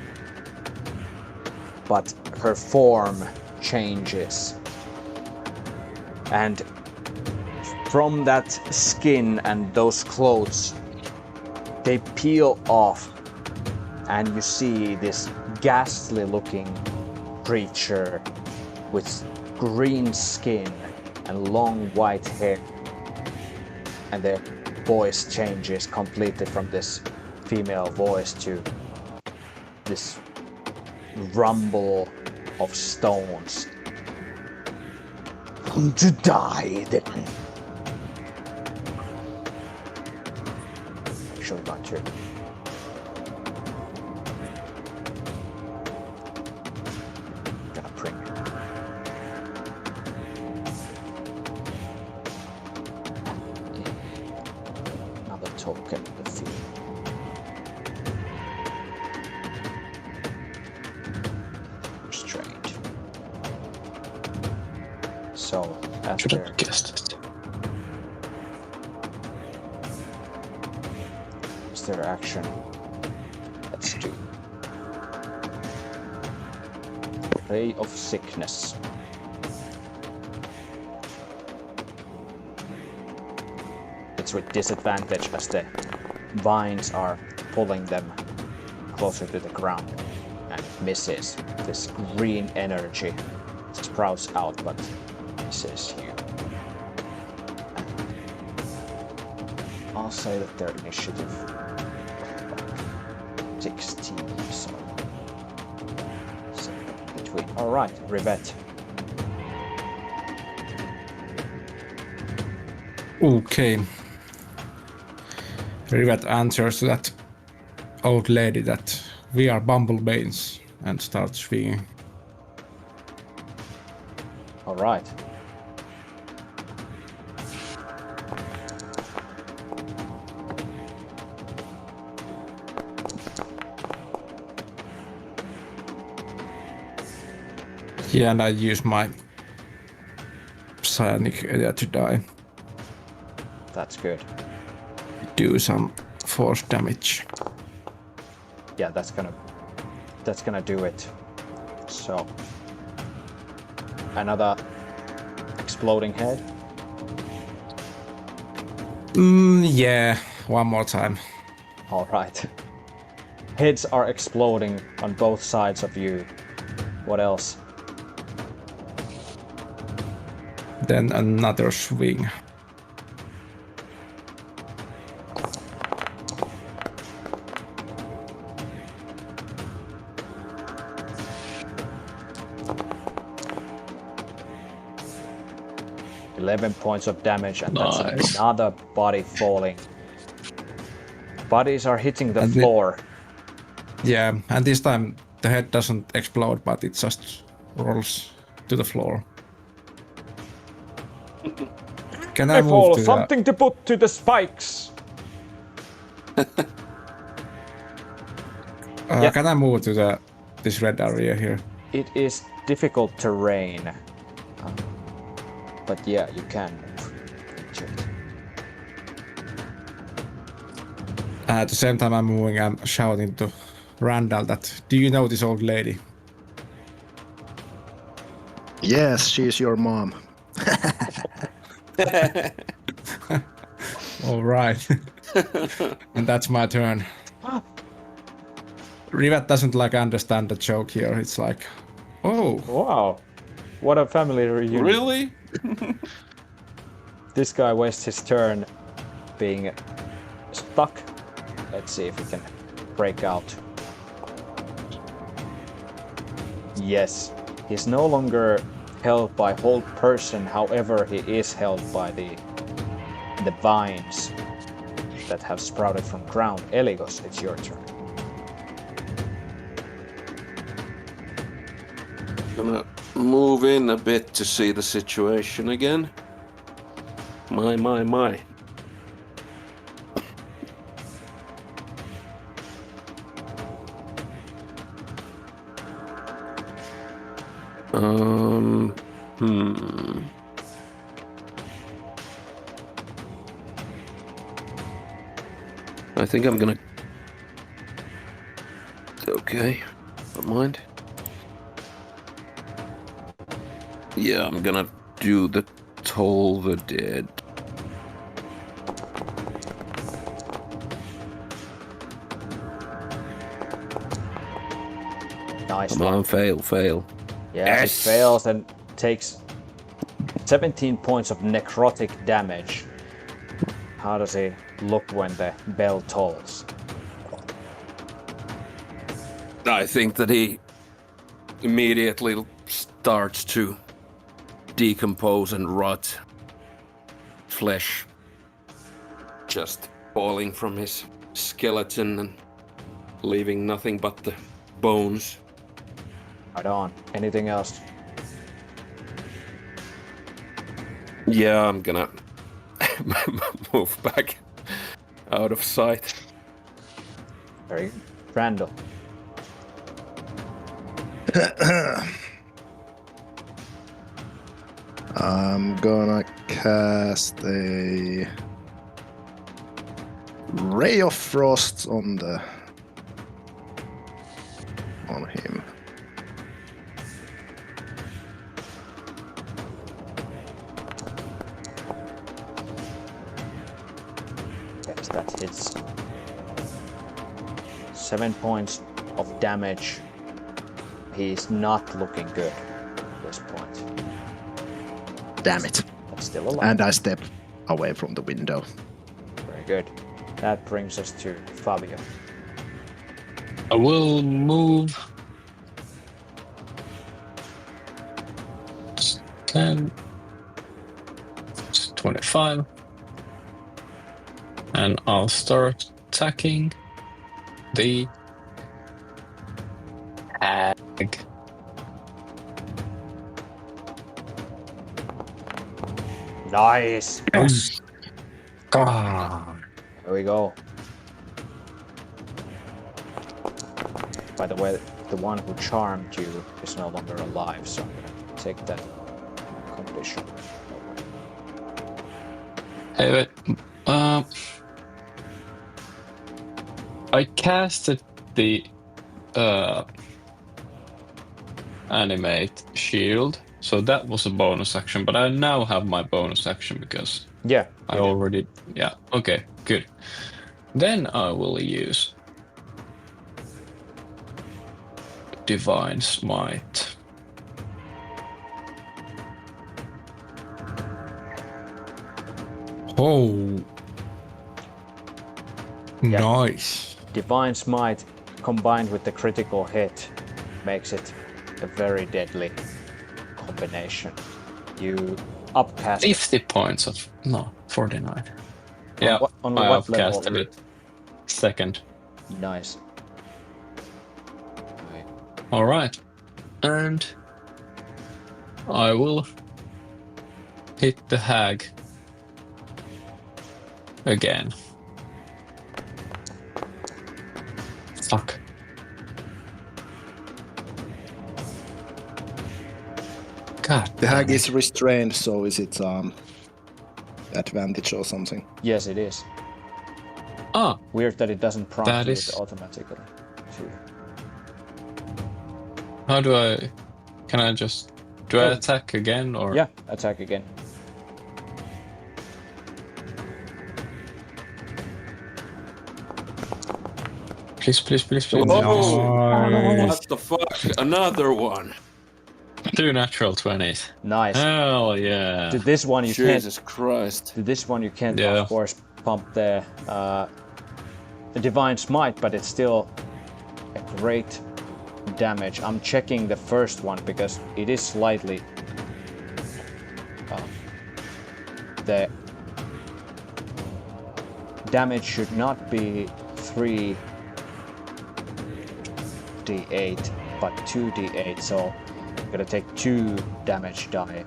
but her form changes. And from that skin and those clothes, They peel off, and you see this ghastly looking creature with green skin and long white hair. And their voice changes completely from this female voice to this rumble of stones. To die then. Actually not true. Gonna bring another token of the field. Restrained. So Should after have guessed it. their action, let's do Ray of Sickness. It's with disadvantage as the vines are pulling them closer to the ground, and it misses. This green energy sprouts out but misses you. I'll say that their initiative 16, so between. All right, Rivet. Okay. Rivet answers to that old lady that we are bumblebees and starts swinging. All right. Yeah, and I use my psionic area to die. That's good. Do some force damage. Yeah, that's gonna do it. So another exploding head. Yeah, one more time. All right. Heads are exploding on both sides of you. What else? Then another swing. $11 points of damage, and Nice. that's another body falling. Bodies are hitting the And floor. Yeah, and this time the head doesn't explode, but it just rolls to the floor. Can I I move follow to something to put to the spikes. Yeah. Can I move to this red area here? It is difficult terrain. But yeah, you can move into it. At the same time I'm moving, I'm shouting to Randall that, do you know this old lady? Yes, she's your mom. All right. And that's my turn. Rivet doesn't understand the joke here. It's like, oh, Wow. What a family reunion. Really? This guy wastes his turn being stuck. Let's see if he can break out. Yes, he's no longer held by hold person, however he is held by the vines that have sprouted from ground. Eligos, it's your turn. Gonna move in a bit to see the situation again. My. I think I'm gonna... Okay, don't mind. Yeah, I'm gonna do the Toll the Dead. Nice Come one. on, fail. Yes, Yes. it fails and takes 17 points of necrotic damage. How does he look when the bell tolls? I think that he immediately starts to decompose and rot. Flesh just falling from his skeleton and leaving nothing but the bones. Right on. Anything else? Yeah, I'm gonna move back out of sight. Very good. Randall. I'm gonna cast a Ray of Frost on him. Yes, that hits. 7 points of damage. He's not looking good at this point. Damn it. But still alive. And I step away from the window. Very good. That brings us to Fabio. I will move 10, 25, and I'll start attacking the hag. Nice! God. There we go. By the way, the one who charmed you is no longer alive, so I'm gonna take that condition away. Hey, wait. I casted the animate shield, so that was a bonus action, but I now have my bonus action because Yeah. I already... Yeah, okay, good. Then I will use Divine Smite. Oh. Yeah. Nice. Divine Smite combined with the critical hit makes it a very deadly combination. You upcast 50 points of... No, 49. Yeah, on I what level? upcasted it. Second. Nice. Okay. All right, and I will hit the hag again. Fuck. God. The hag damn is it. restrained, so is it advantage or something? Yes, it is. Ah, Weird that it doesn't prompt That you is- automatically. too. how do I... Can I just... Do I Oh. attack again or... Yeah, attack again. Please, please, please, please. Oh, Nice. what the fuck? Another one. 2 natural 20s. Nice. Hell yeah. To this one you can't. Jesus Christ. To this one you can't, Yeah. of course, pump the Divine Smite, but it's still a great damage. I'm checking the first one because it is slightly. The damage should not be 3d8, but 2d8. So I'm gonna take 2 damage die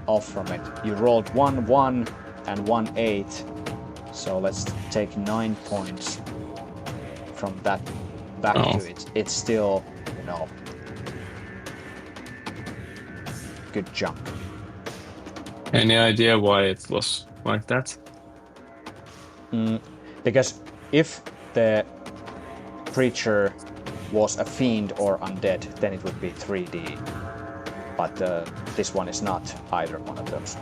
off from it. You rolled 1 1 and 1 8, so let's take 9 points from that back Oh. to it. It's still, you know, good jump. Any idea why it was like that? Because if the creature was a fiend or undead, then it would be 3D. But this one is not either one of those.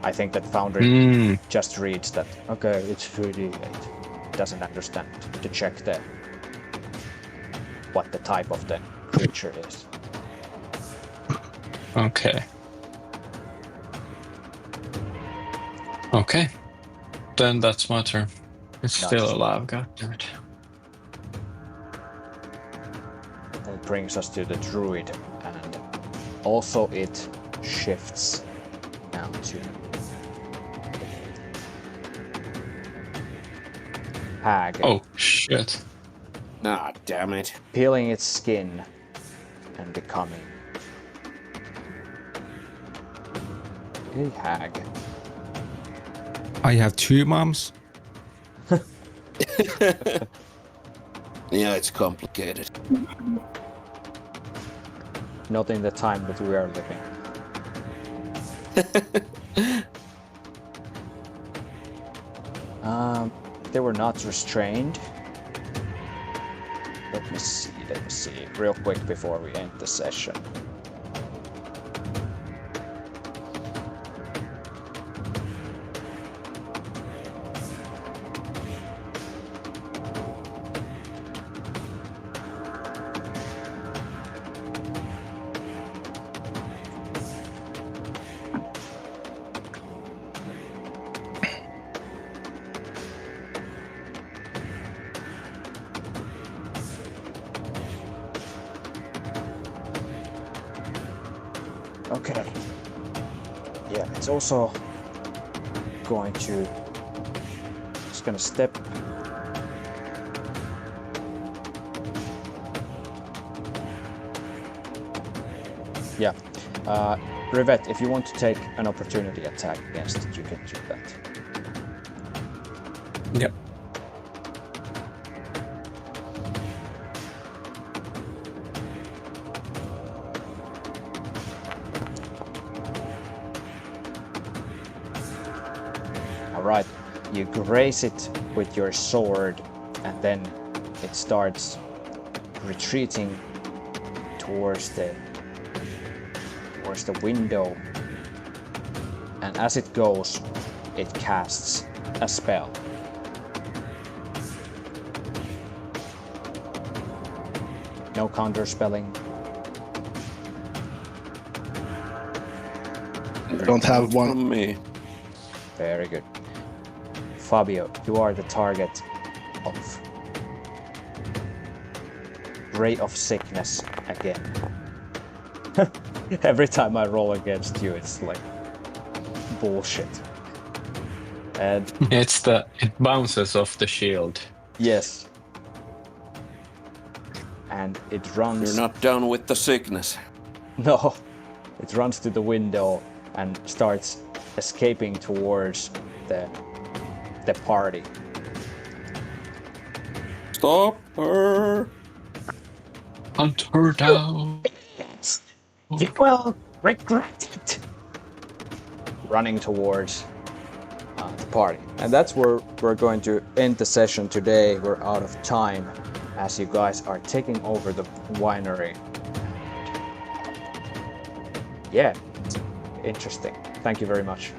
I think that Foundry just reads that, okay, it's 3D8. Doesn't understand to check what the type of the creature is. Okay. Okay. Then that's my turn. It's still Nice. alive, goddammit. That brings us to the druid, and also it shifts now to hag, Oh, shit. Ah, damn it. peeling its skin and becoming a hag. I have 2 moms. Yeah, it's complicated. Not in the time that we are living. They were not restrained. Let me see, real quick before we end the session. Okay. Yeah, it's also going to just gonna step. Yeah. Rivet, if you want to take an opportunity attack against it, you can do that. Yep. Alright, you graze it with your sword, and then it starts retreating towards the window, and as it goes, it casts a spell. No counter spelling. Don't have one. From me. Very good. Fabio, you are the target of Ray of Sickness again. Every time I roll against you, it's like bullshit. And It bounces off the shield. yes. And it runs. You're not done with the sickness. No. It runs to the window and starts escaping towards the party. Stop her. Hunt her down. You will regret it. Running towards the party. And that's where we're going to end the session today. We're out of time as you guys are taking over the winery. Yeah, interesting. Thank you very much.